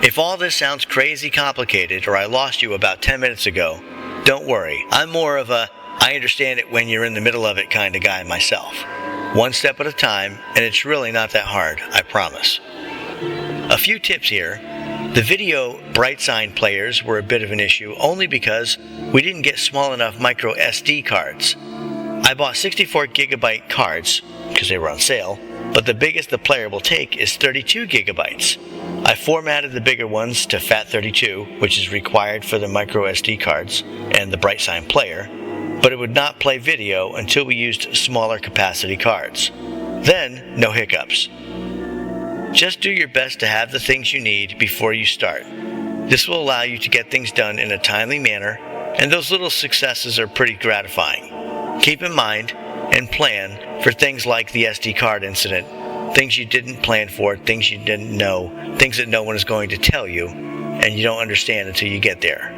[SPEAKER 7] If all this sounds crazy complicated or I lost you about 10 minutes ago, don't worry. I'm more of a I understand it when you're in the middle of it kind of guy myself. One step at a time, and it's really not that hard, I promise. A few tips here. The video bright sign players were a bit of an issue only because we didn't get small enough micro SD cards. I bought 64 gigabyte cards because they were on sale, but the biggest the player will take is 32 gigabytes. I formatted the bigger ones to FAT32, which is required for the micro SD cards and the bright sign player, but it would not play video until we used smaller capacity cards. Then, no hiccups. Just do your best to have the things you need before you start. This will allow you to get things done in a timely manner, and those little successes are pretty gratifying. Keep in mind and plan for things like the SD card incident, things you didn't plan for, things you didn't know, things that no one is going to tell you, and you don't understand until you get there.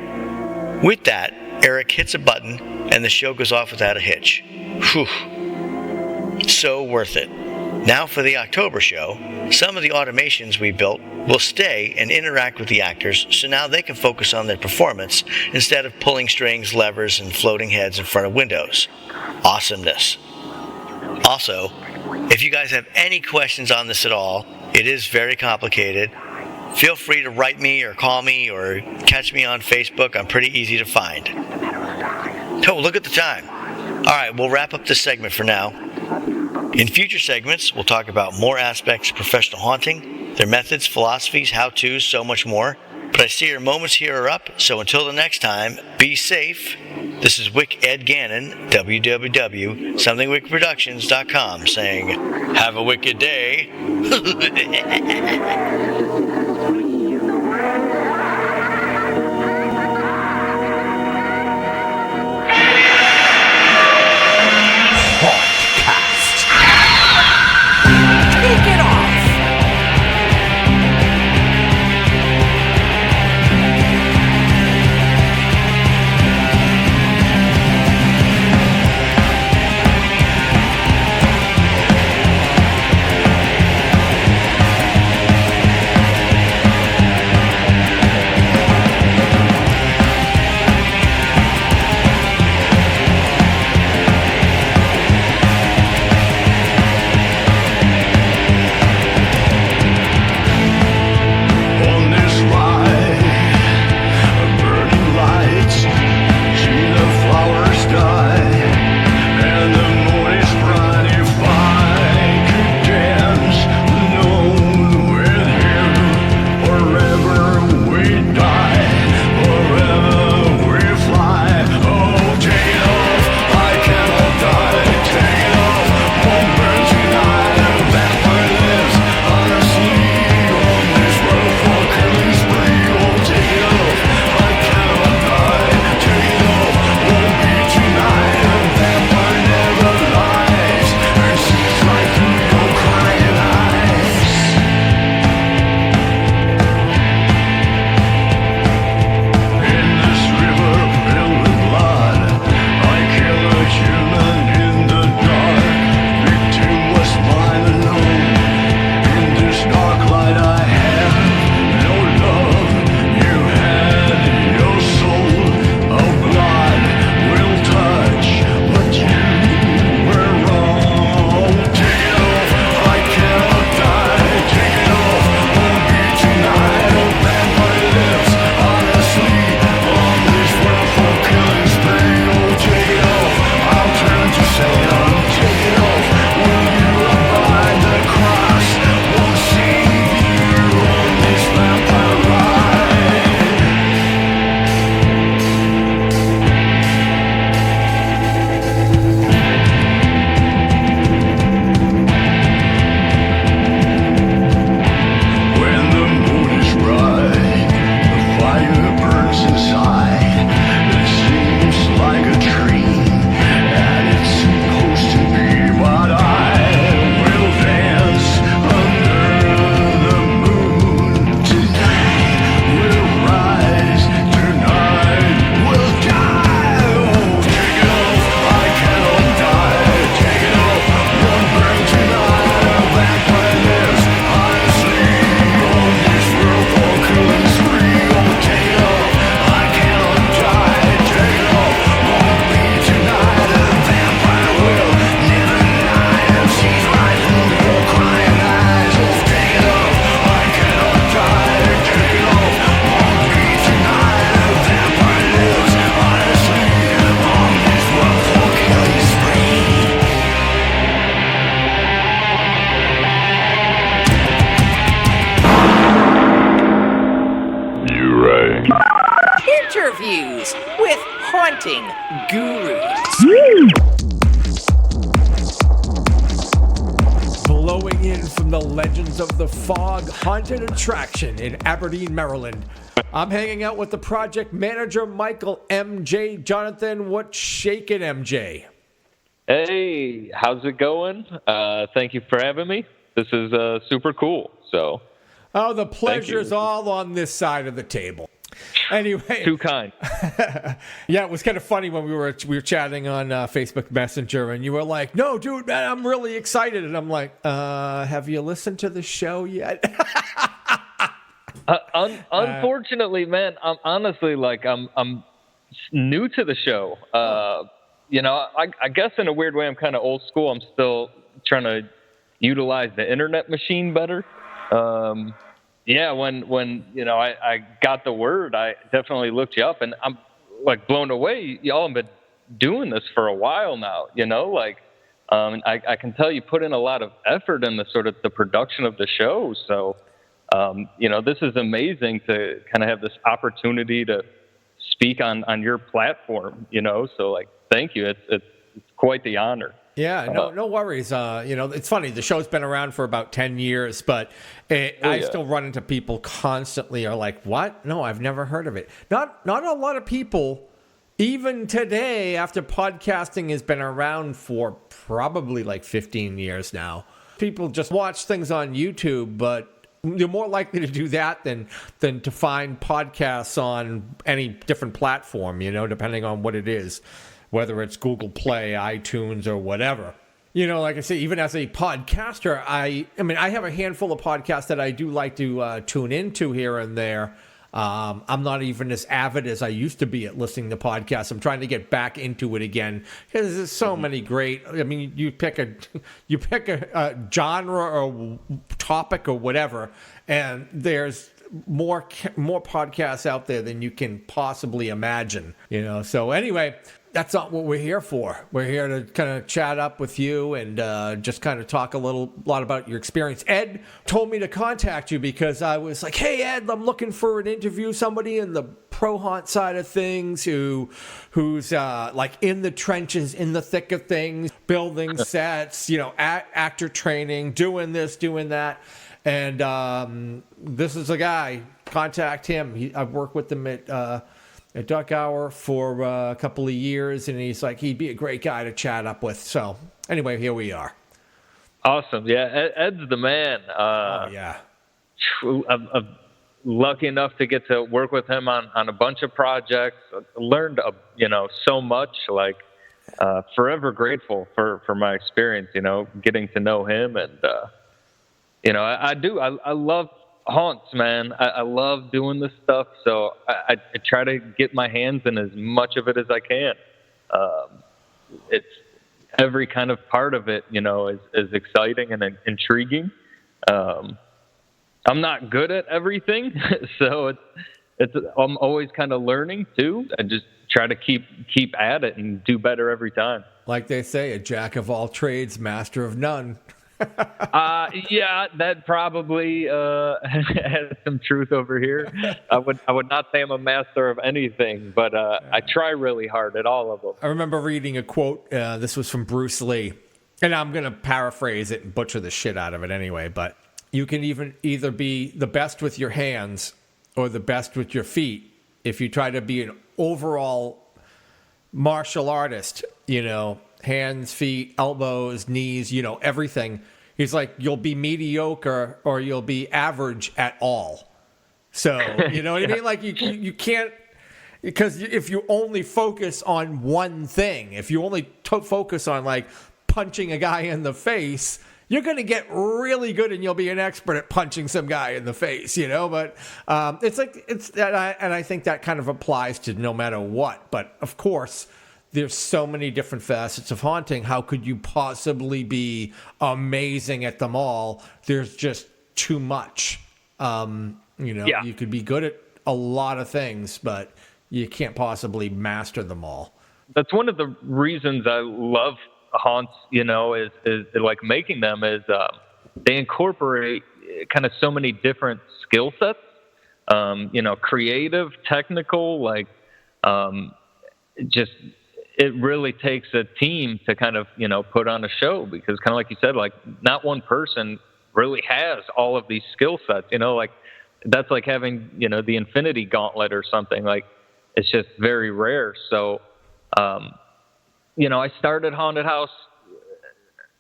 [SPEAKER 7] With that, Eric hits a button, and the show goes off without a hitch. Whew. So worth it. Now for the October show, some of the automations we built will stay and interact with the actors, so now they can focus on their performance instead of pulling strings, levers, and floating heads in front of windows. Awesomeness. Also, if you guys have any questions on this at all, it is very complicated. Feel free to write me or call me or catch me on Facebook. I'm pretty easy to find. Oh, look at the time. All right, we'll wrap up this segment for now. In future segments, we'll talk about more aspects of professional haunting, their methods, philosophies, how-tos, so much more. But I see your moments here are up, so until the next time, be safe. This is Wick Ed Gannon, www.somethingwickproductions.com, saying, have a wicked day.
[SPEAKER 9] Interviews with Haunting Gurus.
[SPEAKER 6] Blowing in from the Legends of the Fog Haunted Attraction in Aberdeen, Maryland. I'm hanging out with the project manager, Michael MJ. Jonathan, what's shaking, MJ?
[SPEAKER 10] Hey, how's it going? Thank you for having me. This is super cool. So,
[SPEAKER 6] oh, the pleasure's all on this side of the table. Anyway,
[SPEAKER 10] too kind.
[SPEAKER 6] Yeah, it was kind of funny when we were chatting on Facebook Messenger, and you were like, "No, dude, man, I'm really excited," and I'm like, "Have you listened to the show yet?"
[SPEAKER 10] Unfortunately, man, I'm honestly I'm new to the show. I guess in a weird way, I'm kind of old school. I'm still trying to utilize the internet machine better. When I got the word, I definitely looked you up, and I'm like blown away. Y'all have been doing this for a while now. I can tell you put in a lot of effort in the sort of the production of the show. So, this is amazing to kind of have this opportunity to speak on your platform. So thank you. It's quite the honor.
[SPEAKER 6] Yeah, no worries. It's funny. The show's been around for about 10 years, but I still run into people constantly are like, what? No, I've never heard of it. Not a lot of people, even today, after podcasting has been around for probably 15 years now. People just watch things on YouTube, but you're more likely to do that than to find podcasts on any different platform, depending on what it is. Whether it's Google Play, iTunes, or whatever. Like I say, even as a podcaster, I have a handful of podcasts that I do like to tune into here and there. I'm not even as avid as I used to be at listening to podcasts. I'm trying to get back into it again because there's so many great. You pick a genre or topic or whatever, and there's more podcasts out there than you can possibly imagine. So anyway. That's not what we're here for. We're here to kind of chat up with you and just kind of talk a lot about your experience. Ed told me to contact you because I was like, hey, Ed, I'm looking for an interview, somebody in the pro haunt side of things who's in the trenches, in the thick of things, building sets, actor training, doing this, doing that. And this is a guy. Contact him. I've worked with him at Duck Hour for a couple of years, and he'd be a great guy to chat up with. So anyway, here we are.
[SPEAKER 10] Awesome. Yeah, Ed's the man.
[SPEAKER 6] Yeah.
[SPEAKER 10] I'm lucky enough to get to work with him on a bunch of projects. I learned, so much. Forever grateful for my experience. Getting to know him, and I do. I love haunts, man. I love doing this stuff, so I try to get my hands in as much of it as I can. It's every kind of part of it, is exciting and intriguing. I'm not good at everything, so I'm always kind of learning too. I just try to keep at it and do better every time.
[SPEAKER 6] Like they say, a jack of all trades, master of none.
[SPEAKER 10] Yeah, that probably has some truth over here. I would not say I'm a master of anything, but I try really hard at all of them.
[SPEAKER 6] I remember reading a quote. This was from Bruce Lee, and I'm going to paraphrase it and butcher the shit out of it anyway. But you can either be the best with your hands or the best with your feet. If you try to be an overall martial artist, hands, feet, elbows, knees, everything. He's like, you'll be mediocre or you'll be average at all. So, you know what I mean? Like you can't, because if you only focus on one thing, if you only focus on punching a guy in the face, you're going to get really good and you'll be an expert at punching some guy in the face, but and I think that kind of applies to no matter what. But of course, there's so many different facets of haunting. How could you possibly be amazing at them all? There's just too much. You could be good at a lot of things, but you can't possibly master them all.
[SPEAKER 10] That's one of the reasons I love haunts, is like making them is they incorporate kind of so many different skill sets. creative, technical, like, just, it really takes a team to kind of, put on a show, because kind of like you said, like, not one person really has all of these skill sets, like, that's like having, the Infinity Gauntlet or something. Like, it's just very rare. So, I started Haunted House,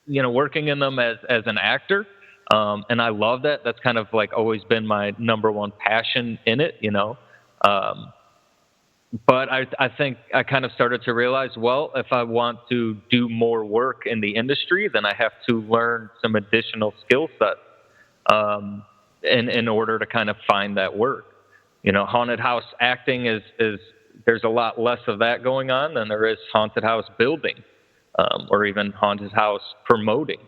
[SPEAKER 10] working in them as an actor. And I love that. That's kind of like always been my number one passion in it, But I think I kind of started to realize, well, if I want to do more work in the industry, then I have to learn some additional skill sets in order to kind of find that work. Haunted house acting is there's a lot less of that going on than there is haunted house building, or even haunted house promoting.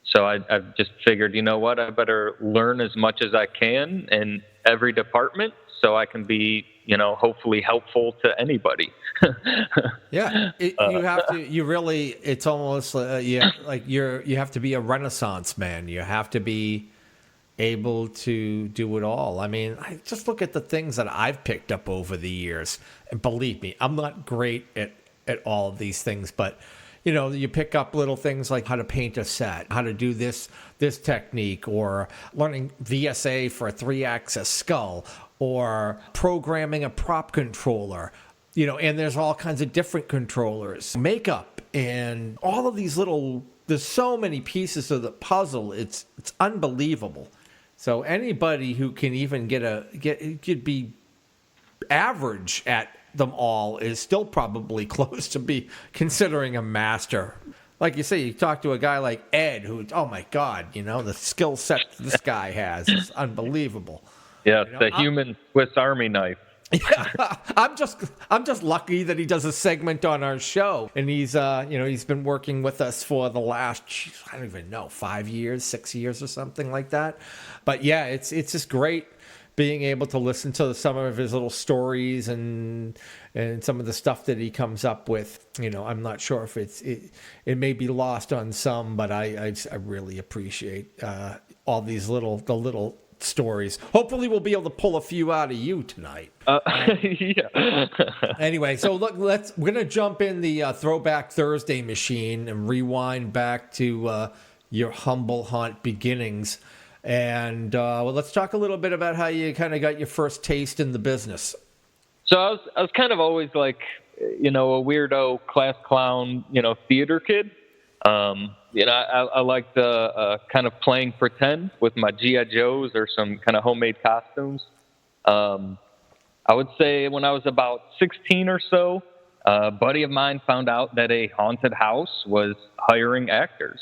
[SPEAKER 10] So I've just figured, what, I better learn as much as I can in every department so I can be, hopefully helpful to anybody.
[SPEAKER 6] Yeah, you have to. You really. It's almost you have to be a Renaissance man. You have to be able to do it all. I mean, I just look at the things that I've picked up over the years, and believe me, I'm not great at all of these things, but you pick up little things like how to paint a set, how to do this technique, or learning VSA for a 3-axis skull, or programming a prop controller, and there's all kinds of different controllers, makeup, and all of these there's so many pieces of the puzzle. It's unbelievable. So anybody who can even could be average at them all is still probably close to be considering a master. Like you say, you talk to a guy like Ed, who, oh my God, the skill set this guy has is unbelievable.
[SPEAKER 10] Yeah, the human Swiss Army knife.
[SPEAKER 6] Yeah, I'm just lucky that he does a segment on our show, and he's he's been working with us for the last, I don't even know, 5 years, 6 years or something like that. But yeah, it's just great being able to listen to some of his little stories and some of the stuff that he comes up with. I'm not sure if it may be lost on some, but I really appreciate all these little stories. Hopefully we'll be able to pull a few out of you tonight.
[SPEAKER 10] Yeah.
[SPEAKER 6] Anyway, so look, we're going to jump in the Throwback Thursday machine and rewind back to your humble haunt beginnings. And let's talk a little bit about how you kind of got your first taste in the business.
[SPEAKER 10] So I was kind of always like, a weirdo class clown, theater kid. I liked kind of playing pretend with my G.I. Joes or some kind of homemade costumes. I would say when I was about 16 or so, a buddy of mine found out that a haunted house was hiring actors.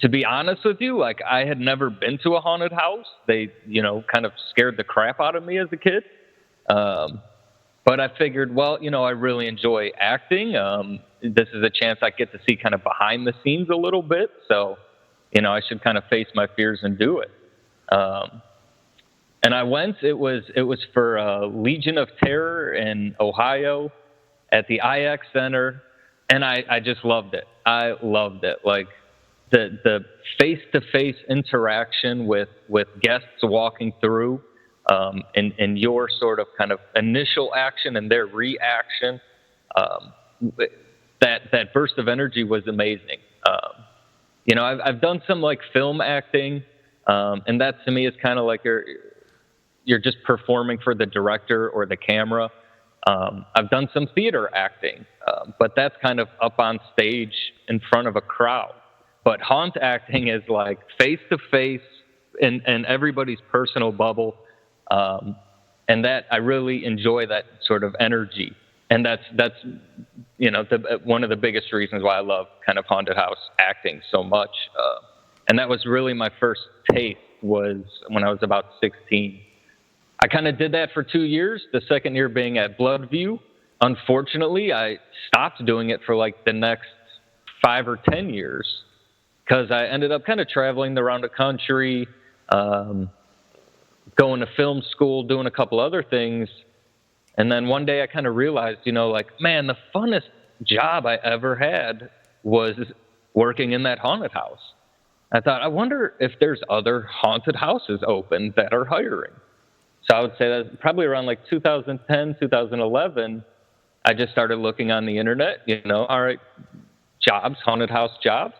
[SPEAKER 10] To be honest with you, like, I had never been to a haunted house. They, kind of scared the crap out of me as a kid. But I figured, well, I really enjoy acting. This is a chance I get to see kind of behind the scenes a little bit. So, I should kind of face my fears and do it. And I went. It was for Legion of Terror in Ohio at the IX Center, and I just loved it. I loved it. Like, the face-to-face interaction with guests walking through, and your sort of kind of initial action and their reaction, that burst of energy was amazing. I've done some like film acting, and that to me is kind of like you're just performing for the director or the camera. I've done some theater acting, but that's kind of up on stage in front of a crowd. But haunt acting is like face-to-face in everybody's personal bubble. And that I really enjoy that sort of energy. And that's one of the biggest reasons why I love kind of haunted house acting so much. And that was really my first taste, was when I was about 16. I kind of did that for 2 years, the second year being at Bloodview. Unfortunately, I stopped doing it for like the next 5 or 10 years, because I ended up kind of traveling around the country, going to film school, doing a couple other things. And then one day I kind of realized, man, the funnest job I ever had was working in that haunted house. I thought, I wonder if there's other haunted houses open that are hiring. So I would say that probably around like 2010, 2011, I just started looking on the internet, all right, jobs, haunted house jobs.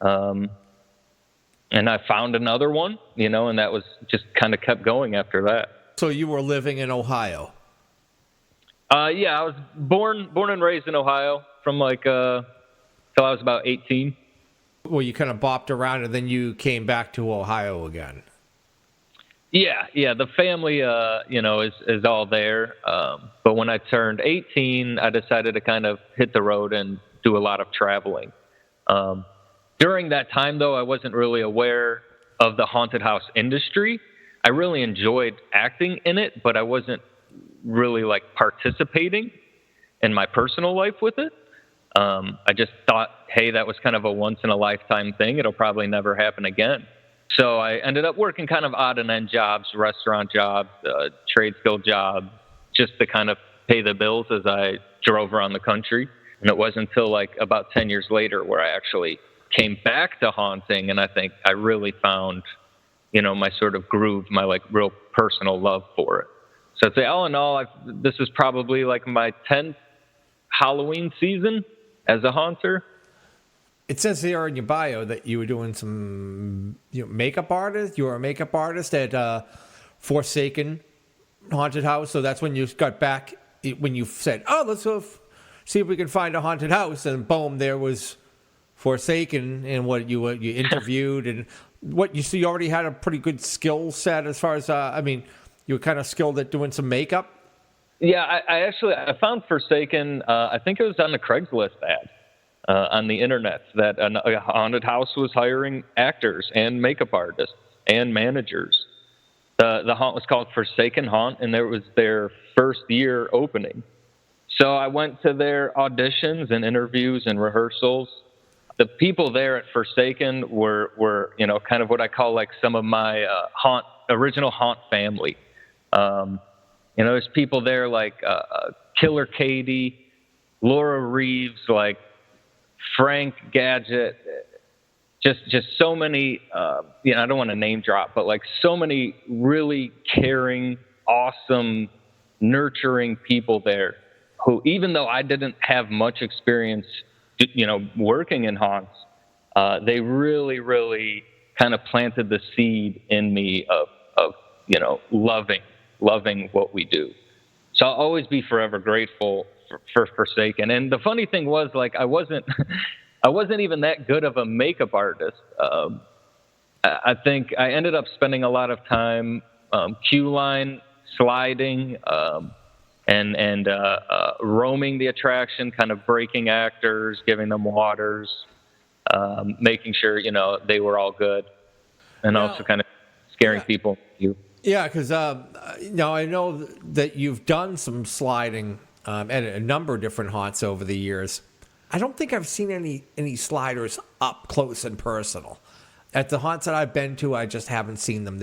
[SPEAKER 10] And I found another one, and that was just kind of kept going after that.
[SPEAKER 6] So you were living in Ohio?
[SPEAKER 10] Yeah, I was born and raised in Ohio from till I was about 18.
[SPEAKER 6] Well, you kind of bopped around and then you came back to Ohio again.
[SPEAKER 10] Yeah, the family, is all there. But when I turned 18, I decided to kind of hit the road and do a lot of traveling. During that time, though, I wasn't really aware of the haunted house industry. I really enjoyed acting in it, but I wasn't really participating in my personal life with it. I just thought, hey, that was kind of a once in a lifetime thing. It'll probably never happen again. So I ended up working kind of odd and end jobs, restaurant jobs, trade skill jobs, just to kind of pay the bills as I drove around the country. And it wasn't until about 10 years later where I actually came back to haunting, and I think I really found, my sort of groove, my real personal love for it. So I'd say all in all, this is probably my 10th Halloween season as a haunter.
[SPEAKER 6] It says here in your bio that you were doing some makeup artist. You were a makeup artist at Forsaken Haunted House. So that's when you got back, when you said, oh, let's go see if we can find a haunted house. And boom, there was Forsaken, and what you interviewed and what you see. You already had a pretty good skill set as far as you were kind of skilled at doing some makeup.
[SPEAKER 10] Yeah, I found Forsaken. I think it was on the Craigslist ad on the internet that a haunted house was hiring actors and makeup artists and managers. The haunt was called Forsaken Haunt, and it was their first year opening. So I went to their auditions and interviews and rehearsals. The people there at Forsaken were kind of what I call some of my original haunt family. There's people there Killer Katie, Laura Reeves, Frank Gadget, just so many. I don't want to name drop, but so many really caring, awesome, nurturing people there. Who, even though I didn't have much experience working in haunts, they really, really kind of planted the seed in me of loving what we do. So I'll always be forever grateful for Forsaken. And the funny thing was, I wasn't even that good of a makeup artist. I think I ended up spending a lot of time queue line sliding, and roaming the attraction, kind of breaking actors, giving them waters, making sure, they were all good, and also kind of scaring people.
[SPEAKER 6] Yeah, because I know that you've done some sliding at a number of different haunts over the years. I don't think I've seen any sliders up close and personal. At the haunts that I've been to, I just haven't seen them.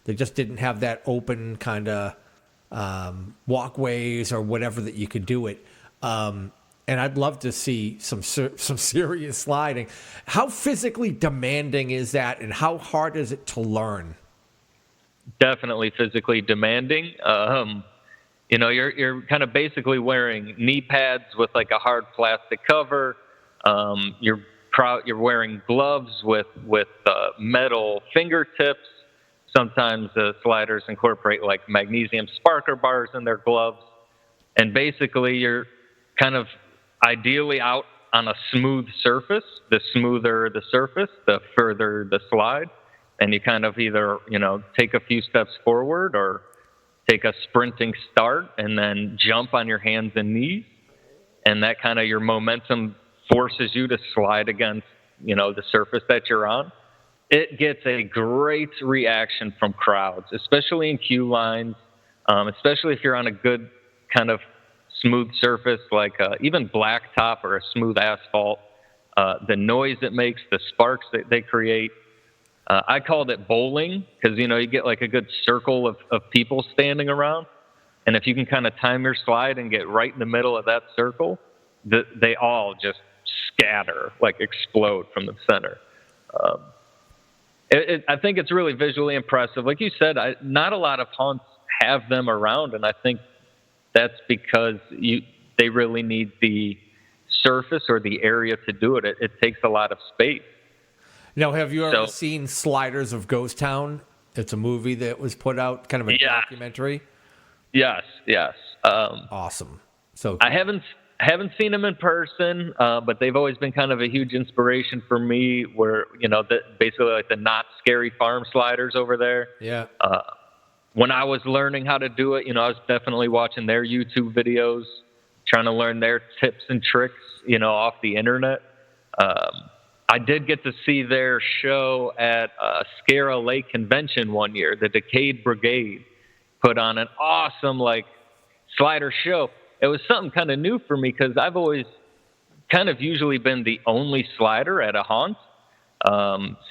[SPEAKER 6] They just didn't have that open kind of walkways or whatever that you could do it. And I'd love to see some serious sliding. How physically demanding is that, and how hard is it to learn?
[SPEAKER 10] Definitely physically demanding. You're kind of basically wearing knee pads with a hard plastic cover. You're wearing gloves with metal fingertips. Sometimes the sliders incorporate magnesium sparker bars in their gloves. And basically you're kind of ideally out on a smooth surface. The smoother the surface, the further the slide. And you kind of either, take a few steps forward or take a sprinting start and then jump on your hands and knees. And that kind of your momentum forces you to slide against, the surface that you're on. It gets a great reaction from crowds, especially in queue lines, especially if you're on a good kind of smooth surface, even blacktop or a smooth asphalt. The noise it makes, the sparks that they create. I called it bowling because, you get a good circle of people standing around. And if you can kind of time your slide and get right in the middle of that circle, they all just scatter, explode from the center. I think it's really visually impressive. Like you said, not a lot of haunts have them around, and I think that's because they really need the surface or the area to do it. It takes a lot of space.
[SPEAKER 6] Now, have you ever seen Sliders of Ghost Town? It's a movie that was put out, kind of a documentary.
[SPEAKER 10] Yes.
[SPEAKER 6] Awesome. So
[SPEAKER 10] I haven't seen them in person, but they've always been kind of a huge inspiration for me. Where basically like the not scary farm sliders over there.
[SPEAKER 6] Yeah.
[SPEAKER 10] When I was learning how to do it, I was definitely watching their YouTube videos, trying to learn their tips and tricks, off the internet. I did get to see their show at Scara Lake Convention one year. The Decayed Brigade put on an awesome slider show. It was something kind of new for me because I've always kind of usually been the only slider at a haunt.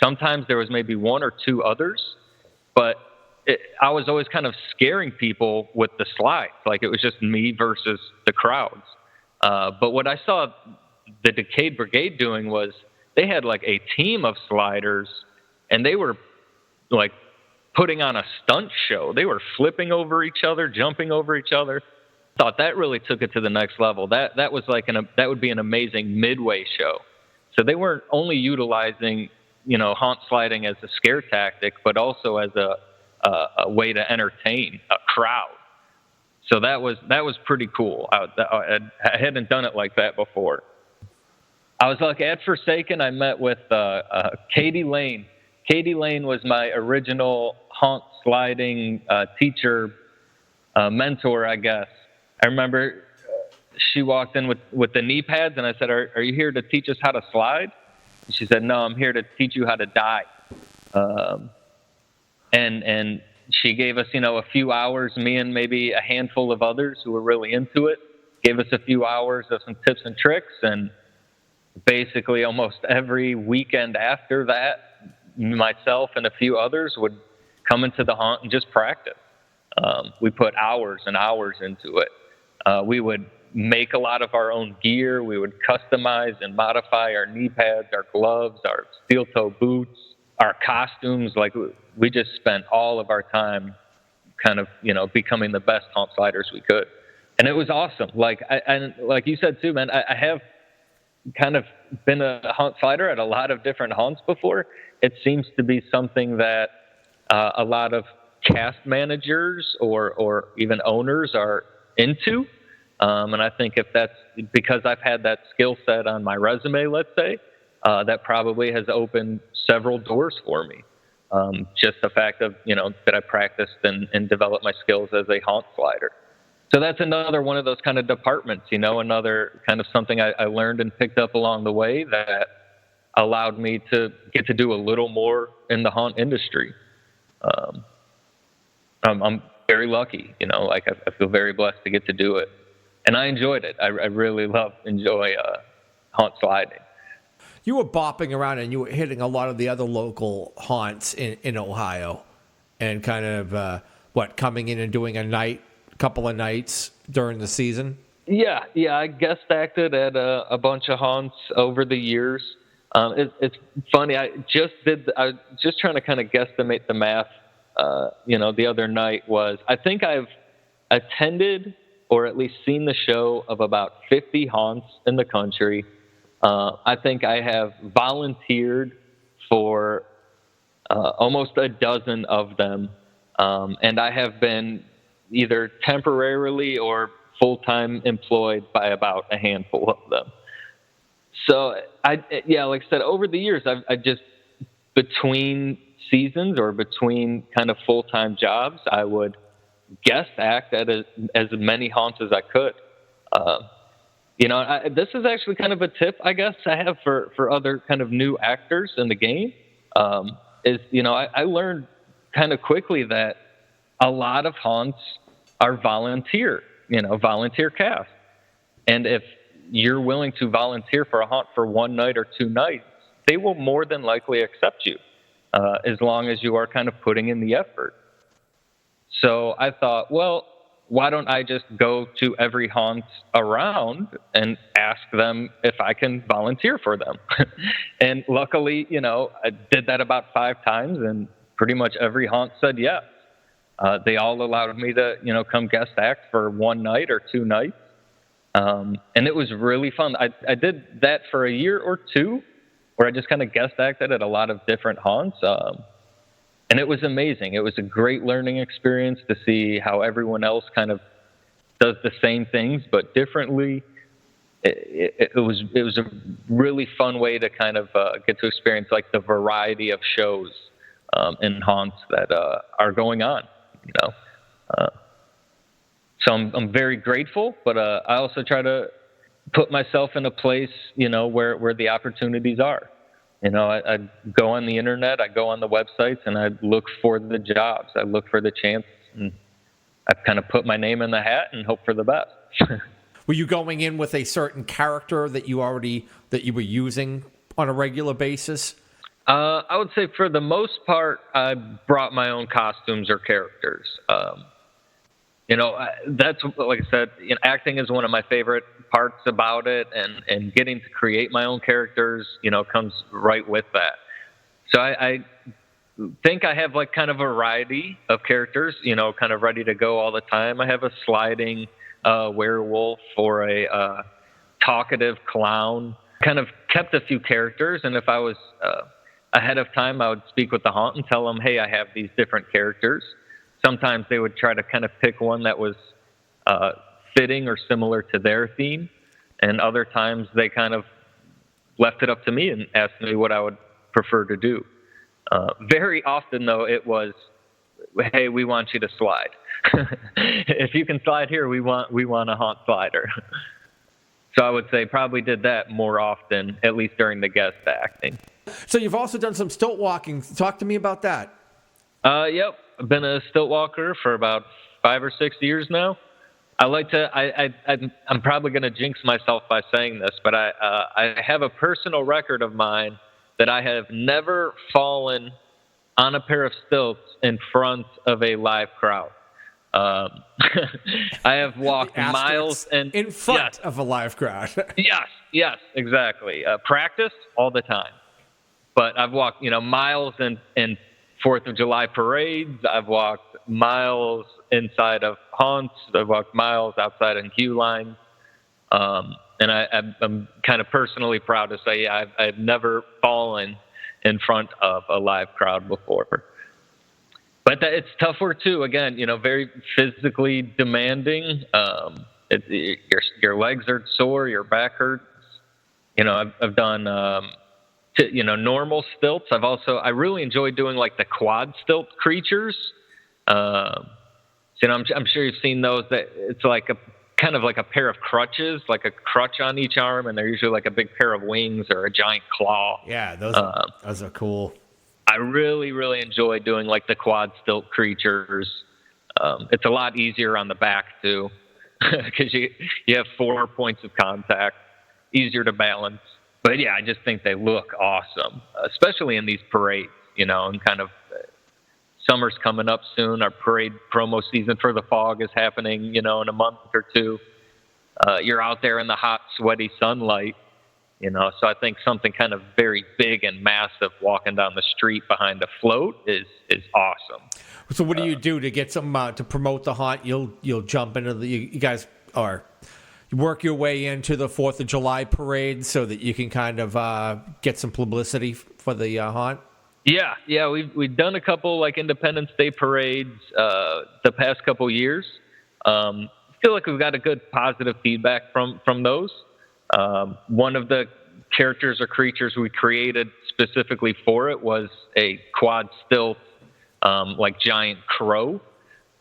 [SPEAKER 10] Sometimes there was maybe one or two others, but I was always kind of scaring people with the slides. Like it was just me versus the crowds. But what I saw the Decayed Brigade doing was they had a team of sliders, and they were putting on a stunt show. They were flipping over each other, jumping over each other. Thought that really took it to the next level. That was that would be an amazing midway show. So they weren't only utilizing haunt sliding as a scare tactic, but also as a way to entertain a crowd. So that was pretty cool. I hadn't done it like that before. I was at Forsaken. I met with Katie Lane. Katie Lane was my original haunt sliding teacher, mentor, I guess. I remember she walked in with the knee pads, and I said, "Are you here to teach us how to slide?" And she said, "No, I'm here to teach you how to die." And she gave us, a few hours, me and maybe a handful of others who were really into it, gave us a few hours of some tips and tricks, and basically almost every weekend after that, myself and a few others would come into the haunt and just practice. We put hours and hours into it. We would make a lot of our own gear. We would customize and modify our knee pads, our gloves, our steel toe boots, our costumes. We just spent all of our time kind of, becoming the best haunt sliders we could. And it was awesome. And like you said too, man, I have kind of been a haunt slider at a lot of different haunts before. It seems to be something that a lot of cast managers or even owners are into. And I think if that's because I've had that skill set on my resume, let's say, that probably has opened several doors for me. Just the fact of, that I practiced and developed my skills as a haunt slider. So that's another one of those kind of departments, another kind of something I learned and picked up along the way that allowed me to get to do a little more in the haunt industry. I'm very lucky, I feel very blessed to get to do it. And I enjoyed it. I really enjoy haunt sliding.
[SPEAKER 6] You were bopping around and you were hitting a lot of the other local haunts in Ohio and kind of, coming in and doing a couple of nights during the season?
[SPEAKER 10] Yeah, I guest acted at a bunch of haunts over the years. It's funny. I was just trying to kind of guesstimate the math. The other night I think I've attended or at least seen the show of about 50 haunts in the country. I think I have volunteered for almost a dozen of them, and I have been either temporarily or full-time employed by about a handful of them. So, like I said, over the years, I just, between seasons or between kind of full-time jobs, I would guest act at as many haunts as I could. This is actually kind of a tip, I guess, I have for other kind of new actors in the game. I learned kind of quickly that a lot of haunts are volunteer cast. And if you're willing to volunteer for a haunt for one night or two nights, they will more than likely accept you, as long as you are kind of putting in the effort. So I thought, well, why don't I just go to every haunt around and ask them if I can volunteer for them? And luckily, I did that about 5 times, and pretty much every haunt said yes. They all allowed me to, come guest act for 1 night or 2 nights. And it was really fun. I did that for a year or 2, where I just kind of guest acted at a lot of different haunts. And it was amazing. It was a great learning experience to see how everyone else kind of does the same things, but differently. It was a really fun way to kind of get to experience like the variety of shows and haunts that are going on, So I'm very grateful, but I also try to put myself in a place, where the opportunities are. I go on the internet, I go on the websites, and I look for the jobs. I look for the chance, and I kind of put my name in the hat and hope for the best.
[SPEAKER 6] Were you going in with a certain character that you were using on a regular basis?
[SPEAKER 10] I would say for the most part, I brought my own costumes or characters. That's, like I said, acting is one of my favorite parts about it, and getting to create my own characters, comes right with that. So I think I have like kind of a variety of characters, kind of ready to go all the time. I have a sliding werewolf or a talkative clown. Kind of kept a few characters, and if I was ahead of time, I would speak with the haunt and tell them, hey, I have these different characters. Sometimes they would try to kind of pick one that was fitting or similar to their theme, and other times they kind of left it up to me and asked me what I would prefer to do. Very often, though, it was, hey, we want you to slide. If you can slide here, we want a haunt slider. So I would say probably did that more often, at least during the guest acting.
[SPEAKER 6] So you've also done some stilt walking. Talk to me about that.
[SPEAKER 10] Yep. I've been a stilt walker for about 5 or 6 years now. I like to. I'm probably going to jinx myself by saying this, but I have a personal record of mine that I have never fallen on a pair of stilts in front of a live crowd. I have walked miles
[SPEAKER 6] in front of a live crowd.
[SPEAKER 10] Yes, exactly. Practice all the time, but I've walked miles in 4th of July parades. I've walked miles inside of haunts. I've walked miles outside in queue lines. And I'm kind of personally proud to say I've never fallen in front of a live crowd before. But it's tough work too. Again, very physically demanding. Your legs are sore, your back hurts. I've done normal stilts. I really enjoy doing like the quad stilt creatures. I'm sure you've seen those. That it's like a kind of like a pair of crutches, like a crutch on each arm, and they're usually like a big pair of wings or a giant claw.
[SPEAKER 6] Yeah, those are cool.
[SPEAKER 10] I really, really enjoy doing like the quad stilt creatures. It's a lot easier on the back too, because you have 4 points of contact, easier to balance. But yeah, I just think they look awesome, especially in these parades, and kind of summer's coming up soon. Our parade promo season for the fog is happening, in a month or 2. You're out there in the hot, sweaty sunlight, so I think something kind of very big and massive walking down the street behind a float is awesome.
[SPEAKER 6] So what do you do to get some, to promote the haunt? You'll jump into you guys are... work your way into the 4th of July parade so that you can kind of get some publicity for the haunt?
[SPEAKER 10] Yeah, we've done a couple like Independence Day parades the past couple years. Feel like we've got a good positive feedback from those. One of the characters or creatures we created specifically for it was a quad stilt, like giant crow.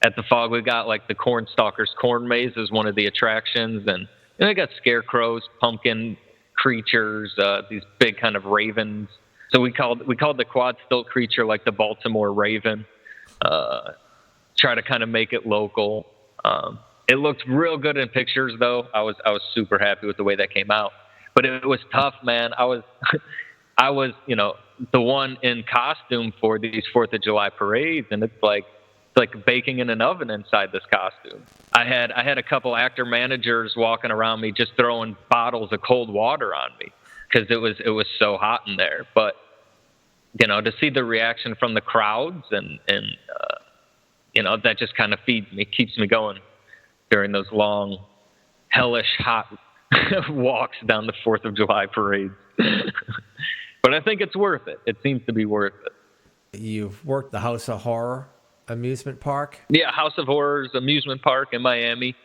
[SPEAKER 10] At the fog, we got like the Cornstalker's Corn Maze as one of the attractions, and I got scarecrows, pumpkin creatures, these big kind of ravens. So we called the quad stilt creature like the Baltimore Raven. Try to kind of make it local. It looked real good in pictures, though. I was super happy with the way that came out. But it was tough, man. I was the one in costume for these 4th of July parades, and it's like like baking in an oven inside this costume. I had a couple actor managers walking around me just throwing bottles of cold water on me because it was so hot in there. But to see the reaction from the crowds and that just kind of feeds me, keeps me going during those long, hellish hot walks down the 4th of July parades. But I think it's worth it. It seems to be worth it.
[SPEAKER 6] You've worked the House of Horror amusement park?
[SPEAKER 10] Yeah, House of Horrors amusement park in Miami.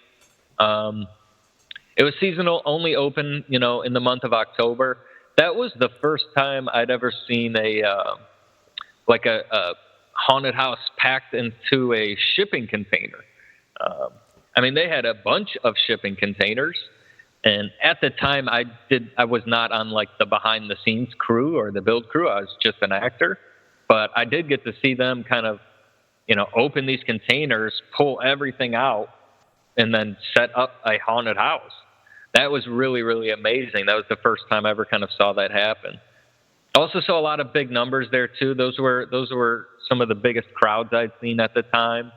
[SPEAKER 10] It was seasonal, only open, in the month of October. That was the first time I'd ever seen a haunted house packed into a shipping container. They had a bunch of shipping containers, and at the time I was not on like the behind the scenes crew or the build crew. I was just an actor, but I did get to see them kind of, open these containers, pull everything out, and then set up a haunted house. That was really, really amazing. That was the first time I ever kind of saw that happen. I also saw a lot of big numbers there too. Those were some of the biggest crowds I'd seen at the time.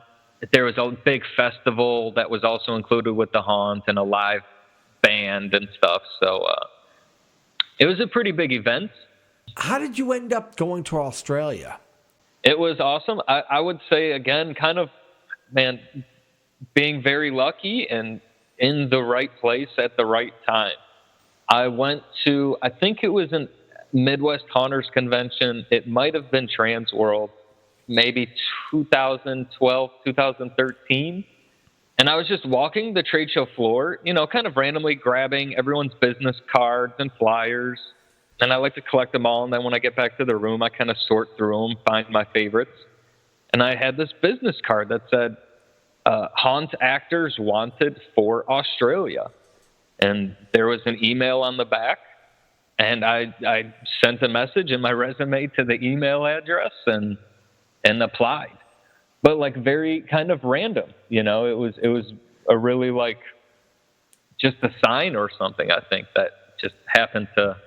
[SPEAKER 10] There was a big festival that was also included with the haunt and a live band and stuff. So it was a pretty big event.
[SPEAKER 6] How did you end up going to Australia?
[SPEAKER 10] It was awesome. I would say, again, kind of, being very lucky and in the right place at the right time. I went to, I think it was an Midwest Haunters Convention. It might have been Trans World, maybe 2012, 2013. And I was just walking the trade show floor, kind of randomly grabbing everyone's business cards and flyers. And I like to collect them all. And then when I get back to the room, I kind of sort through them, find my favorites. And I had this business card that said, haunt actors wanted for Australia. And there was an email on the back. And I sent a message in my resume to the email address and applied. But like very kind of random, it was a really like just a sign or something, I think, that just happened to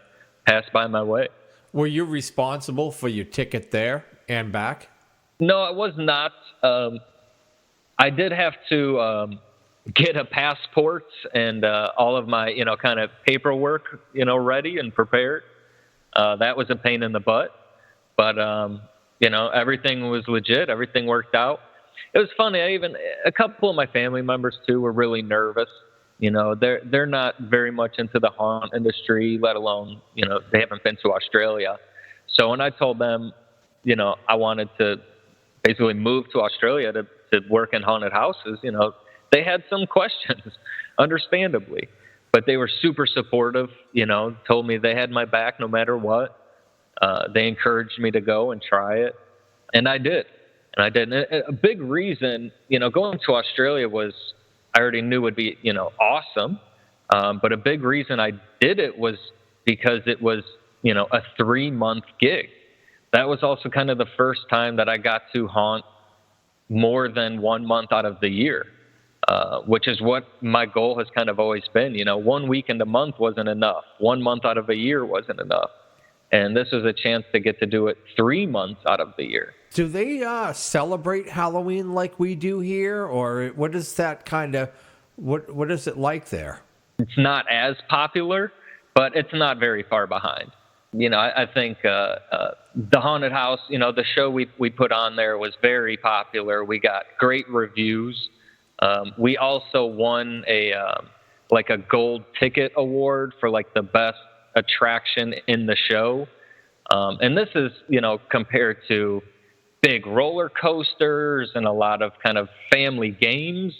[SPEAKER 10] pass by my way.
[SPEAKER 6] Were you responsible for your ticket there and back?
[SPEAKER 10] No, I was not. I did have to get a passport and all of my, kind of paperwork, ready and prepared. That was a pain in the butt. But, everything was legit. Everything worked out. It was funny. A couple of my family members, too, were really nervous. They're not very much into the haunt industry, let alone, they haven't been to Australia. So when I told them, I wanted to basically move to Australia to work in haunted houses, they had some questions, understandably. But they were super supportive, told me they had my back no matter what. They encouraged me to go and try it. And I did. And a big reason, going to Australia was, I already knew would be, awesome. But a big reason I did it was because it was, a 3-month gig. That was also kind of the first time that I got to haunt more than 1 month out of the year, which is what my goal has kind of always been. 1 weekend a month wasn't enough. 1 month out of a year wasn't enough. And this was a chance to get to do it 3 months out of the year.
[SPEAKER 6] Do they celebrate Halloween like we do here? Or what is that kind of, what is it like there?
[SPEAKER 10] It's not as popular, but it's not very far behind. I think the haunted house, the show we put on there was very popular. We got great reviews. We also won a gold ticket award for like the best attraction in the show. And this is, compared to big roller coasters and a lot of kind of family games.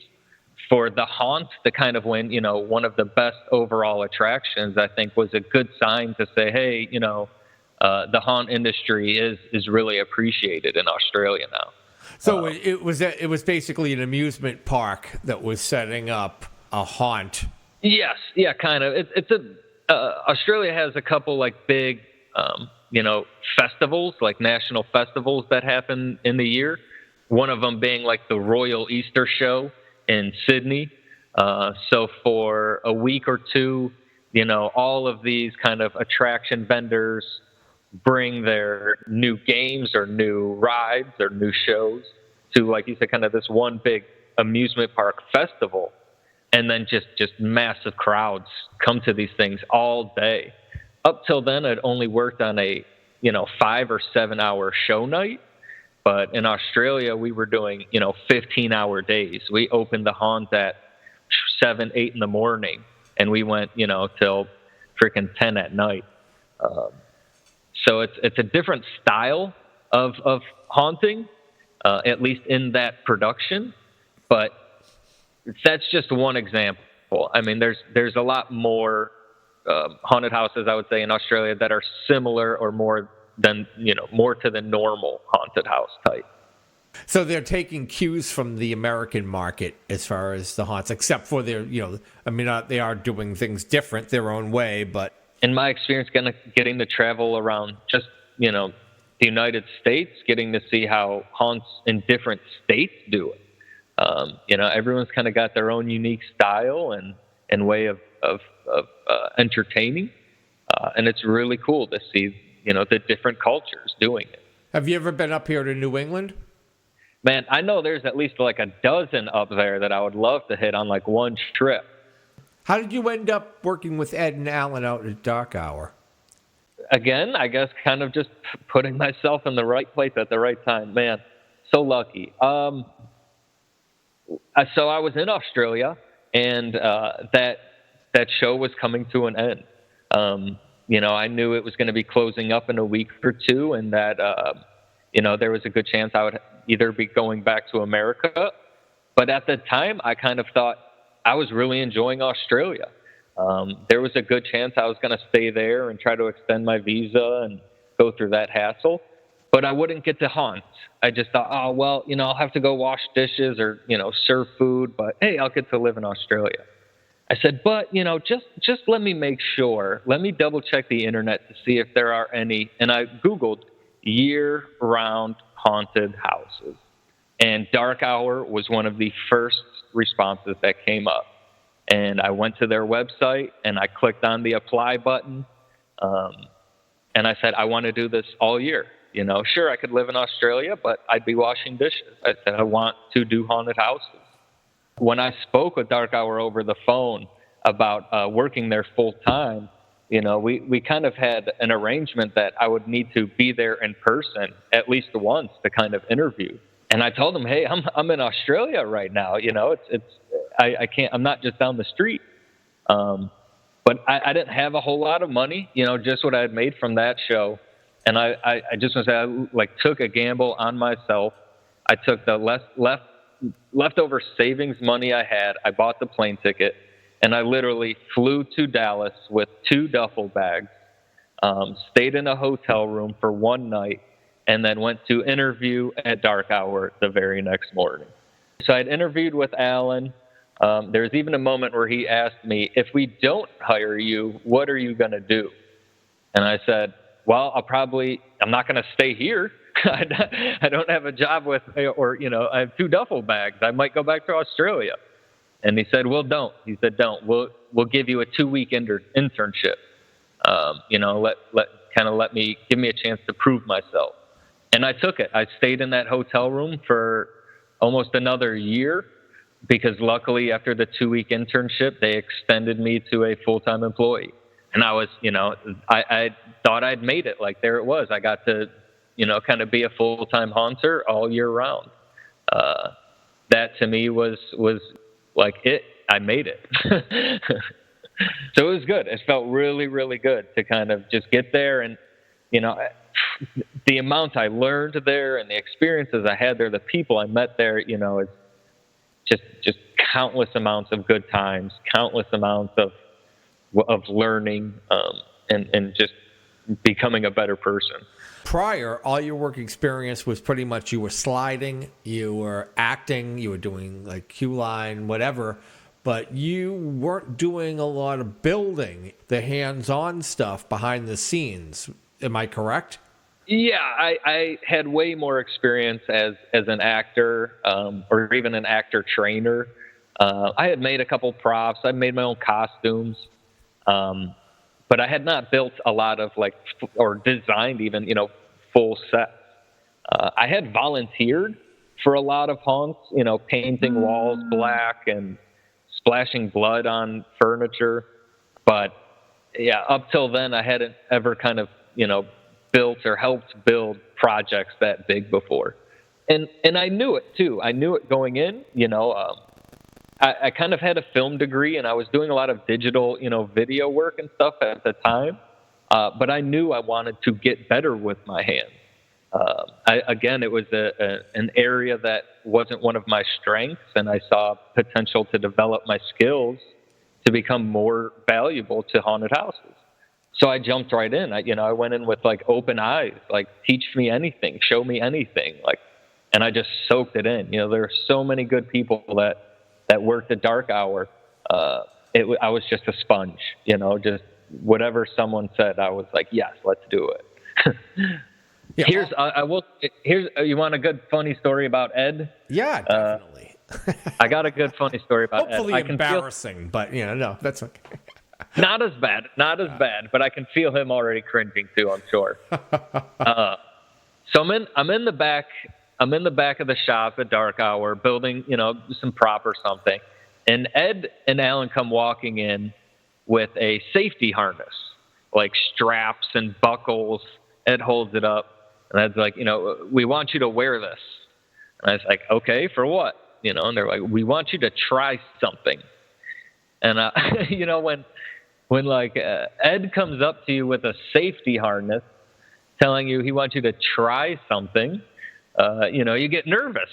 [SPEAKER 10] For the haunt to kind of win, one of the best overall attractions, I think was a good sign to say, hey, the haunt industry is really appreciated in Australia now.
[SPEAKER 6] So it was basically an amusement park that was setting up a haunt.
[SPEAKER 10] Yes, yeah, kind of. Australia has a couple like big, festivals, like national festivals that happen in the year. One of them being like the Royal Easter Show in Sydney. So for a week or two, all of these kind of attraction vendors bring their new games or new rides or new shows to, like you said, kind of this one big amusement park festival, and then just massive crowds come to these things all day. Up till then, I'd only worked on a 5 or 7 hour show night. But in Australia, we were doing, 15-hour days. We opened the haunt at 7, 8 in the morning, and we went, till freaking 10 at night. So it's a different style of haunting, at least in that production. But that's just one example. I mean, there's a lot more haunted houses, I would say, in Australia that are similar or more to the normal haunted house type.
[SPEAKER 6] So they're taking cues from the American market as far as the haunts, except for their, they are doing things different their own way, but...
[SPEAKER 10] In my experience, getting to travel around just, the United States, getting to see how haunts in different states do it. Everyone's kind of got their own unique style and way of entertaining. And it's really cool to see, the different cultures doing it.
[SPEAKER 6] Have you ever been up here to New England?
[SPEAKER 10] Man, I know there's at least like a dozen up there that I would love to hit on like one trip.
[SPEAKER 6] How did you end up working with Ed and Alan out at Dark Hour?
[SPEAKER 10] Again, I guess kind of just putting myself in the right place at the right time. Man, so lucky. So I was in Australia, and that show was coming to an end. I knew it was going to be closing up in a week or two, and that, there was a good chance I would either be going back to America. But at the time, I kind of thought I was really enjoying Australia. There was a good chance I was going to stay there and try to extend my visa and go through that hassle. But I wouldn't get to haunt. I just thought, I'll have to go wash dishes or, serve food. But, hey, I'll get to live in Australia. I said, but, just let me make sure. Let me double check the internet to see if there are any. And I Googled year-round haunted houses. And Dark Hour was one of the first responses that came up. And I went to their website and I clicked on the apply button. And I said, I want to do this all year. Sure, I could live in Australia, but I'd be washing dishes. I said, I want to do haunted houses. When I spoke with Dark Hour over the phone about working there full time, we kind of had an arrangement that I would need to be there in person at least once to kind of interview. And I told them, hey, I'm in Australia right now. I can't. I'm not just down the street. But I didn't have a whole lot of money. Just what I had made from that show. And I just want to say I took a gamble on myself. I took the leftover savings money I had. I bought the plane ticket, and I literally flew to Dallas with 2 duffel bags, stayed in a hotel room for one night, and then went to interview at Dark Hour the very next morning. So I'd interviewed with Alan. There was even a moment where he asked me, if we don't hire you, what are you going to do? And I said, well, I'm not going to stay here. I don't have a job I have 2 duffel bags. I might go back to Australia. And he said, well, don't. He said, don't. We'll give you a 2-week internship. Give me a chance to prove myself. And I took it. I stayed in that hotel room for almost another year because luckily after the 2-week internship, they extended me to a full-time employee. And I was, I thought I'd made it. Like, there it was. I got to, kind of be a full-time haunter all year round. That to me was like it. I made it. So it was good. It felt really, really good to kind of just get there. And, the amount I learned there and the experiences I had there, the people I met there, it's just countless amounts of good times, countless amounts of learning, and just becoming a better person.
[SPEAKER 6] Prior, all your work experience was pretty much you were sliding, you were acting, you were doing like queue line, whatever, but you weren't doing a lot of building, the hands-on stuff behind the scenes. Am I correct?
[SPEAKER 10] Yeah, I had way more experience as an actor, or even an actor trainer. I had made a couple props. I made my own costumes. But I had not built a lot of or designed even, full sets. I had volunteered for a lot of haunts, painting walls black and splashing blood on furniture. But yeah, up till then, I hadn't ever kind of, built or helped build projects that big before. And I knew it too. I knew it going in, I kind of had a film degree and I was doing a lot of digital, video work and stuff at the time. But I knew I wanted to get better with my hands. It was an area that wasn't one of my strengths, and I saw potential to develop my skills to become more valuable to haunted houses. So I jumped right in. I went in with open eyes, teach me anything, show me anything, and I just soaked it in. There are so many good people that worked at Dark Hour. I was just a sponge, just whatever someone said, I was like, yes, let's do it.
[SPEAKER 6] Yeah.
[SPEAKER 10] Here's you want a good funny story about Ed?
[SPEAKER 6] Yeah, definitely.
[SPEAKER 10] I got a good funny story about
[SPEAKER 6] Hopefully
[SPEAKER 10] Ed.
[SPEAKER 6] Embarrassing, but no, that's okay.
[SPEAKER 10] Not as bad, but I can feel him already cringing too, I'm sure. So I'm in the back of the shop at Dark Hour building, some prop or something. And Ed and Alan come walking in with a safety harness, straps and buckles. Ed holds it up. And Ed's like, we want you to wear this. And I was like, okay, for what? And they're like, we want you to try something. And, when Ed comes up to you with a safety harness telling you he wants you to try something, you get nervous.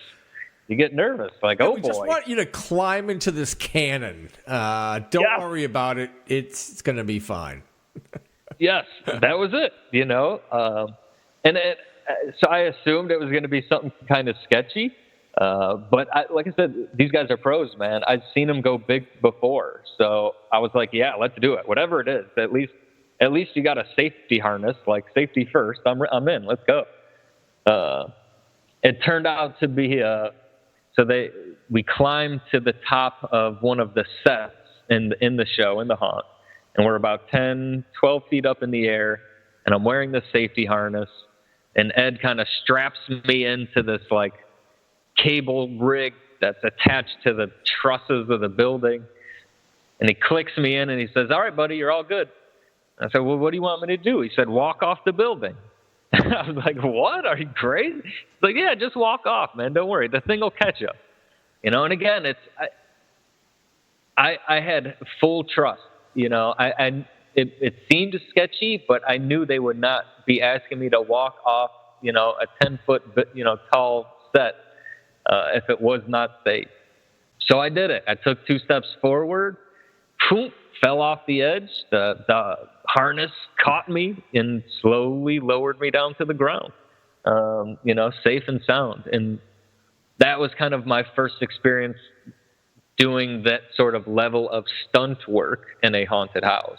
[SPEAKER 10] You get nervous, oh boy.
[SPEAKER 6] We just want you to climb into this cannon. Don't worry about it. It's going to be fine.
[SPEAKER 10] Yes, that was it, so I assumed it was going to be something kind of sketchy. But like I said, these guys are pros, man. I've seen them go big before. So I was like, yeah, let's do it. Whatever it is, at least you got a safety harness, safety first. I'm in. Let's go. It turned out to be we climbed to the top of one of the sets in the show, in the haunt. And we're about 10, 12 feet up in the air, and I'm wearing the safety harness, and Ed kind of straps me into this, cable rig that's attached to the trusses of the building, and he clicks me in, and he says, all right, buddy, you're all good. I said, well, what do you want me to do? He said, walk off the building. I was like, what? Are you crazy? He's like, yeah, just walk off, man. Don't worry. The thing will catch you. And again, I had full trust. It seemed sketchy, but I knew they would not be asking me to walk off, a 10-foot, tall set if it was not safe. So I did it. I took 2 steps forward, boom, fell off the edge. The harness caught me and slowly lowered me down to the ground, safe and sound. And that was kind of my first experience doing that sort of level of stunt work in a haunted house.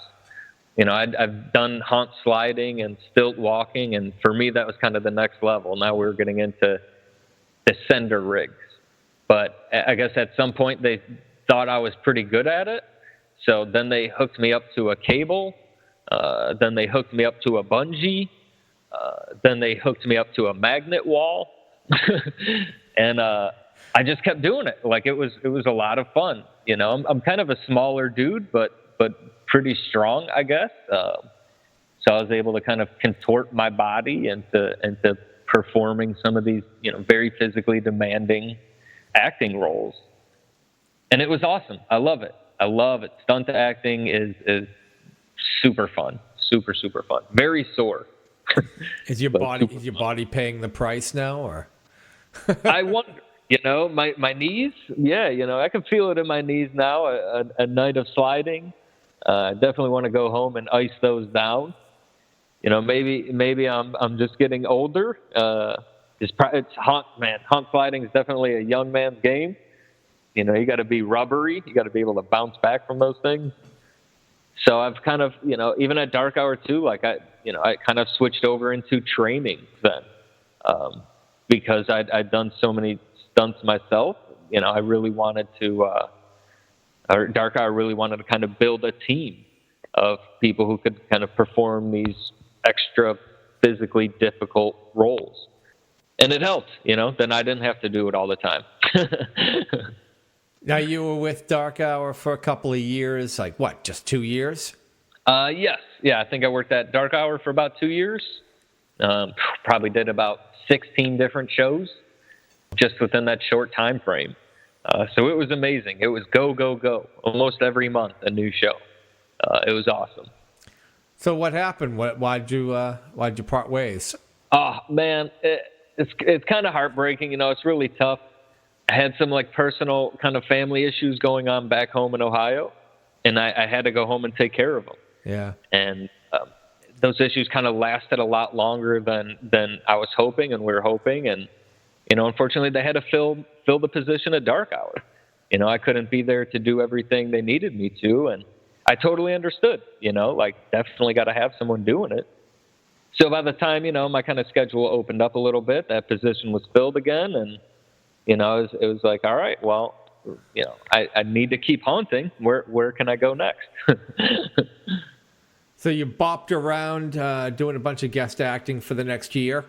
[SPEAKER 10] I've done haunt sliding and stilt walking, and for me, that was kind of the next level. Now we're getting into descender rigs. But I guess at some point they thought I was pretty good at it, so then they hooked me up to a cable, then they hooked me up to a bungee, then they hooked me up to a magnet wall, and I just kept doing it. It was a lot of fun. I'm kind of a smaller dude, but pretty strong, I guess. So I was able to kind of contort my body into performing some of these, very physically demanding acting roles. And it was awesome. I love it. Stunt acting is super fun. Super, super fun. Very sore.
[SPEAKER 6] Is your body paying the price now, or?
[SPEAKER 10] I wonder. My knees, I can feel it in my knees now, a night of sliding. I definitely want to go home and ice those down. Maybe I'm just getting older. It's haunt, man. Haunt sliding is definitely a young man's game. You got to be rubbery. You got to be able to bounce back from those things. So I've kind of, even at Dark Hour too, I kind of switched over into training then, because I'd done so many stunts myself. I really wanted to, or Dark Hour really wanted to kind of build a team of people who could kind of perform these extra physically difficult roles. And it helped, then I didn't have to do it all the time.
[SPEAKER 6] Now, you were with Dark Hour for a couple of years, like what, just 2 years?
[SPEAKER 10] Yes. Yeah, I think I worked at Dark Hour for about 2 years. Probably did about 16 different shows just within that short time frame. So it was amazing. It was go, go, go. Almost every month, a new show. It was awesome.
[SPEAKER 6] So what happened? Why'd you part ways?
[SPEAKER 10] Oh, man, it's kind of heartbreaking. It's really tough. I had some personal kind of family issues going on back home in Ohio, and I had to go home and take care of them.
[SPEAKER 6] Yeah.
[SPEAKER 10] And those issues kind of lasted a lot longer than I was hoping and we were hoping. And, unfortunately, they had to fill the position at Dark Hour. I couldn't be there to do everything they needed me to, and I totally understood, definitely got to have someone doing it. So by the time, my kind of schedule opened up a little bit, that position was filled again, and it was like, all right, well, I need to keep haunting. Where can I go next?
[SPEAKER 6] So you bopped around doing a bunch of guest acting for the next year?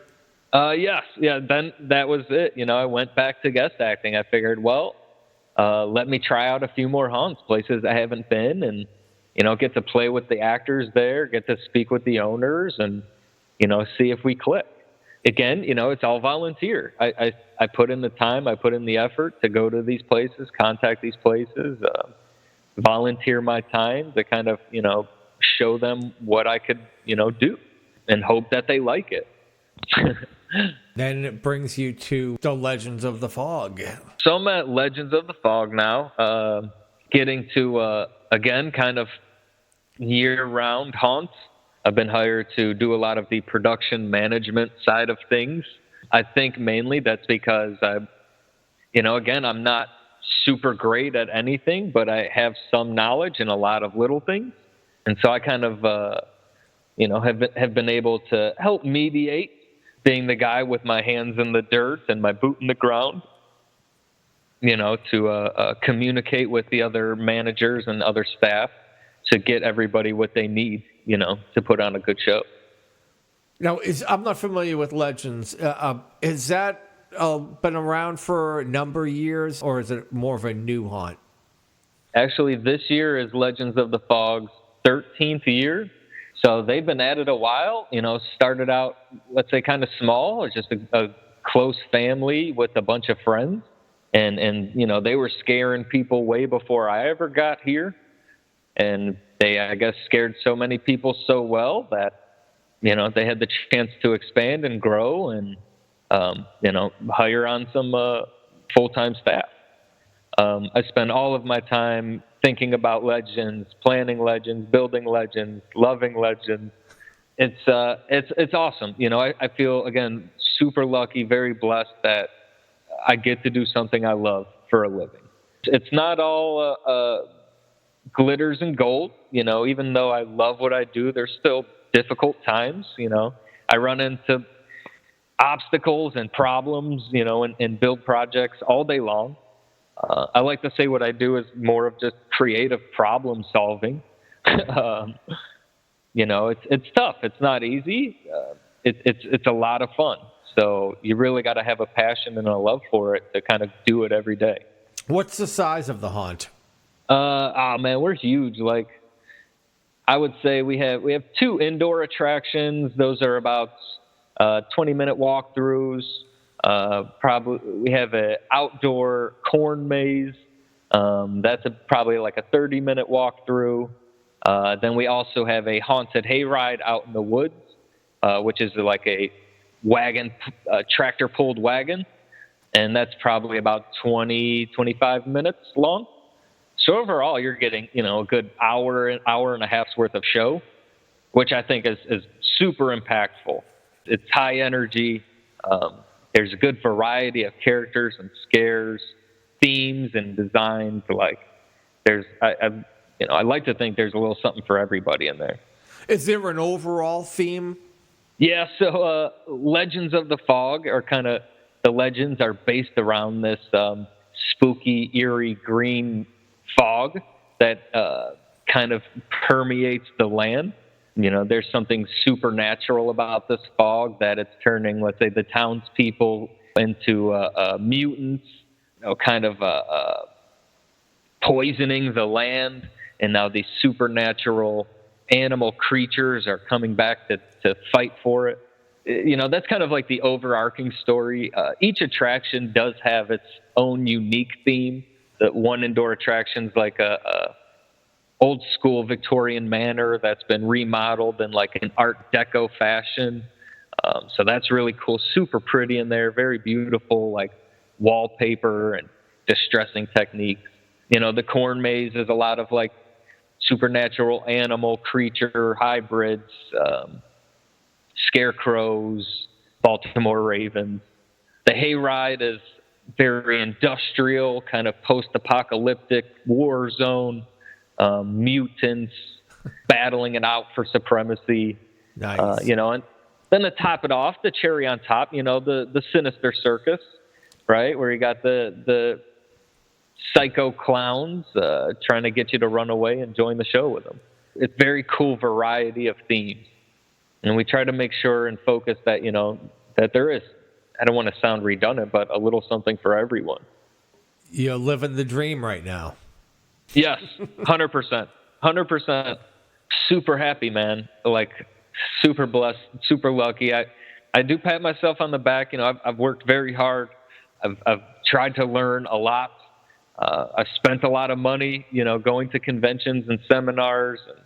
[SPEAKER 10] Yes. Yeah, then that was it. I went back to guest acting. I figured, well, let me try out a few more haunts, places I haven't been, and, get to play with the actors there, get to speak with the owners, and, see if we click. Again, it's all volunteer. I put in the time, I put in the effort to go to these places, contact these places, volunteer my time to kind of, show them what I could, do and hope that they like it.
[SPEAKER 6] Then it brings you to the Legends of the Fog.
[SPEAKER 10] So I'm at Legends of the Fog now, getting to, again, kind of year-round haunts. I've been hired to do a lot of the production management side of things. I think mainly that's because again, I'm not super great at anything, but I have some knowledge in a lot of little things. And so I kind of, have been able to help mediate, being the guy with my hands in the dirt and my boot in the ground, to communicate with the other managers and other staff to get everybody what they need, to put on a good show.
[SPEAKER 6] Now, I'm not familiar with Legends. Has that been around for a number of years, or is it more of a new haunt?
[SPEAKER 10] Actually, this year is Legends of the Fog's 13th year. So they've been at it a while, started out, let's say, kind of small, it's just a close family with a bunch of friends. And they were scaring people way before I ever got here. And they, I guess, scared so many people so well that, they had the chance to expand and grow and, hire on some full-time staff. I spend all of my time thinking about Legends, planning Legends, building Legends, loving Legends. It's awesome. I feel, again, super lucky, very blessed that I get to do something I love for a living. It's not all glitters and gold. Even though I love what I do, there's still difficult times. I run into obstacles and problems, and build projects all day long. I like to say what I do is more of just creative problem solving. It's tough. It's not easy. It's a lot of fun. So you really got to have a passion and a love for it to kind of do it every day.
[SPEAKER 6] What's the size of the haunt?
[SPEAKER 10] Man, we're huge. Like, I would say we have 2 indoor attractions. Those are about 20-minute walkthroughs. Probably we have an outdoor corn maze. That's probably like a 30-minute walkthrough. Then we also have a haunted hayride out in the woods, which is like a wagon, tractor-pulled wagon. And that's probably about 25 minutes long. So overall, you're getting, a good hour and a half's worth of show, which I think is super impactful. It's high energy. There's a good variety of characters and scares, themes and designs. Like, I like to think there's a little something for everybody in there.
[SPEAKER 6] Is there an overall theme?
[SPEAKER 10] Yeah. So Legends of the Fog are kind of, the legends are based around this spooky, eerie green fog that kind of permeates the land. there's something supernatural about this fog that it's turning, let's say, the townspeople into mutants, kind of poisoning the land, and now these supernatural animal creatures are coming back to fight for it. That's kind of like the overarching story. Each attraction does have its own unique theme. That one indoor attraction's like a old school Victorian manor that's been remodeled in like an Art Deco fashion. So that's really cool. Super pretty in there. Very beautiful, like wallpaper and distressing techniques. The corn maze is a lot of like supernatural animal creature hybrids, scarecrows, Baltimore ravens. The hayride is very industrial, kind of post-apocalyptic war zone, mutants battling it out for supremacy.
[SPEAKER 6] Nice.
[SPEAKER 10] And then to top it off, the cherry on top, the Sinister Circus, right, where you got the psycho clowns trying to get you to run away and join the show with them. It's very cool variety of themes. And we try to make sure and focus that, that there is, I don't want to sound redundant, but a little something for everyone.
[SPEAKER 6] You're living the dream right now.
[SPEAKER 10] Yes, 100%. 100%. Super happy, man. Like, super blessed, super lucky. I do pat myself on the back. I've worked very hard. I've tried to learn a lot. I've spent a lot of money, going to conventions and seminars. And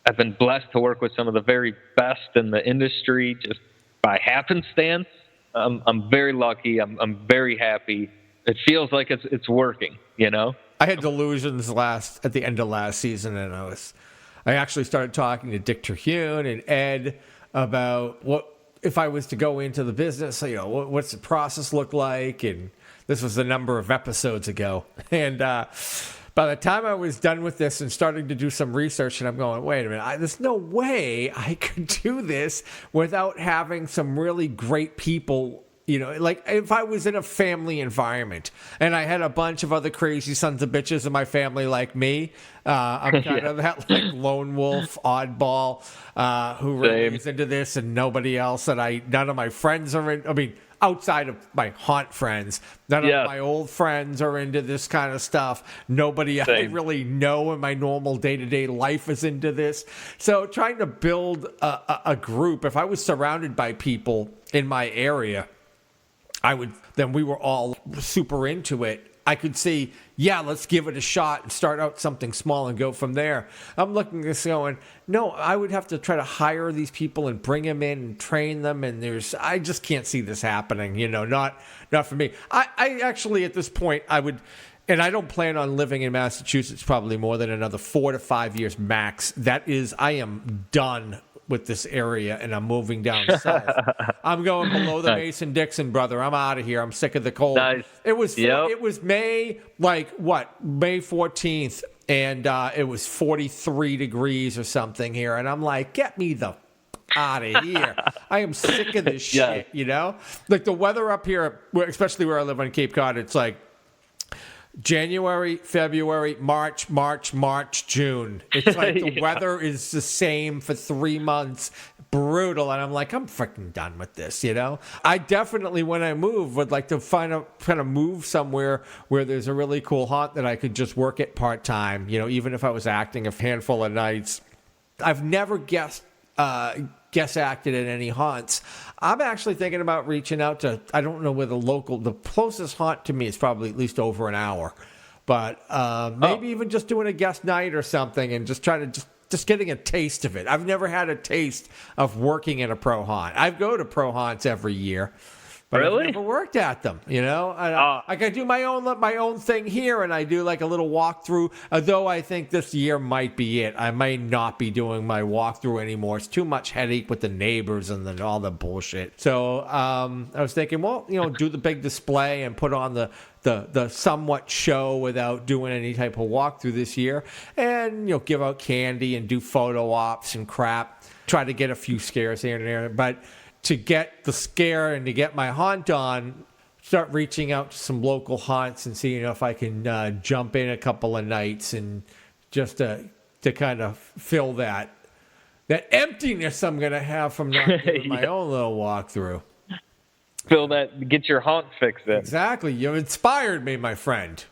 [SPEAKER 10] I've been blessed to work with some of the very best in the industry just by happenstance. I'm very lucky. I'm very happy. It feels like it's working,
[SPEAKER 6] I had delusions at the end of last season, and I actually started talking to Dick Terhune and Ed about what if I was to go into the business, what's the process look like? And this was a number of episodes ago. And by the time I was done with this and starting to do some research, and I'm going, wait a minute, there's no way I could do this without having some really great people. Like if I was in a family environment and I had a bunch of other crazy sons of bitches in my family like me, I'm kind of that like lone wolf, oddball, who really is into this, and nobody else none of my friends are in. I mean, outside of my haunt friends, none of my old friends are into this kind of stuff. Nobody I really know in my normal day-to-day life is into this. So trying to build a group, if I was surrounded by people in my area, then we were all super into it. I could see, let's give it a shot and start out something small and go from there. I'm looking at this going, no, I would have to try to hire these people and bring them in and train them. And I just can't see this happening, not for me. I actually, at this point, and I don't plan on living in Massachusetts probably more than another 4 to 5 years max. I am done with this area, and I'm moving down south. I'm going below the Mason-Dixon, brother. I'm out of here. I'm sick of the cold.
[SPEAKER 10] Nice.
[SPEAKER 6] It was May, May 14th, and it was 43 degrees or something here, and I'm like, get me the out of here. I am sick of this shit, Like the weather up here, especially where I live on Cape Cod, it's like January, February, March, June. It's like the weather is the same for 3 months. Brutal. And I'm like, I'm freaking done with this, I definitely, when I move, would like to kind of move somewhere where there's a really cool haunt that I could just work at part-time, even if I was acting a handful of nights. I've never guest acted at any haunts. I'm actually thinking about reaching out to, I don't know where the closest haunt to me is probably at least over an hour, but maybe even just doing a guest night or something and just trying to just getting a taste of it. I've never had a taste of working in a pro haunt. I go to pro haunts every year, but I've never worked at them, I can do my own thing here, and I do like a little walkthrough, though I think this year might be it. I may not be doing my walkthrough anymore. It's too much headache with the neighbors and all the bullshit. So I was thinking, do the big display and put on the somewhat show without doing any type of walkthrough this year, and give out candy and do photo ops and crap. Try to get a few scares here and there, but to get the scare and to get my haunt on, start reaching out to some local haunts and seeing if I can jump in a couple of nights and just to kind of fill that that emptiness I'm going to have from not doing my own little walkthrough.
[SPEAKER 10] Get your haunt fix in.
[SPEAKER 6] Exactly. You inspired me, my friend.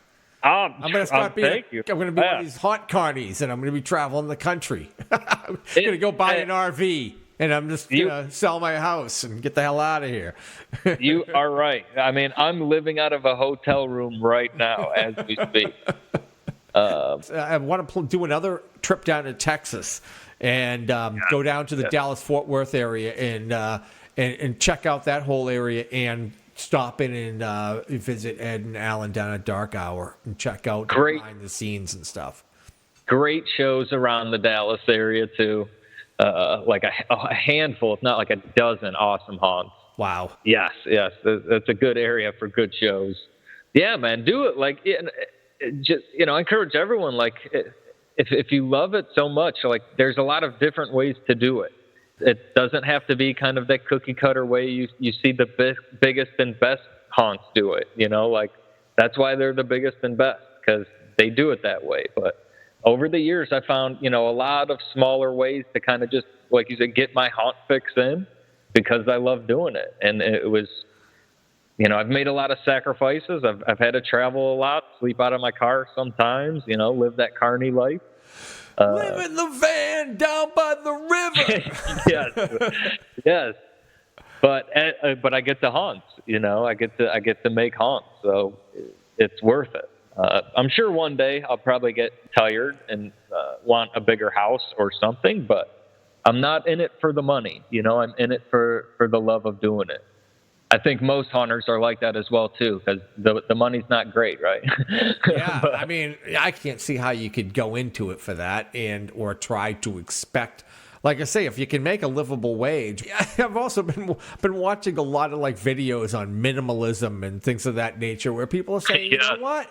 [SPEAKER 6] I'm going to start being. I'm going to be one of these haunt carnies, and I'm going to be traveling the country. I'm going to go buy an RV, and I'm just going to sell my house and get the hell out of here.
[SPEAKER 10] You are right. I mean, I'm living out of a hotel room right now as we speak.
[SPEAKER 6] I want to do another trip down to Texas and go down to the Dallas-Fort Worth area and check out that whole area and stop in and visit Ed and Alan down at Dark Hour and check out behind the scenes and stuff.
[SPEAKER 10] Great shows around the Dallas area too. Like a handful, if not like a dozen awesome haunts.
[SPEAKER 6] Wow.
[SPEAKER 10] Yes. That's a good area for good shows. Yeah, man, do it. Like, just, I encourage everyone, like, if you love it so much, like, there's a lot of different ways to do it. It doesn't have to be kind of that cookie cutter way you see the biggest and best haunts do it. Like, that's why they're the biggest and best, because they do it that way. But over the years, I found, a lot of smaller ways to kind of just, like you said, get my haunt fix in, because I love doing it. And it was, I've made a lot of sacrifices. I've had to travel a lot, sleep out of my car sometimes, live that carny life.
[SPEAKER 6] Live in the van down by the river.
[SPEAKER 10] Yes. But I get to haunt, I get to make haunts. So it's worth it. I'm sure one day I'll probably get tired and want a bigger house or something, but I'm not in it for the money. I'm in it for the love of doing it. I think most haunters are like that as well too, because the money's not great, right?
[SPEAKER 6] Yeah, I mean, I can't see how you could go into it for that or try to expect. Like I say, if you can make a livable wage. I've also been watching a lot of like videos on minimalism and things of that nature, where people are saying, you know what?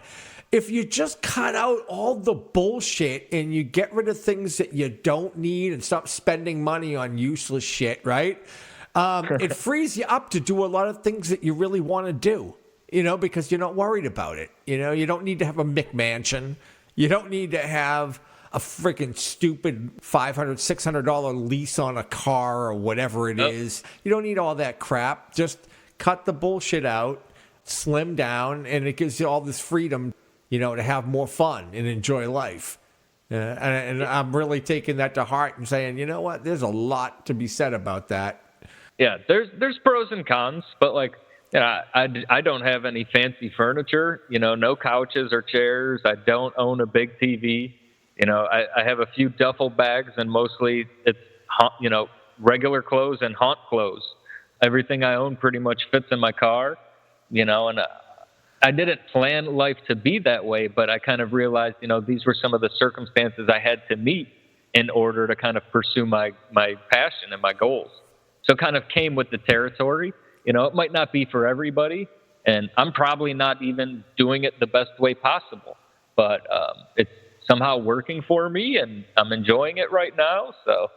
[SPEAKER 6] If you just cut out all the bullshit and you get rid of things that you don't need and stop spending money on useless shit, right? It frees you up to do a lot of things that you really want to do, because you're not worried about it. You don't need to have a McMansion. You don't need to have a freaking stupid $500, $600 lease on a car or whatever it is. You don't need all that crap. Just cut the bullshit out, slim down, and it gives you all this freedom, to have more fun and enjoy life. And I'm really taking that to heart and saying, you know what? There's a lot to be said about that.
[SPEAKER 10] Yeah, there's pros and cons, but like, I don't have any fancy furniture, no couches or chairs. I don't own a big TV. I have a few duffel bags, and mostly it's, regular clothes and haunt clothes. Everything I own pretty much fits in my car, and I didn't plan life to be that way, but I kind of realized, these were some of the circumstances I had to meet in order to kind of pursue my passion and my goals. So it kind of came with the territory. It might not be for everybody, and I'm probably not even doing it the best way possible, but it's somehow working for me, and I'm enjoying it right now. So,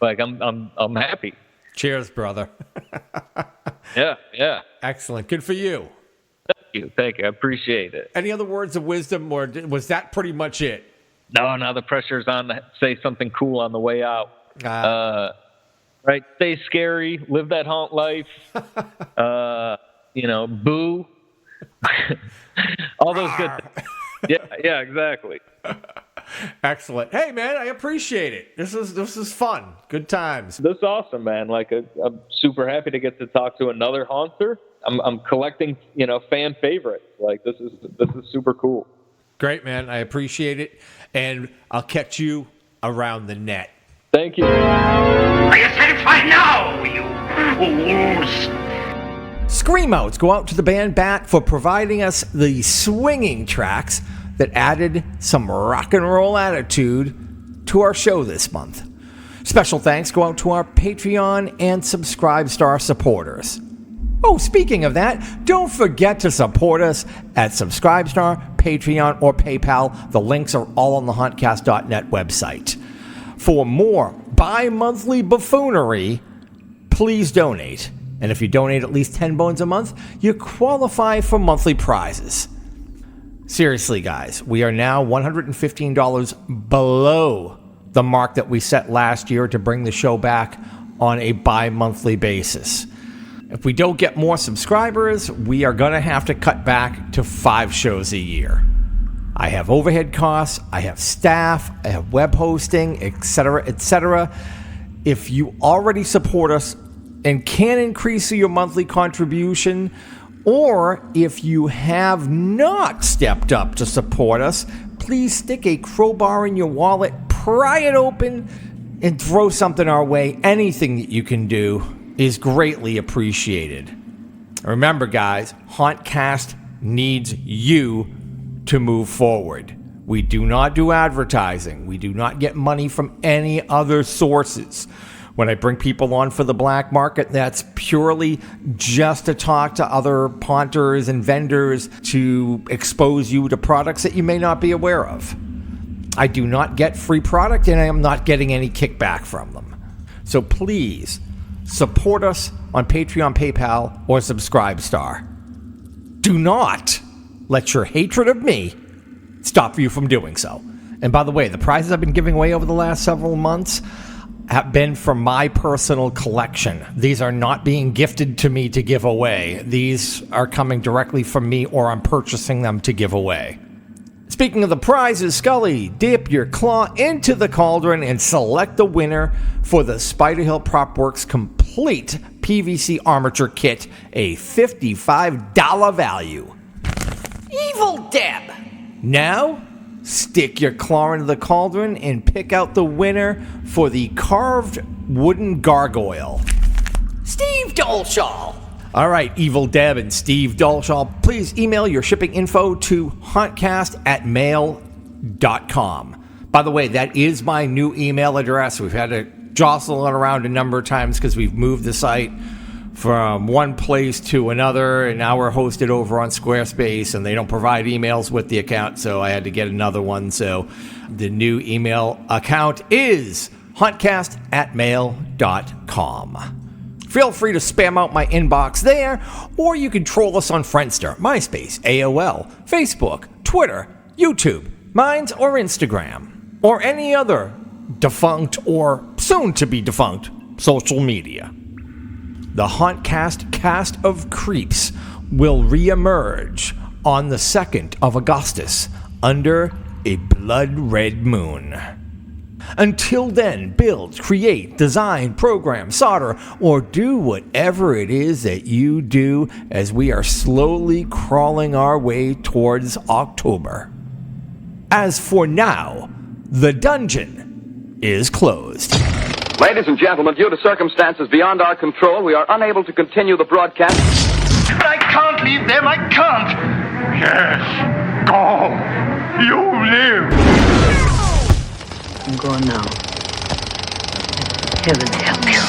[SPEAKER 10] like I'm happy.
[SPEAKER 6] Cheers, brother.
[SPEAKER 10] Yeah.
[SPEAKER 6] Excellent. Good for you.
[SPEAKER 10] Thank you. I appreciate it.
[SPEAKER 6] Any other words of wisdom, or was that pretty much it?
[SPEAKER 10] No, now the pressure's on to say something cool on the way out. Right, stay scary, live that haunt life, boo, all those good things. Yeah, exactly.
[SPEAKER 6] Excellent. Hey, man, I appreciate it. This is fun. Good times.
[SPEAKER 10] This is awesome, man. Like, I'm super happy to get to talk to another haunter. I'm collecting, fan favorites. Like, this is super cool.
[SPEAKER 6] Great, man. I appreciate it, and I'll catch you around the net.
[SPEAKER 10] Thank you.
[SPEAKER 23] Are you satisfied now, you fools?
[SPEAKER 6] Screamouts go out to the band Bat for providing us the swinging tracks that added some rock and roll attitude to our show this month. Special thanks go out to our Patreon and Subscribestar supporters. Oh, speaking of that, don't forget to support us at Subscribestar, Patreon, or PayPal. The links are all on the hauntcast.net website. For more bi-monthly buffoonery, please donate. And if you donate at least 10 bones a month, you qualify for monthly prizes. Seriously, guys, we are now $115 below the mark that we set last year to bring the show back on a bi-monthly basis. If we don't get more subscribers, we are going to have to cut back to 5 shows a year. I have overhead costs, I have staff, I have web hosting, etc., etc. If you already support us and can increase your monthly contribution, or if you have not stepped up to support us, please stick a crowbar in your wallet, pry it open, and throw something our way. Anything that you can do is greatly appreciated. Remember, guys, Hauntcast needs you to move forward. We do not do advertising. We do not get money from any other sources. When I bring people on for the black market, that's purely just to talk to other punters and vendors to expose you to products that you may not be aware of. I do not get free product, and I am not getting any kickback from them. So please support us on Patreon, PayPal, or Subscribestar. Do not let your hatred of me stop you from doing so. And by the way, the prizes I've been giving away over the last several months have been from my personal collection. These are not being gifted to me to give away. These are coming directly from me, or I'm purchasing them to give away. Speaking of the prizes, Scully, dip your claw into the cauldron and select the winner for the Spider Hill Prop Works complete PVC armature kit, a $55 value. Evil Deb! Now, stick your claw into the cauldron and pick out the winner for the carved wooden gargoyle. Steve Dolshaw! All right, Evil Deb and Steve Dolshaw, please email your shipping info to hauntcast@mail.com. By the way, that is my new email address. We've had to jostle it around a number of times because we've moved the site from one place to another, and now we're hosted over on Squarespace, and they don't provide emails with the account, so I had to get another one. So the new email account is hauntcast@mail.com. Feel free to spam out my inbox there, or you can troll us on Friendster, MySpace, AOL, Facebook, Twitter, YouTube, Minds, or Instagram, or any other defunct or soon-to-be defunct social media. The Hauntcast Cast of Creeps will re-emerge on the 2nd of Augustus under a blood-red moon. Until then, build, create, design, program, solder, or do whatever it is that you do as we are slowly crawling our way towards October. As for now, the dungeon is closed.
[SPEAKER 1] Ladies and gentlemen, due to circumstances beyond our control, we are unable to continue the broadcast.
[SPEAKER 23] But I can't leave them, I can't! Yes, go! You live!
[SPEAKER 22] I'm going now. Heaven help you.